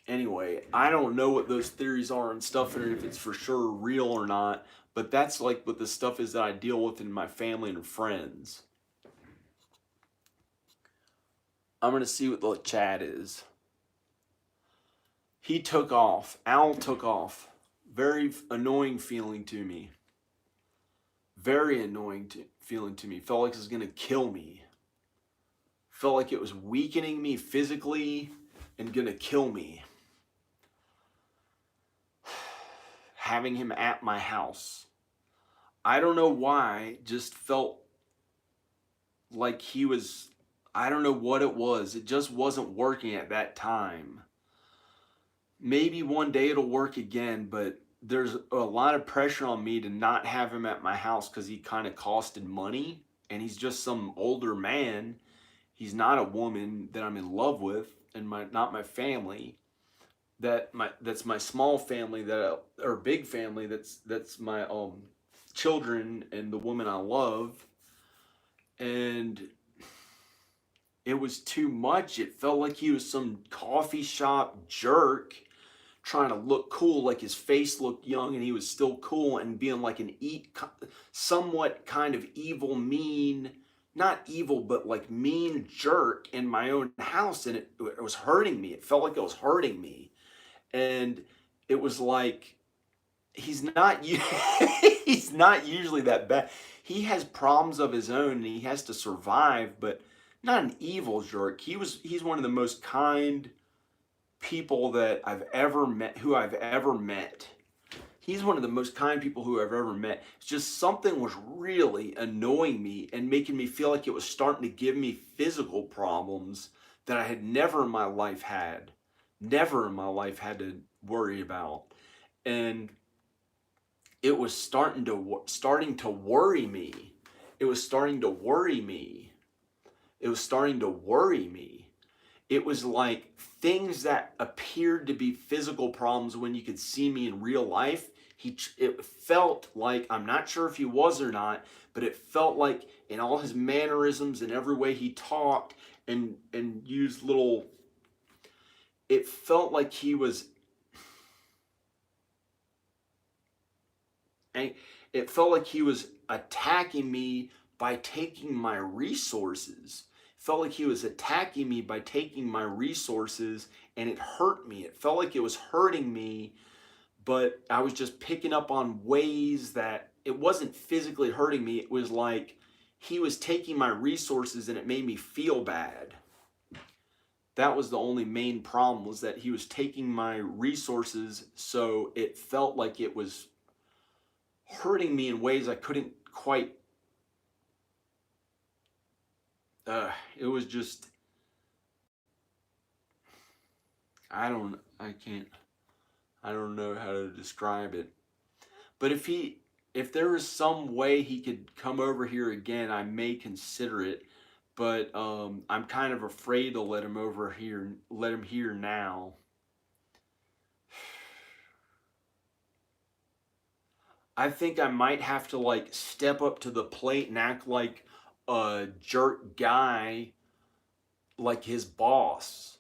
anyway, I don't know what those theories are and stuff, and if it's for sure real or not, but that's like what the stuff is that I deal with in my family and friends. I'm going to see what the chat is. He took off. Al took off. Very annoying feeling to me. Very annoying feeling to me. Felt like it was going to kill me. Felt like it was weakening me physically and going to kill me. Having him at my house. I don't know why, just felt like he was, I don't know what it was. It just wasn't working at that time. Maybe one day it'll work again, but there's a lot of pressure on me to not have him at my house because he kind of costed money and he's just some older man. He's not a woman that I'm in love with and not my family. That's my small family or big family. That's my children and the woman I love. And it was too much. It felt like he was some coffee shop jerk trying to look cool, like his face looked young and he was still cool, and being like an somewhat kind of evil, mean, not evil, but like mean jerk in my own house. And it was hurting me. It felt like it was hurting me. And it was like, he's not he's not usually that bad. He has problems of his own and he has to survive, but not an evil jerk. He's one of the most kind people that I've ever met, who I've ever met. He's one of the most kind people who I've ever met. It's just something was really annoying me and making me feel like it was starting to give me physical problems that I had never in my life had. Never in my life had to worry about. And it was starting to worry me. It was starting to worry me. It was starting to worry me. It was like things that appeared to be physical problems when you could see me in real life. It felt like, I'm not sure if he was or not, but it felt like in all his mannerisms and every way he talked and used little, it felt like he was, it felt like he was attacking me by taking my resources. It felt like he was attacking me by taking my resources, and it hurt me. It felt like it was hurting me, but I was just picking up on ways that it wasn't physically hurting me. It was like he was taking my resources and it made me feel bad. That was the only main problem, was that he was taking my resources, so it felt like it was hurting me in ways I couldn't quite. It was just, I don't know how to describe it. But if there was some way he could come over here again, I may consider it. But I'm kind of afraid to let him here now. I think I might have to like step up to the plate and act like a jerk guy, like his boss,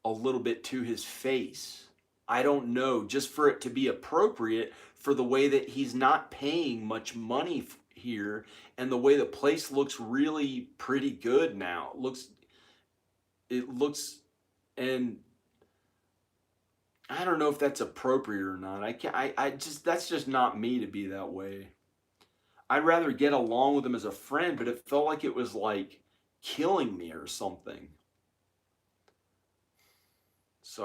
a little bit to his face. I don't know, just for it to be appropriate for the way that he's not paying much money here, and the way the place looks really pretty good now. It looks, and I don't know if that's appropriate or not. That's just not me to be that way. I'd rather get along with him as a friend, but it felt like it was like killing me or something. So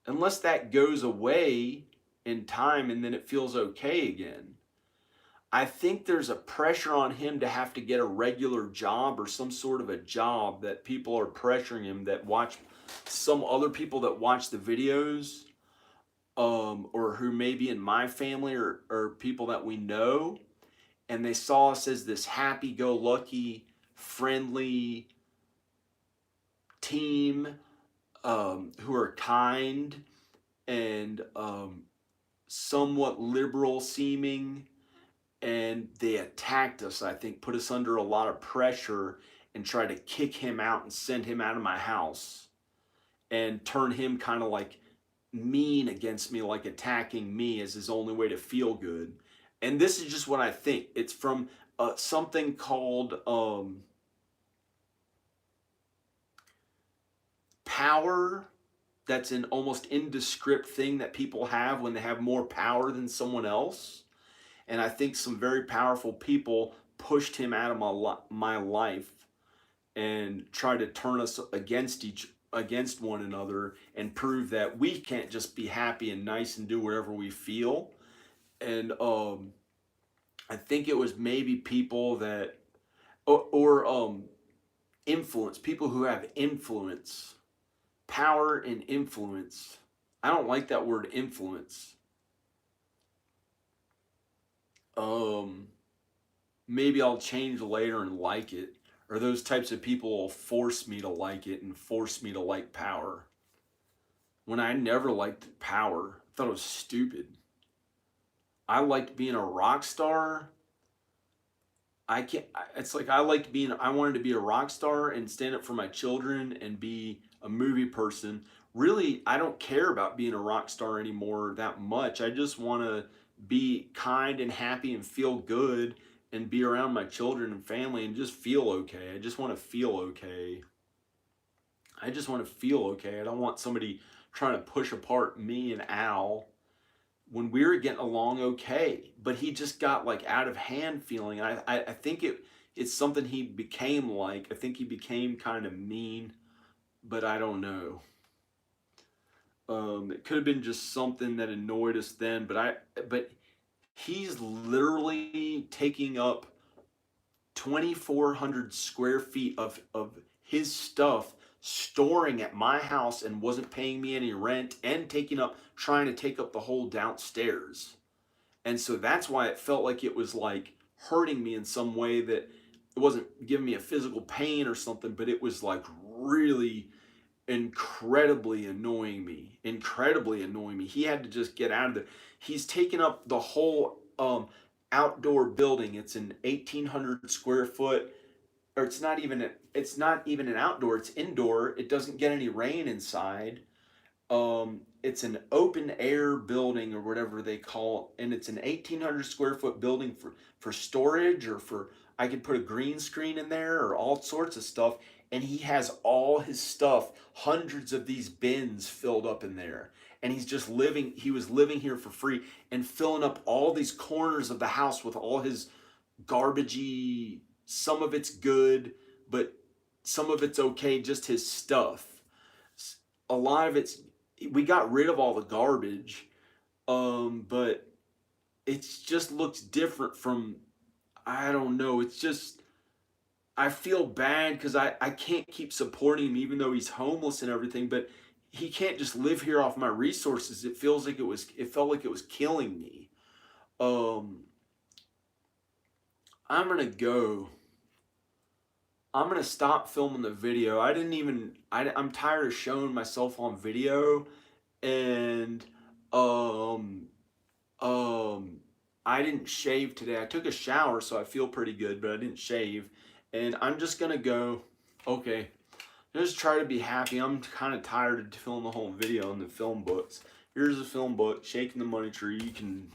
unless that goes away in time and then it feels okay again, I think there's a pressure on him to have to get a regular job or some sort of a job, that people are pressuring him, that watch some other people that watch the videos or who may be in my family or people that we know, and they saw us as this happy-go-lucky, friendly team, who are kind and somewhat liberal seeming, and they attacked us. I think put us under a lot of pressure and tried to kick him out and send him out of my house and turn him kind of like mean against me, like attacking me as his only way to feel good. And this is just what I think. It's from something called power. That's an almost indescript thing that people have when they have more power than someone else. And I think some very powerful people pushed him out of my life and tried to turn us against one another and prove that we can't just be happy and nice and do whatever we feel. And I think it was maybe people that or influence, people who have influence, power and influence. I don't like that word influence. Um, Maybe I'll change later and like it. Or those types of people will force me to like it and force me to like power. When I never liked power, I thought it was stupid. I liked being a rock star. I can't. It's like I liked being. I wanted to be a rock star and stand up for my children and be a movie person. Really, I don't care about being a rock star anymore that much. I just want to be kind and happy and feel good and be around my children and family and just feel okay. I just want to feel okay. I just want to feel okay. I don't want somebody trying to push apart me and Al when we were getting along okay. But he just got like out of hand feeling. I think it's something he became like. I think he became kind of mean, but I don't know. It could have been just something that annoyed us then, but he's literally taking up 2,400 square feet of his stuff, storing at my house, and wasn't paying me any rent, and trying to take up the whole downstairs. And so that's why it felt like it was like hurting me in some way, that it wasn't giving me a physical pain or something, but it was like really incredibly annoying me. He had to just get out of there. He's taken up the whole outdoor building. It's an 1,800 square foot, or it's not even an outdoor, it's indoor. It doesn't get any rain inside. It's an open air building or whatever they call it, and it's an 1,800 square foot building for storage, or for I could put a green screen in there or all sorts of stuff. And he has all his stuff, hundreds of these bins filled up in there. And he was living here for free and filling up all these corners of the house with all his garbagey, some of it's good, but some of it's okay, just his stuff. A lot of it's, we got rid of all the garbage, but it's just looks different from, I don't know, it's just, I feel bad because I can't keep supporting him even though he's homeless and everything, but he can't just live here off my resources. It felt like it was killing me. Um I'm gonna go. I'm gonna stop filming the video. I'm tired of showing myself on video, and um um I didn't shave today. I took a shower, so I feel pretty good, but I didn't shave. And I'm just gonna go, okay, just try to be happy. I'm kind of tired of filming the whole video in the film books. Here's a film book, Shaking the Money Tree. You can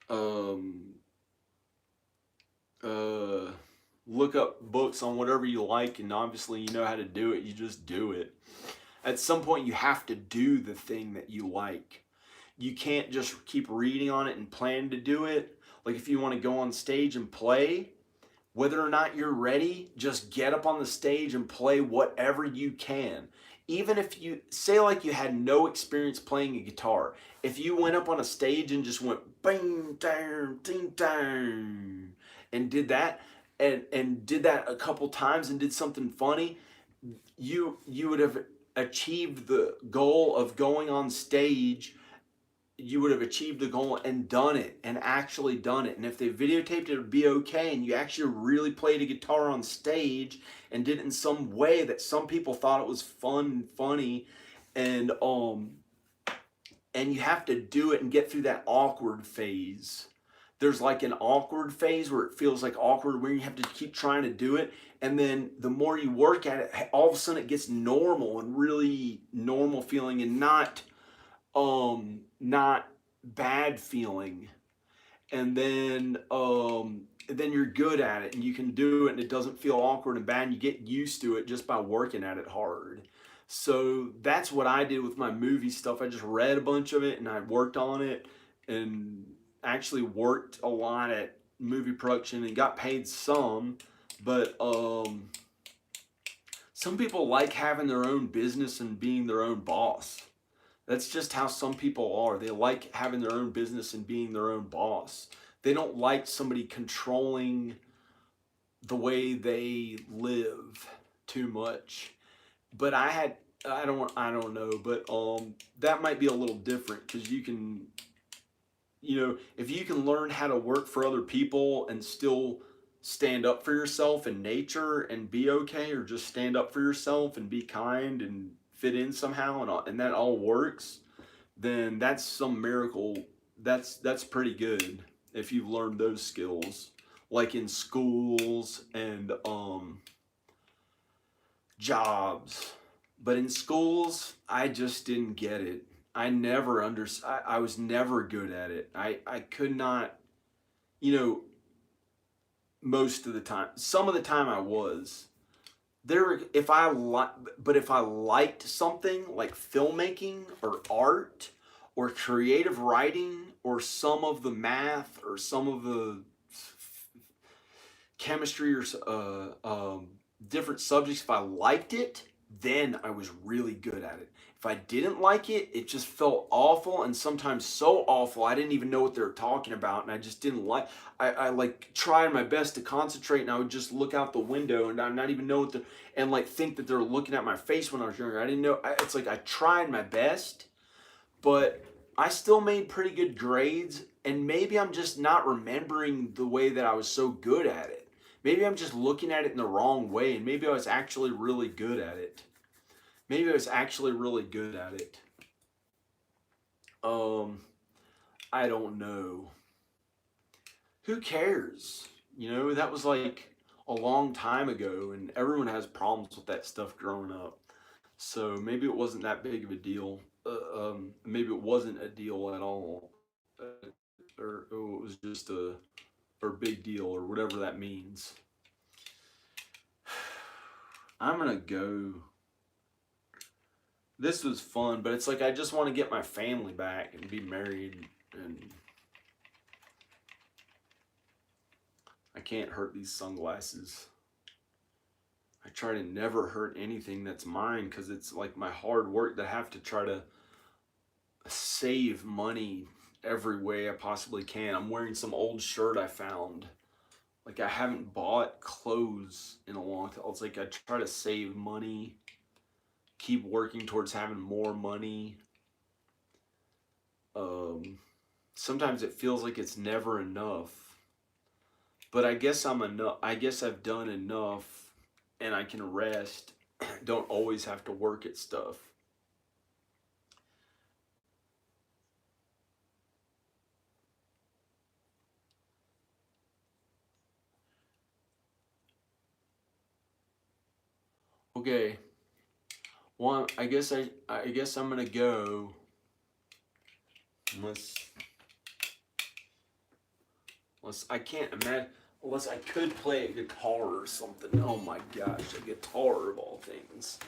um, uh, look up books on whatever you like, and obviously you know how to do it. You just do it. At some point, you have to do the thing that you like. You can't just keep reading on it and plan to do it. Like if you want to go on stage and play, whether or not you're ready, just get up on the stage and play whatever you can. Even if you say like you had no experience playing a guitar, if you went up on a stage and just went bang dang ding dang and did that, and did that a couple times and did something funny, you would have achieved the goal of going on stage, you would have achieved the goal and done it and actually done it. And if they videotaped it, it would be okay. And you actually really played a guitar on stage and did it in some way that some people thought it was fun and funny. And and you have to do it and get through that awkward phase. There's like an awkward phase where it feels like awkward, where you have to keep trying to do it. And then the more you work at it, all of a sudden it gets normal and really normal feeling, and not bad feeling. And then you're good at it and you can do it and it doesn't feel awkward and bad, and you get used to it just by working at it hard. So that's what I did with my movie stuff. I just read a bunch of it and I worked on it, and actually worked a lot at movie production and got paid some. But some people like having their own business and being their own boss. That's just how some people are. They like having their own business and being their own boss. They don't like somebody controlling the way they live too much. But I don't know, but that might be a little different, because you can, if you can learn how to work for other people and still stand up for yourself in nature and be okay, or just stand up for yourself and be kind and fit in somehow, and that all works, then that's some miracle. That's pretty good if you've learned those skills, like in schools and jobs. But in schools, I just didn't get it. I was never good at it. I could not, you know, most of the time. Some of the time I was. But if I liked something like filmmaking or art or creative writing or some of the math or some of the chemistry or different subjects, if I liked it, then I was really good at it. If I didn't like it, it just felt awful, and sometimes so awful I didn't even know what they were talking about, and I just didn't like. I like tried my best to concentrate, and I would just look out the window and I'm not even know what and like think that they're looking at my face when I was younger. I didn't know. It's like I tried my best, but I still made pretty good grades, and maybe I'm just not remembering the way that I was so good at it. Maybe I'm just looking at it in the wrong way, and maybe I was actually really good at it. Maybe I was actually really good at it. I don't know. Who cares? That was like a long time ago, and everyone has problems with that stuff growing up. So maybe it wasn't that big of a deal. Maybe it wasn't a deal at all, or it was just a or big deal or whatever that means. I'm gonna go. This was fun, but it's like I just want to get my family back and be married, and I can't hurt these sunglasses. I try to never hurt anything that's mine, because it's like my hard work that I have to try to save money every way I possibly can. I'm wearing some old shirt I found. Like, I haven't bought clothes in a long time. It's like I try to save money, keep working towards having more money. Sometimes it feels like it's never enough, but I guess I'm enough. I guess I've done enough, and I can rest. Don't always have to work at stuff. Okay. Well, I guess I'm gonna go. Unless I can't imagine. Unless I could play a guitar or something. Oh my gosh, a guitar of all things.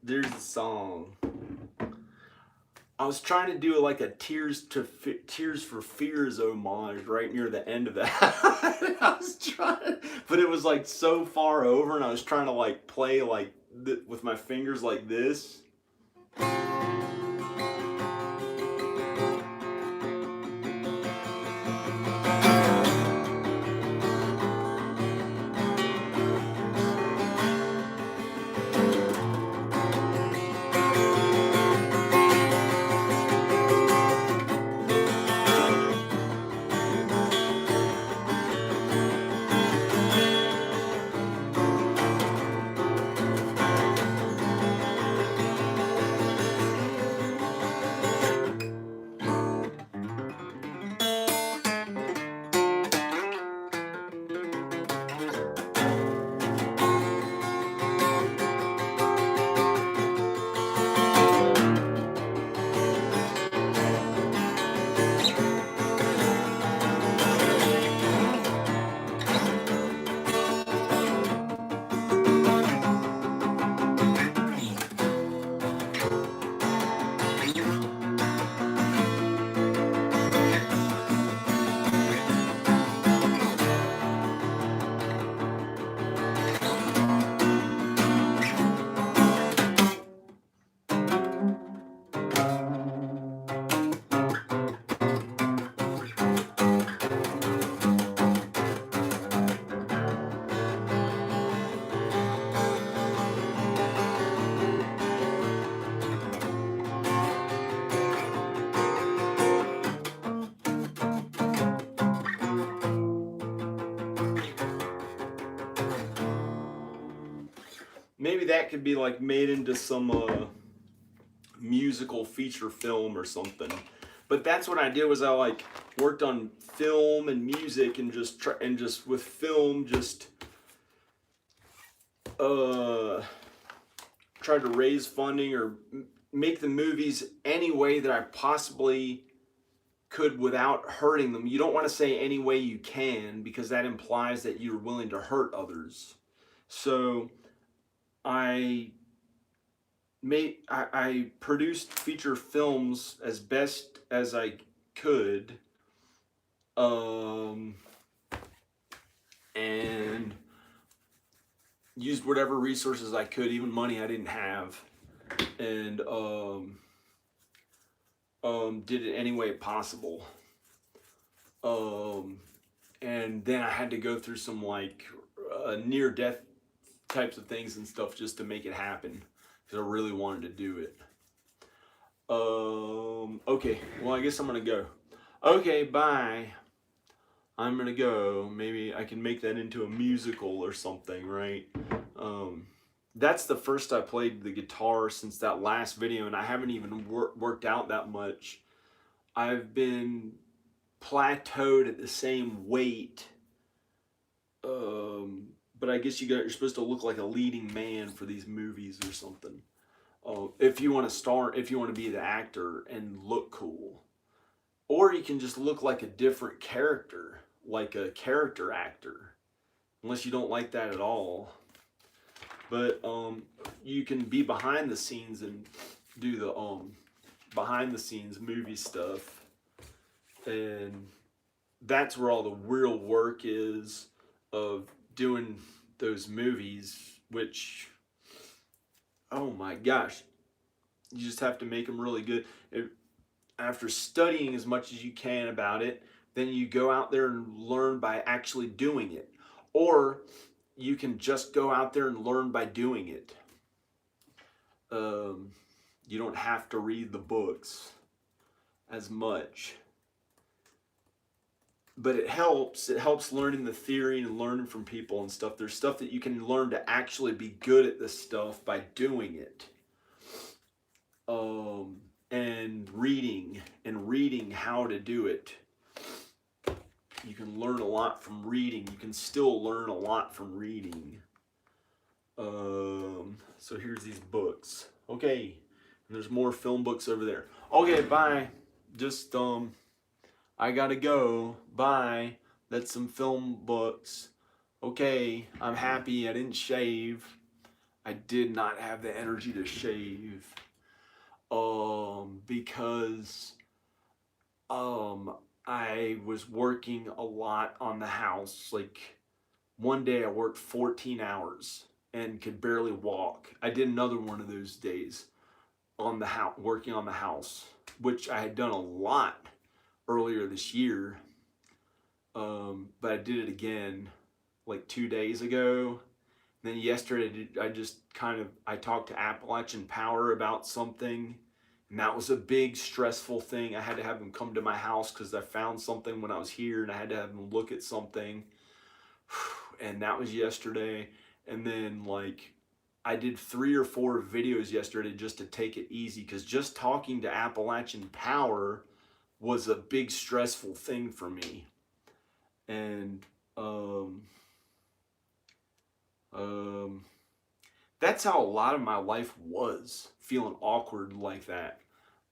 there's a song. I was trying to do like a Tears for Fears homage right near the end of that. I was trying, but it was like so far over, and I was trying to like play like with my fingers like this. Maybe that could be like made into some musical feature film or something. But that's what I did, was I like worked on film and music, and just with film just tried to raise funding or make the movies any way that I possibly could without hurting them. You don't want to say any way you can, because that implies that you're willing to hurt others. So I produced feature films as best as I could, and used whatever resources I could, even money I didn't have, and did it any way possible. And then I had to go through some like near death types of things and stuff just to make it happen, because I really wanted to do it. Okay, well, I guess I'm gonna go. Okay, bye. I'm gonna go. Maybe I can make that into a musical or something, right? That's the first I played the guitar since that last video, and I haven't even worked out that much. I've been plateaued at the same weight. But I guess you're supposed to look like a leading man for these movies or something. If you want to start, if you want to be the actor and look cool. Or you can just look like a different character, like a character actor, unless you don't like that at all. But you can be behind the scenes and do the behind the scenes movie stuff, and that's where all the real work is of doing those movies, which, oh my gosh, you just have to make them really good. After studying as much as you can about it, then you go out there and learn by actually doing it. Or you can just go out there and learn by doing it. You don't have to read the books as much. But it helps learning the theory and learning from people and stuff. There's stuff that you can learn to actually be good at this stuff by doing it. And reading how to do it. You can learn a lot from reading. You can still learn a lot from reading. So here's these books. Okay, and there's more film books over there. Okay, bye. Just I gotta go. Bye. That's some film books. Okay, I'm happy I didn't shave. I did not have the energy to shave. Because um I was working a lot on the house. Like one day I worked 14 hours and could barely walk. I did another one of those days on the house, working on the house, which I had done a lot earlier this year. But I did it again like 2 days ago. Then yesterday, I just I talked to Appalachian Power about something, and that was a big stressful thing. I had to have them come to my house because I found something when I was here, and I had to have them look at something, and that was yesterday. And then like I did 3 or 4 videos yesterday just to take it easy because just talking to Appalachian Power was a big stressful thing for me, and um, um, that's how a lot of my life was, feeling awkward like that,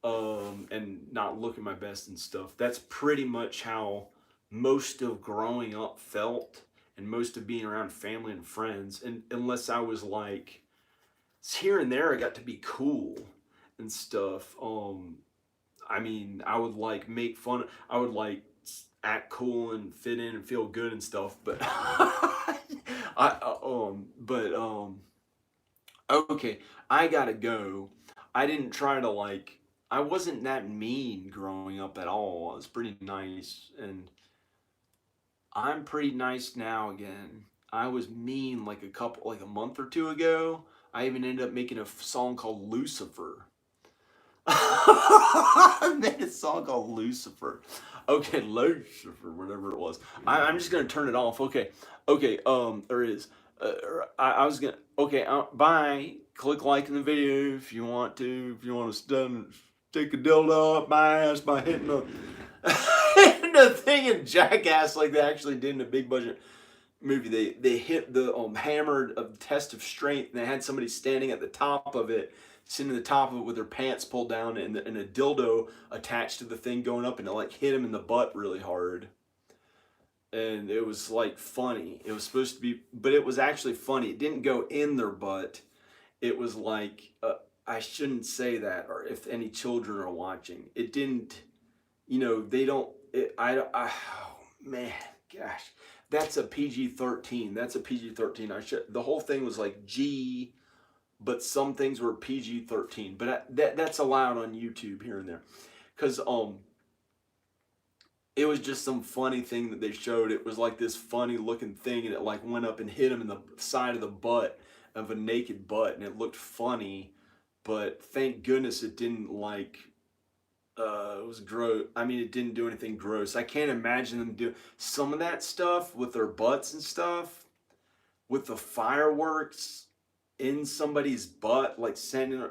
and not looking my best and stuff. That's pretty much how most of growing up felt, and most of being around family and friends. And unless I was like here and there, I got to be cool and stuff. I mean, I would like make fun. I would like act cool and fit in and feel good and stuff. But but okay, I gotta go. I didn't try to like. I wasn't that mean growing up at all. I was pretty nice, and I'm pretty nice now again. I was mean like a month or two ago. I even ended up making a song called Lucifer. I made a song called Lucifer. Okay, Lucifer, whatever it was. I'm just gonna turn it off. Okay, okay. There is. I was gonna. Okay, bye. Click like in the video if you want to. If you want to stick a dildo up my ass by hitting the hitting the thing in Jackass like they actually did in a big budget movie. They hit the hammer of test of strength, and they had somebody standing at the top of it, sitting at the top of it with their pants pulled down, and a dildo attached to the thing going up, and it like hit him in the butt really hard. And it was like funny. It was supposed to be, but it was actually funny. It didn't go in their butt. It was like I shouldn't say that, or if any children are watching, it didn't. They don't. Oh man, gosh, that's a PG-13. That's a PG-13. The whole thing was like G, but some things were PG-13. But that's allowed on YouTube here and there, because it was just some funny thing that they showed. It was like this funny looking thing, and it like went up and hit him in the side of the butt of a naked butt, and it looked funny. But thank goodness it didn't like. It was gross. I mean, it didn't do anything gross. I can't imagine them do some of that stuff with their butts and stuff, with the fireworks in somebody's butt, like sending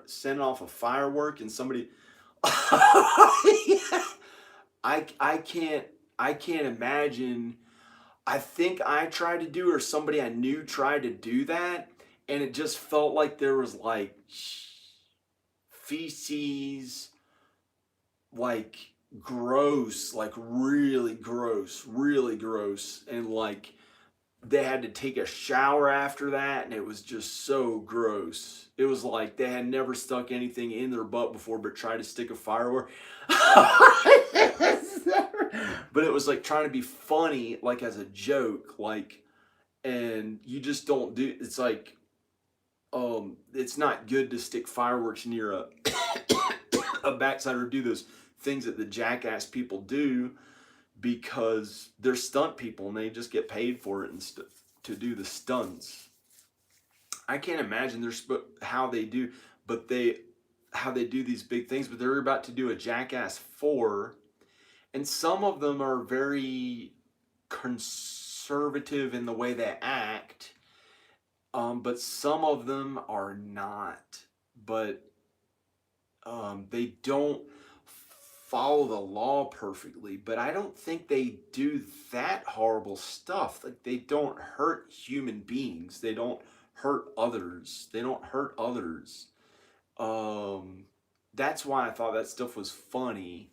off a firework and somebody. I can't imagine. I think I tried to do, or somebody I knew tried to do that, and it just felt like there was like feces, like gross, like really gross, and like they had to take a shower after that, and it was just so gross. It was like they had never stuck anything in their butt before, but tried to stick a firework. But it was like trying to be funny, like as a joke, like, and you just don't do. It's like, it's not good to stick fireworks near a backside or do those things that the jackass people do, because they're stunt people and they just get paid for it and to do the stunts. I can't imagine how they do, but how they do these big things. But they're about to do a Jackass 4, and some of them are very conservative in the way they act, but some of them are not. But they don't follow the law perfectly, but I don't think they do that horrible stuff. Like, they don't hurt human beings. They don't hurt others. That's why I thought that stuff was funny.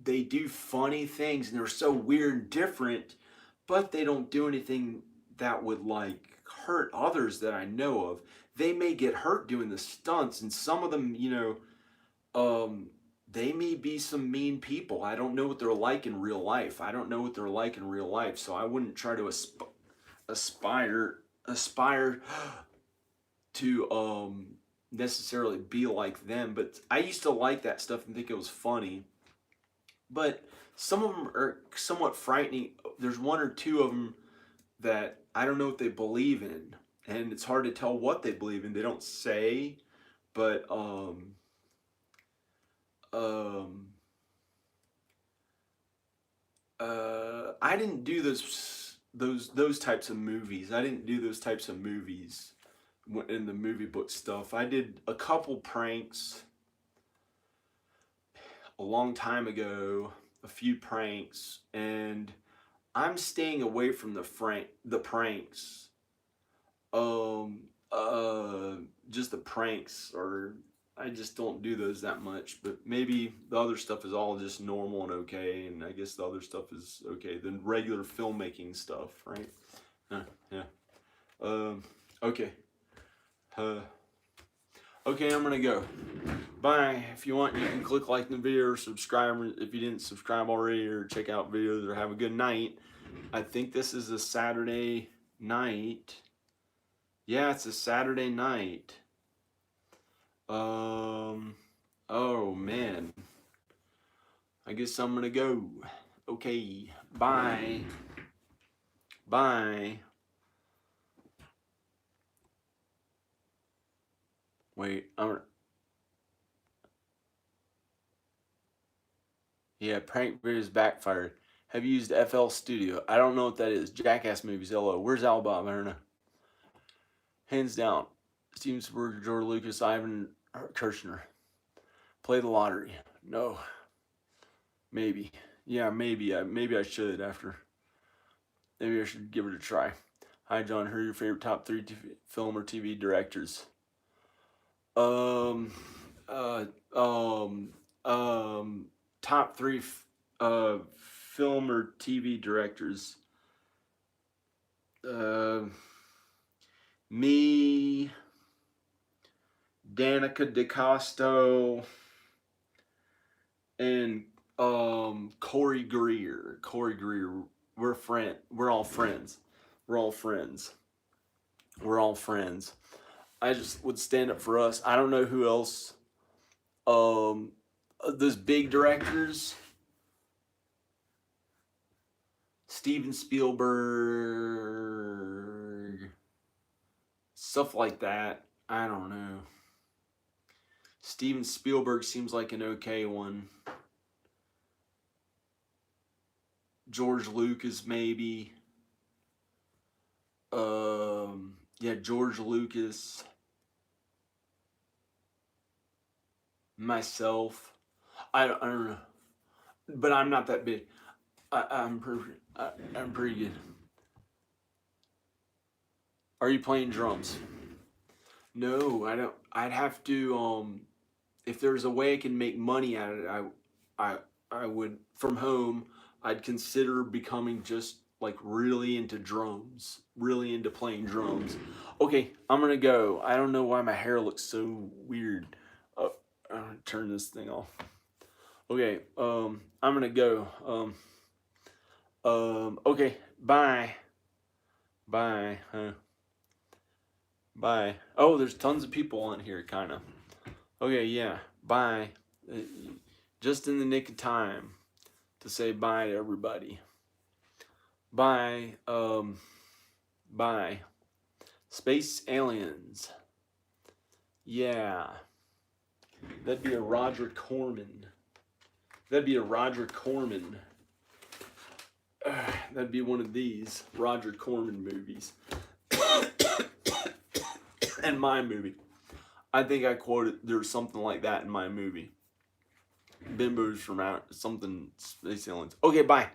They do funny things, and they're so weird and different, but they don't do anything that would like hurt others that I know of. They may get hurt doing the stunts, and some of them, they may be some mean people. I don't know what they're like in real life. So I wouldn't try to aspire to necessarily be like them. But I used to like that stuff and think it was funny. But some of them are somewhat frightening. There's one or two of them that I don't know what they believe in, and it's hard to tell what they believe in. They don't say, but I didn't do those types of movies. I didn't do those types of movies in the movie book stuff. I did a couple pranks a long time ago, a few pranks, and I'm staying away from the pranks. Just the pranks, or I just don't do those that much. But maybe the other stuff is all just normal and okay, and I guess the other stuff is okay. The regular filmmaking stuff, right? Yeah. Okay. Okay, I'm gonna go. Bye. If you want, you can click like the video or subscribe if you didn't subscribe already, or check out videos, or have a good night. I think this is a Saturday night. Yeah, it's a Saturday night. Oh man. I guess I'm gonna go. Okay, bye. Bye. Wait, yeah, prank videos backfired. Have you used FL Studio? I don't know what that is. Jackass movies, hello. Where's Alabama? I don't know. Hands down. Steven Spielberg, George Lucas, Ivan Kirchner. Play the lottery. No. Maybe. Yeah, maybe. Maybe I should after. Maybe I should give it a try. Hi, John. Who are your favorite top 3 film or TV directors? Top 3 film or TV directors. Me, Danica DeCosto, and Corey Greer. We're all friends. I just would stand up for us. I don't know who else. Those big directors, Steven Spielberg, stuff like that. I don't know. Steven Spielberg seems like an okay one. George Lucas, maybe. Yeah, George Lucas. Myself. I don't know. But I'm not that big. I'm pretty good. Are you playing drums? No, I don't. I'd have to. If there's a way I can make money at it, I would, from home. I'd consider becoming just like really into drums, really into playing drums. Okay, I'm gonna go. I don't know why my hair looks so weird. I'm gonna turn this thing off. Okay, I'm gonna go. Okay, bye. Bye. Bye. Oh, there's tons of people on here, kind of. Okay, yeah, bye. Just in the nick of time to say bye to everybody. Bye. Bye. Space aliens. Yeah. That'd be a Roger Corman. That'd be one of these Roger Corman movies. And my movie. I think I quoted, there's something like that in my movie. Bimbos from out, something, space aliens. Okay, bye.